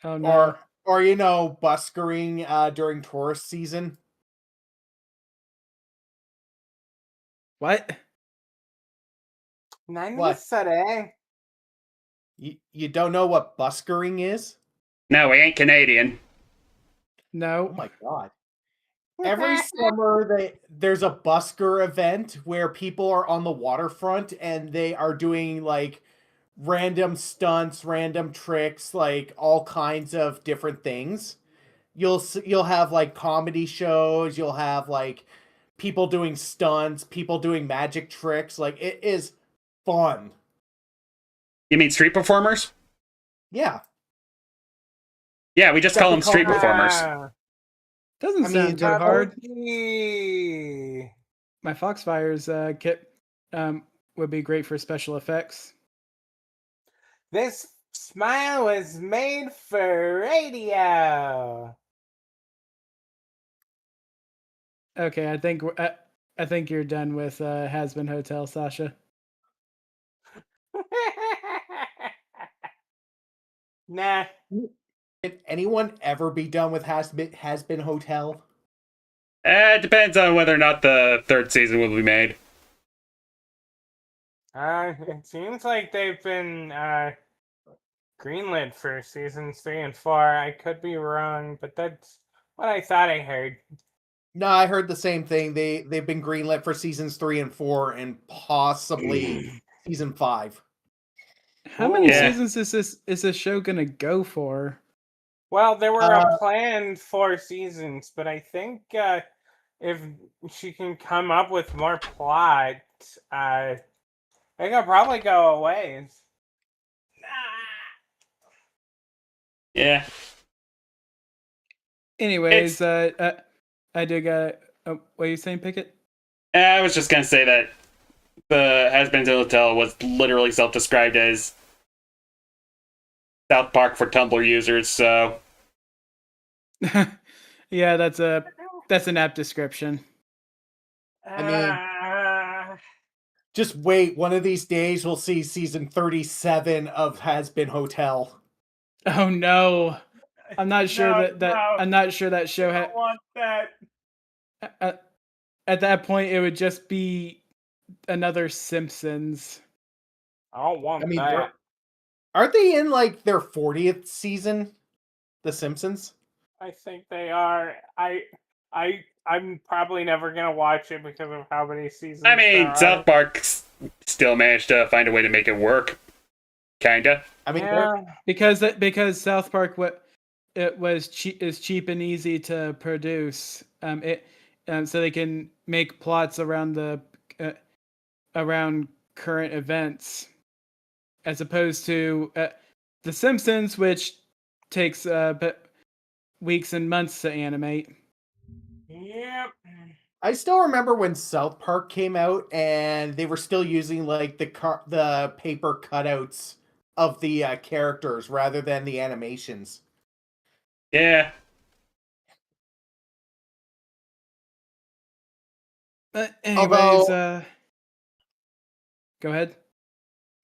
Oh no. Or you know, buskering during tourist season. What? What? You don't know what buskering is? No, we ain't Canadian. No. Oh my god. Every summer there's a busker event where people are on the waterfront and they are doing like random stunts, random tricks, like all kinds of different things. You'll have like comedy shows, you'll have like people doing stunts, people doing magic tricks. Like it is fun. You mean street performers? Yeah. Yeah, we just Except call they them call street them- performers. Doesn't I mean, sound too hard. My Foxfire's kit would be great for special effects. This smile was made for radio. Okay, I think you're done with Has Been Hotel, Sasha. Nah. Can anyone ever be done with Has Been Hotel? It depends on whether or not the third season will be made. It seems like they've been greenlit for seasons 3 and 4. I could be wrong, but that's what I thought I heard. No, I heard the same thing. They've been greenlit for seasons 3 and 4 and possibly season 5. How many Yeah. seasons is this show gonna go for? Well, there were a planned 4 seasons, but I think if she can come up with more plot, it could probably go a ways. Yeah. Anyways, I do got. What are you saying, Picket? I was just gonna say that the Has Been Hotel was literally self-described as South Park for Tumblr users, so Yeah, that's an apt description. I mean, just wait. One of these days we'll see season 37 of Has Been Hotel. Oh no, I'm not sure No, that I'm not sure that show I had. don't want that. At that point, it would just be another Simpsons. I don't want I mean, that. aren't they in like their 40th season? The Simpsons? I think they are. I'm probably never gonna watch it because of how many seasons. I mean, there South are. Park still managed to find a way to make it work. Kinda. I mean, Yeah. Because South Park is cheap and easy to produce. So they can make plots around around current events, as opposed to The Simpsons, which takes weeks and months to animate. Yep. I still remember when South Park came out and they were still using like the paper cutouts of the characters rather than the animations. Yeah. But anyways, go ahead.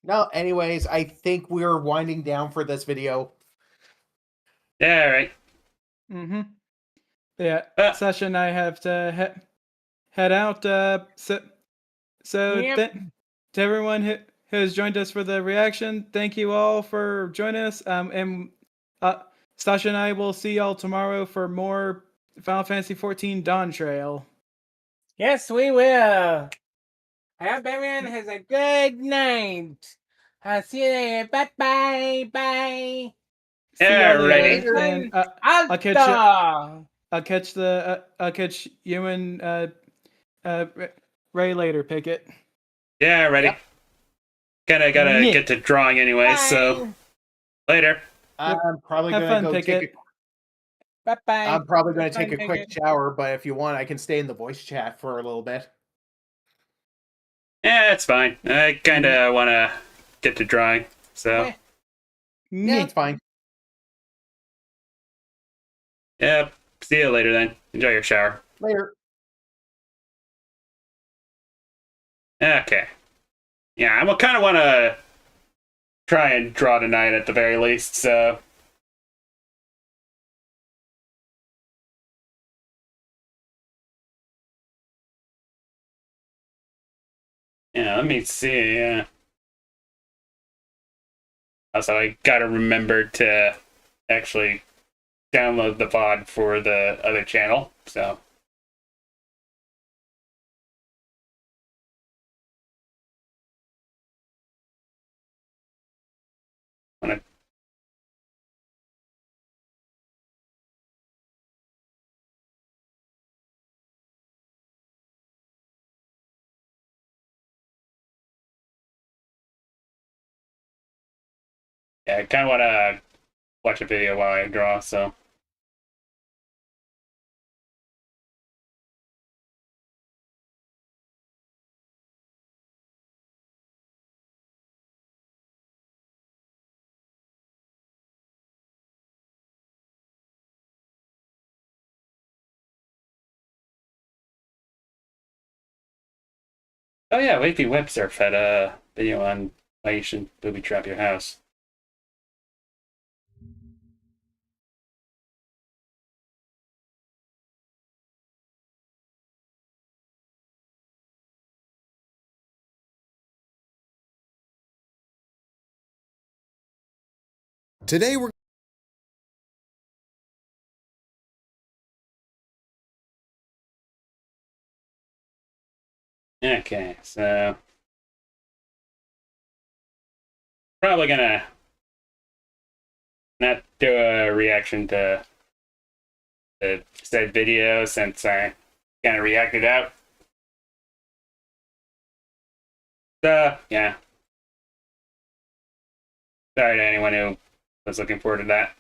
No, anyways, I think we're winding down for this video. Yeah, right. Mm-hmm. Yeah, Sasha and I have to head out. So Yep. to everyone who has joined us for the reaction, thank you all for joining us. And Sasha and I will see y'all tomorrow for more Final Fantasy XIV Dawn Trail. Yes, we will. I hope everyone has a good night. I'll see you later. Bye bye. Bye. See y'all Alrighty. later, and I'll catch you. I'll catch you and Ray later, Picket. Yeah, ready. Yep. Gotta Yeah. get to drawing anyway, so later. I'm probably Have gonna fun, go Picket. take Bye bye. I'm probably gonna Have take fun, a quick Picket. shower, but if you want, I can stay in the voice chat for a little bit. Yeah, it's fine. I kinda wanna get to drawing, so Yeah, it's fine. yeah. See you later then. Enjoy your shower. Later. Okay. Yeah, I kind of want to try and draw tonight at the very least. So. Yeah, let me see. Also, I gotta remember to actually download the VOD for the other channel. So. Yeah, I kind of want to watch a video while I draw, so. Oh yeah, Wavy Web Surf had a video on why you should booby trap your house. Today we're Okay, so probably gonna not do a reaction to the said video since I kind of reacted out. So yeah, sorry to anyone who was looking forward to that.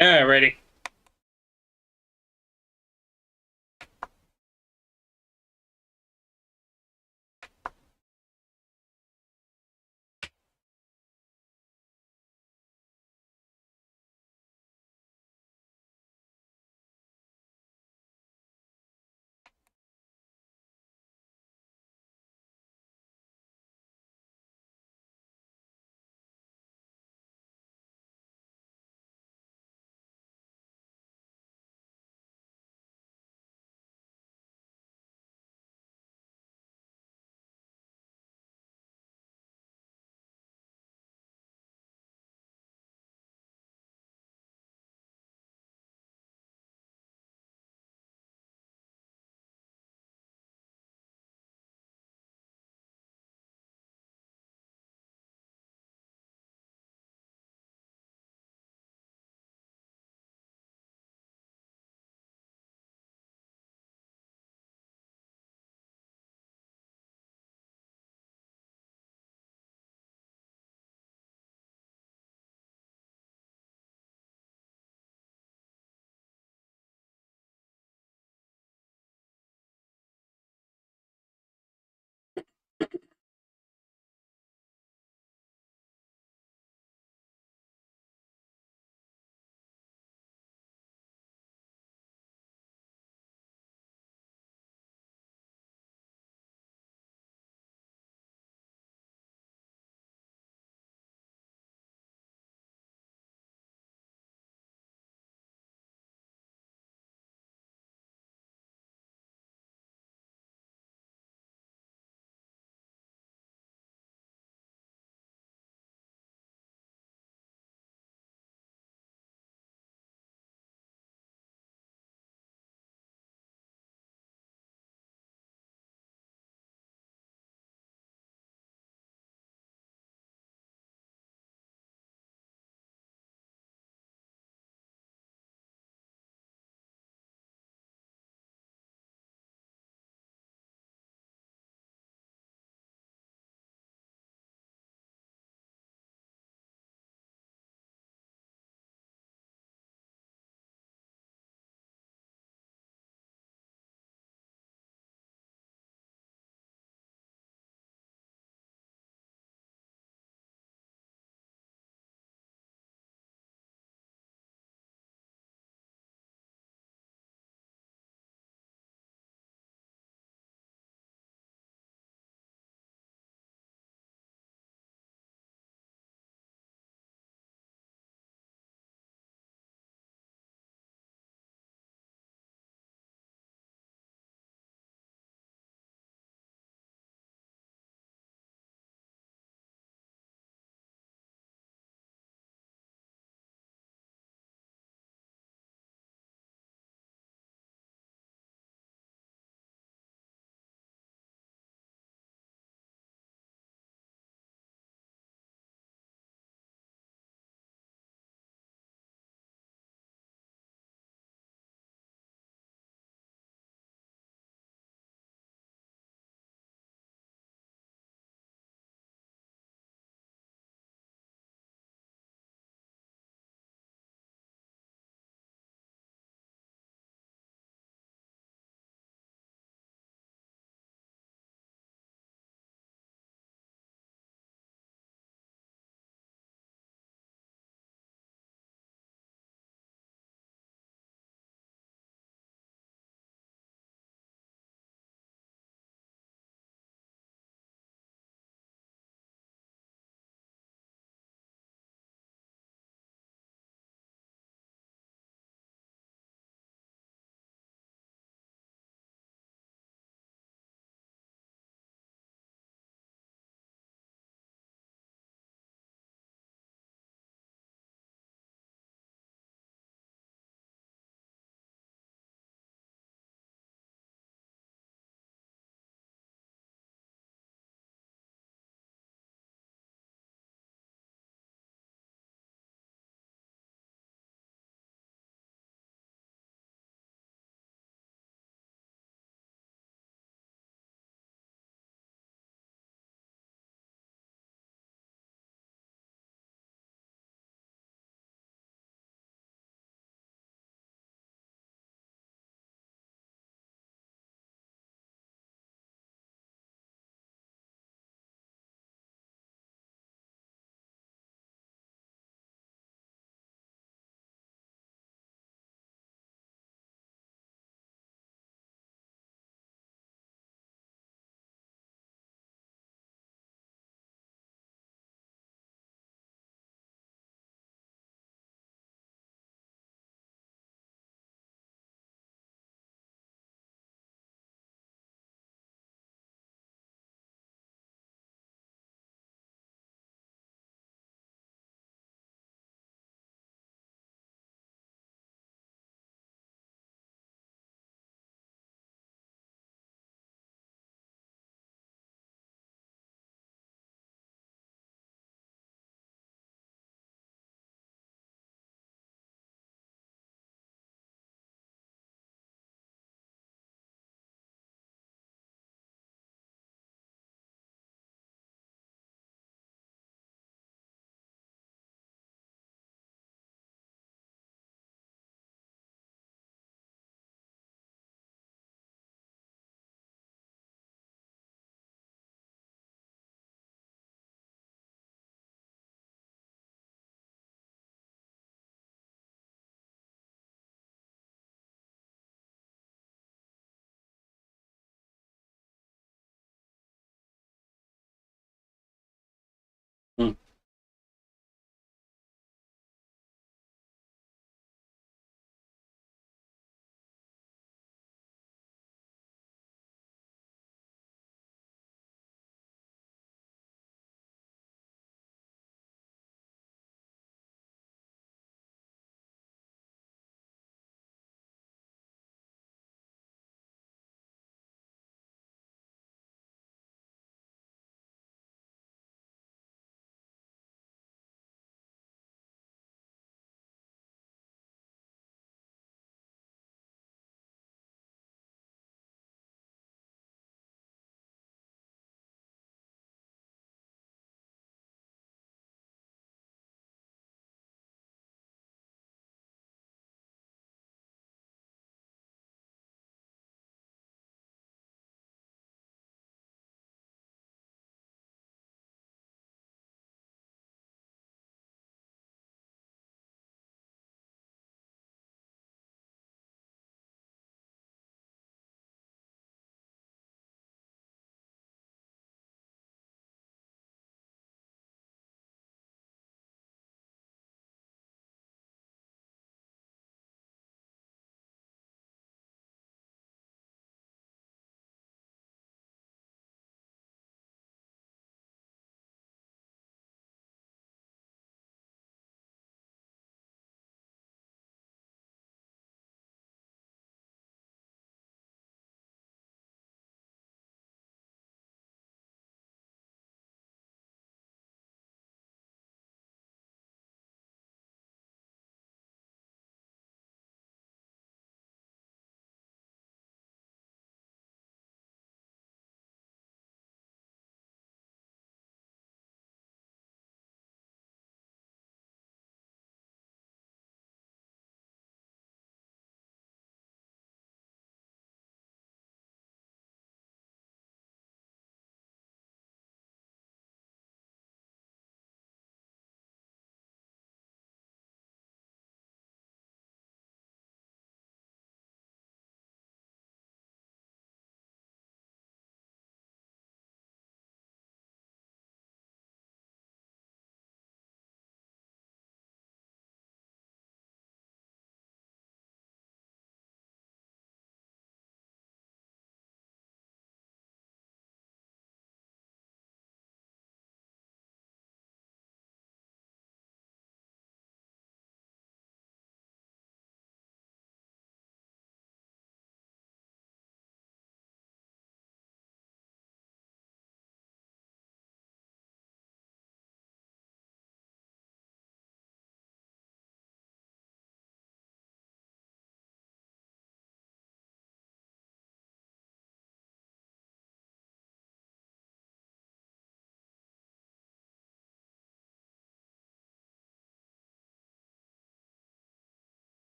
Yeah, ready.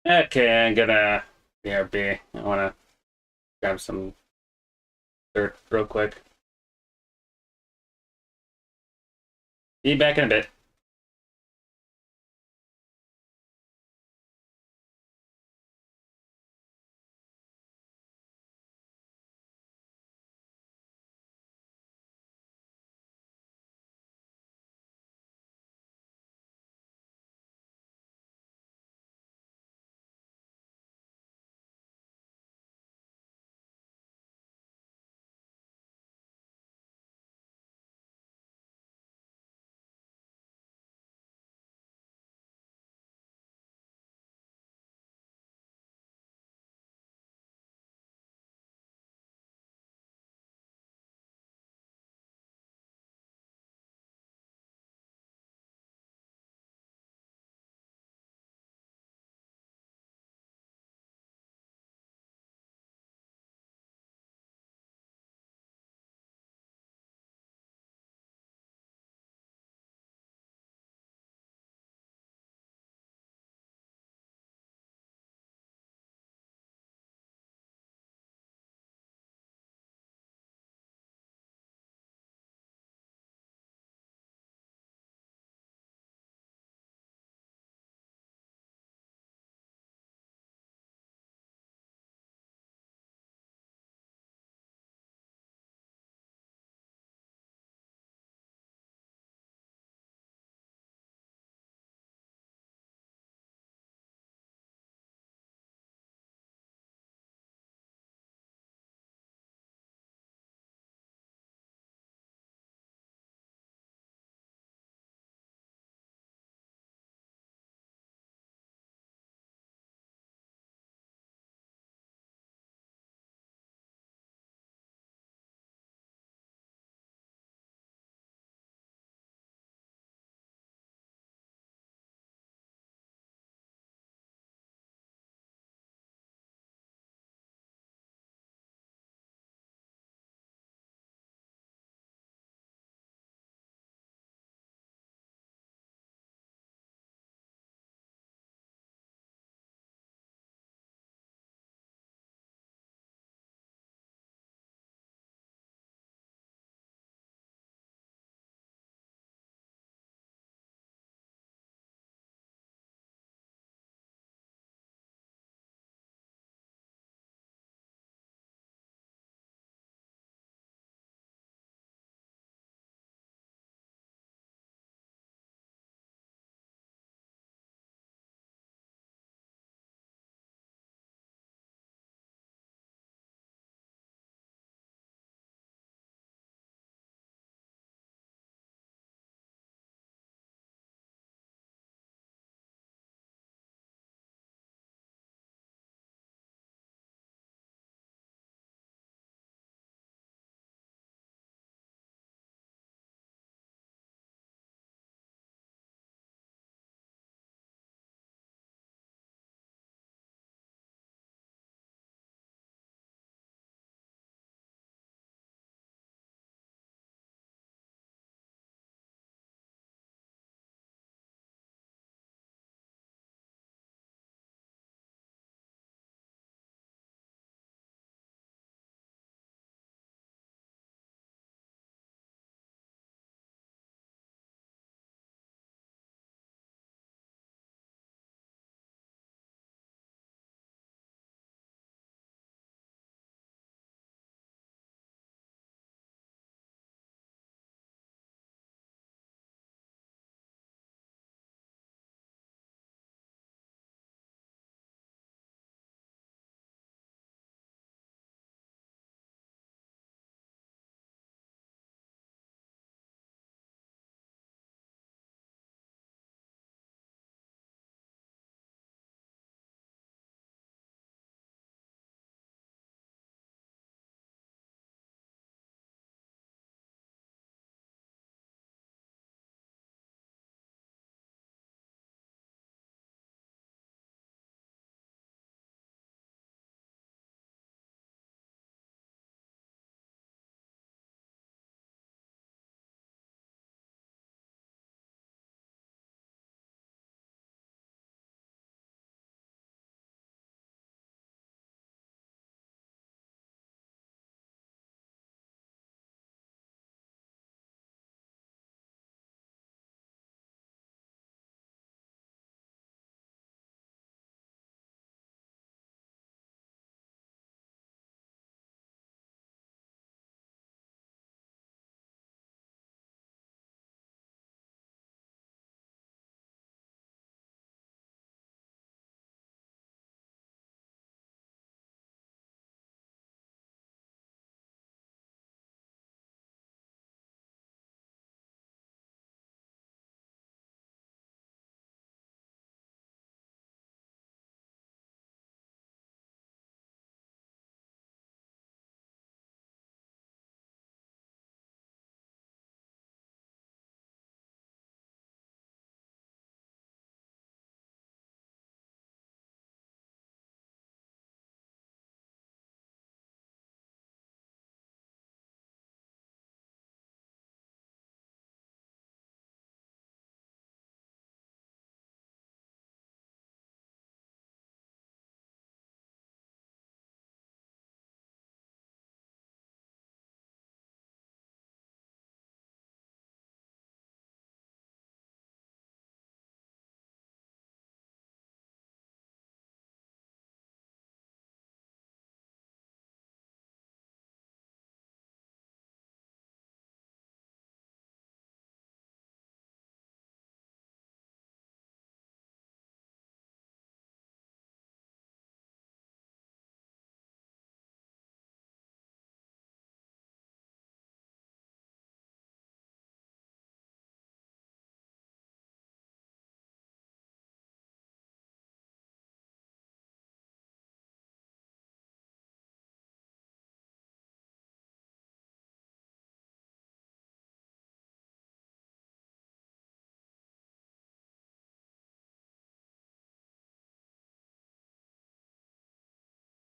Okay, I'm gonna BRB. I wanna grab some dirt real quick. Be back in a bit.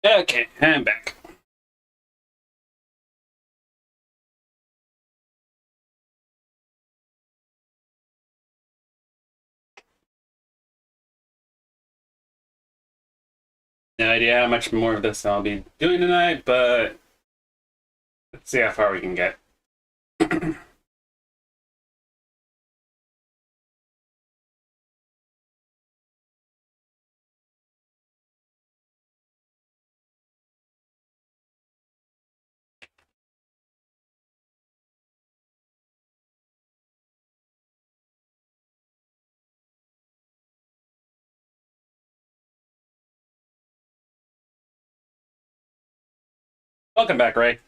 Okay, I'm back. No idea how much more of this I'll be doing tonight, but let's see how far we can get. Welcome back, Ray.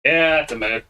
Yeah, it's a mood.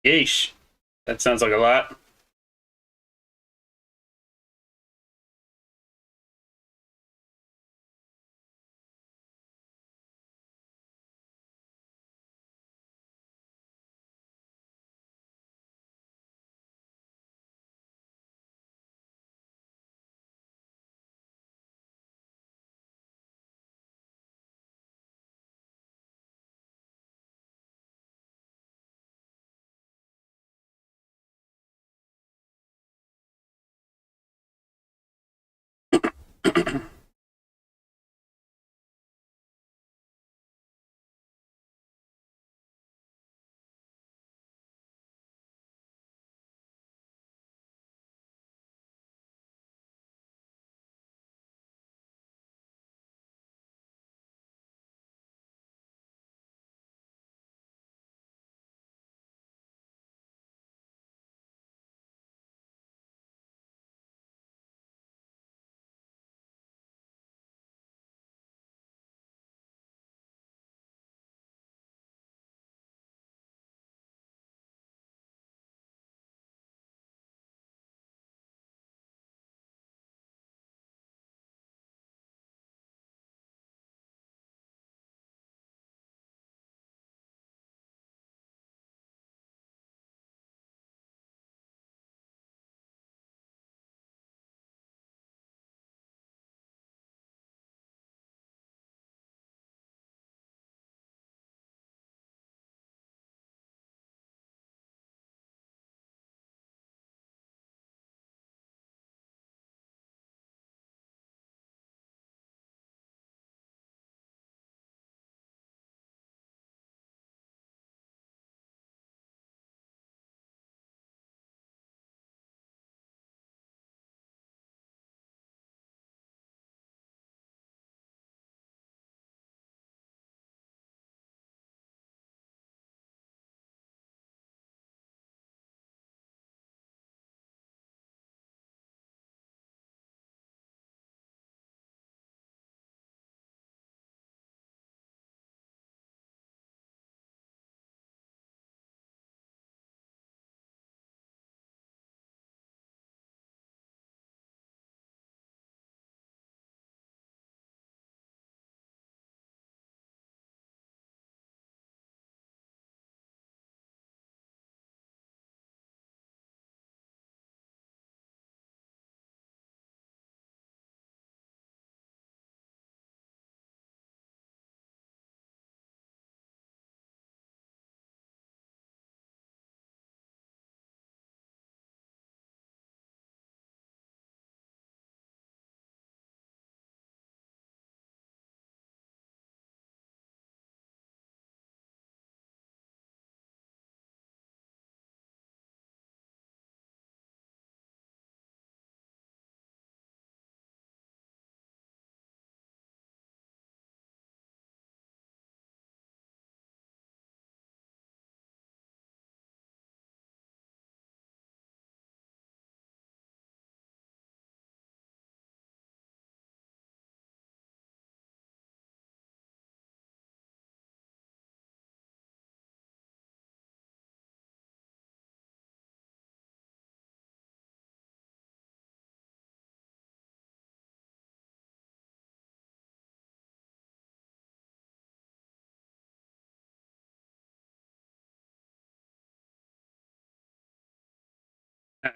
Yeesh. That sounds like a lot.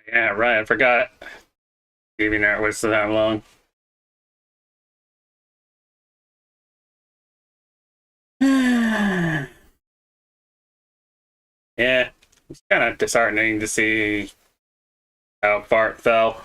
Yeah, right. I forgot. DeviantArt was that long. Yeah, it's kind of disheartening to see how far it fell.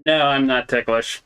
No, I'm not ticklish.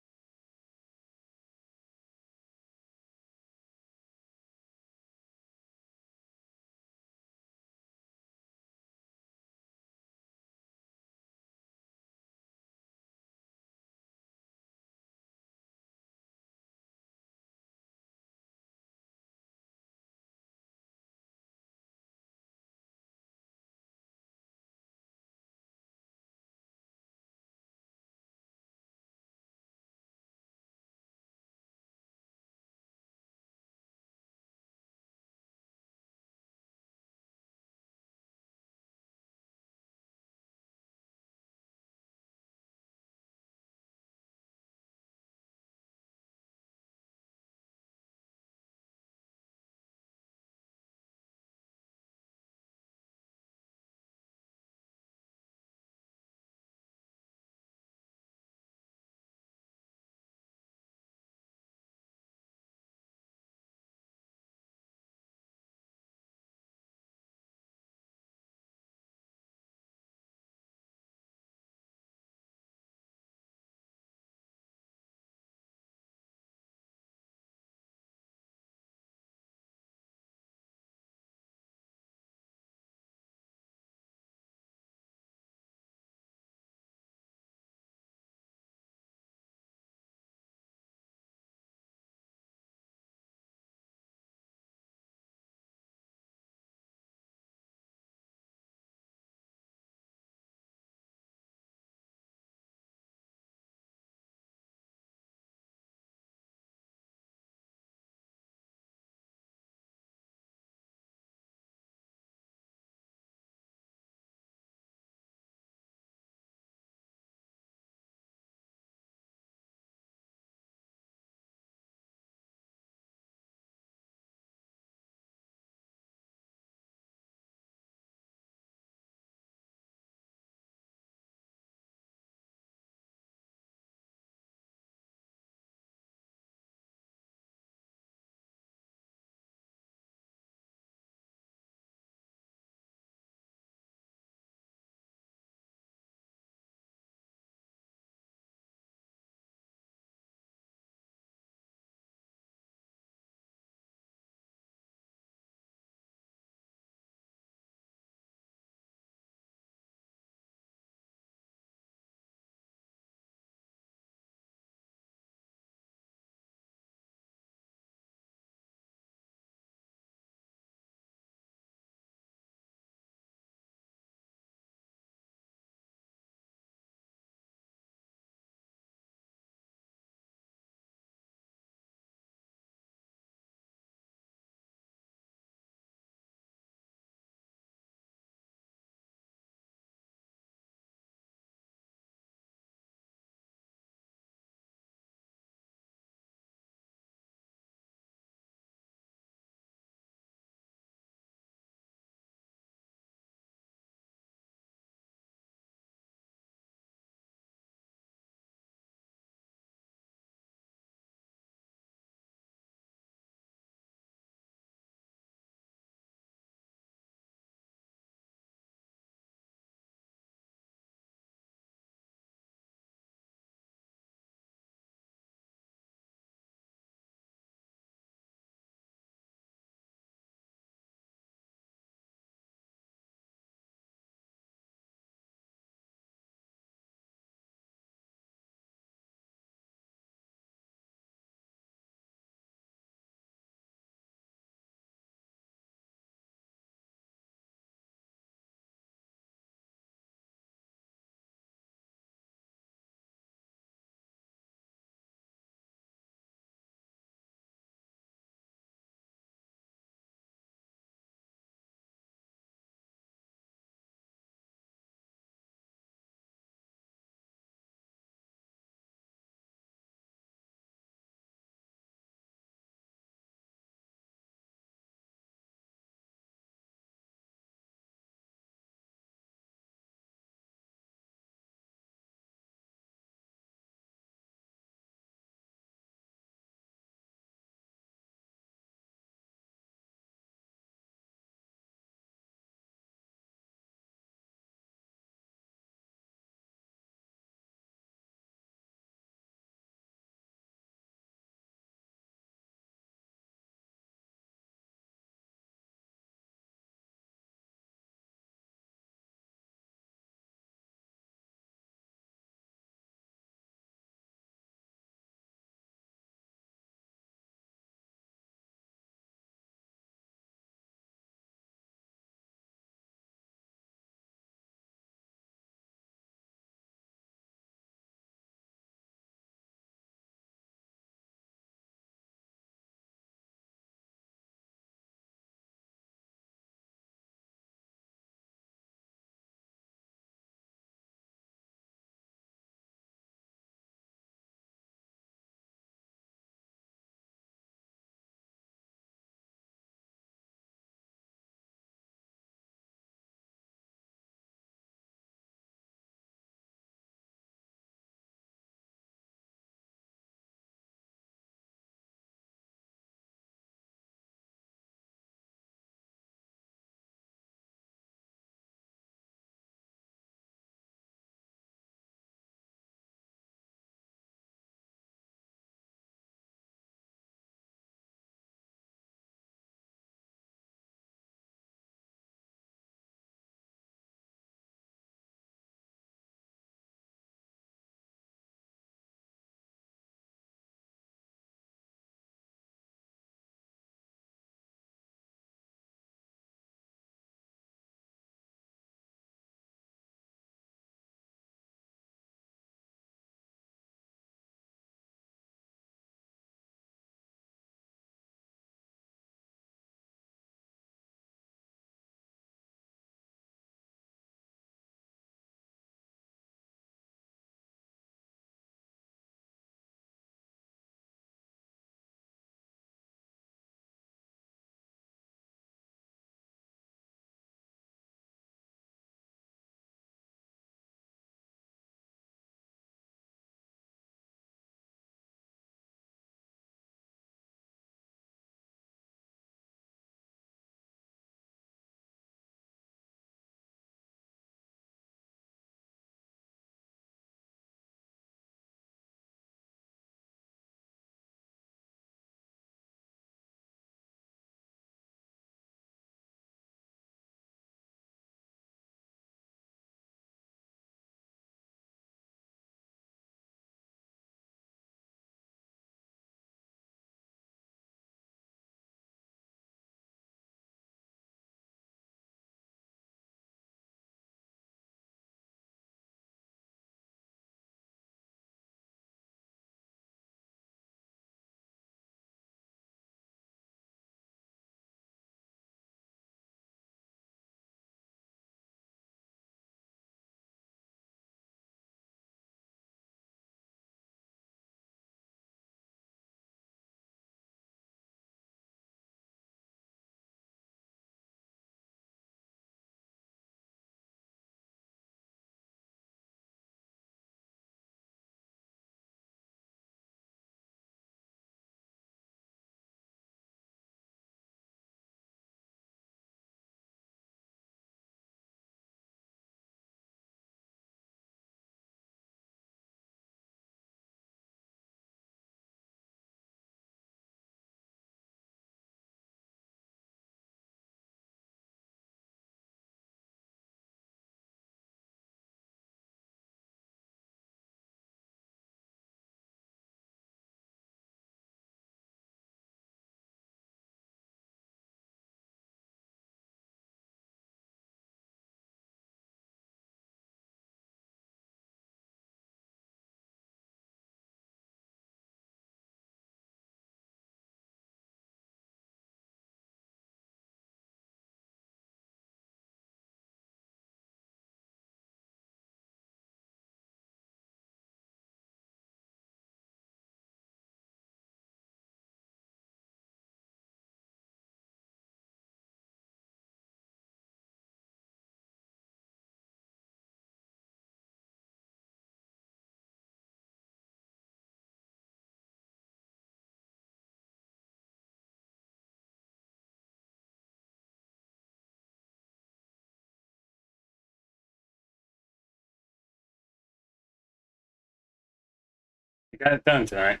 You got it done tonight.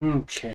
Okay.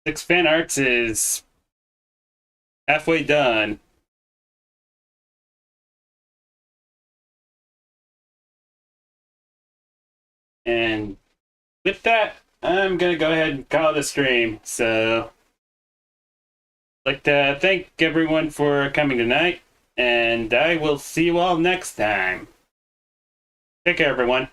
6 fan arts is halfway done. And with that, I'm gonna go ahead and call the stream. So, I'd like to thank everyone for coming tonight, and I will see you all next time. Take care, everyone.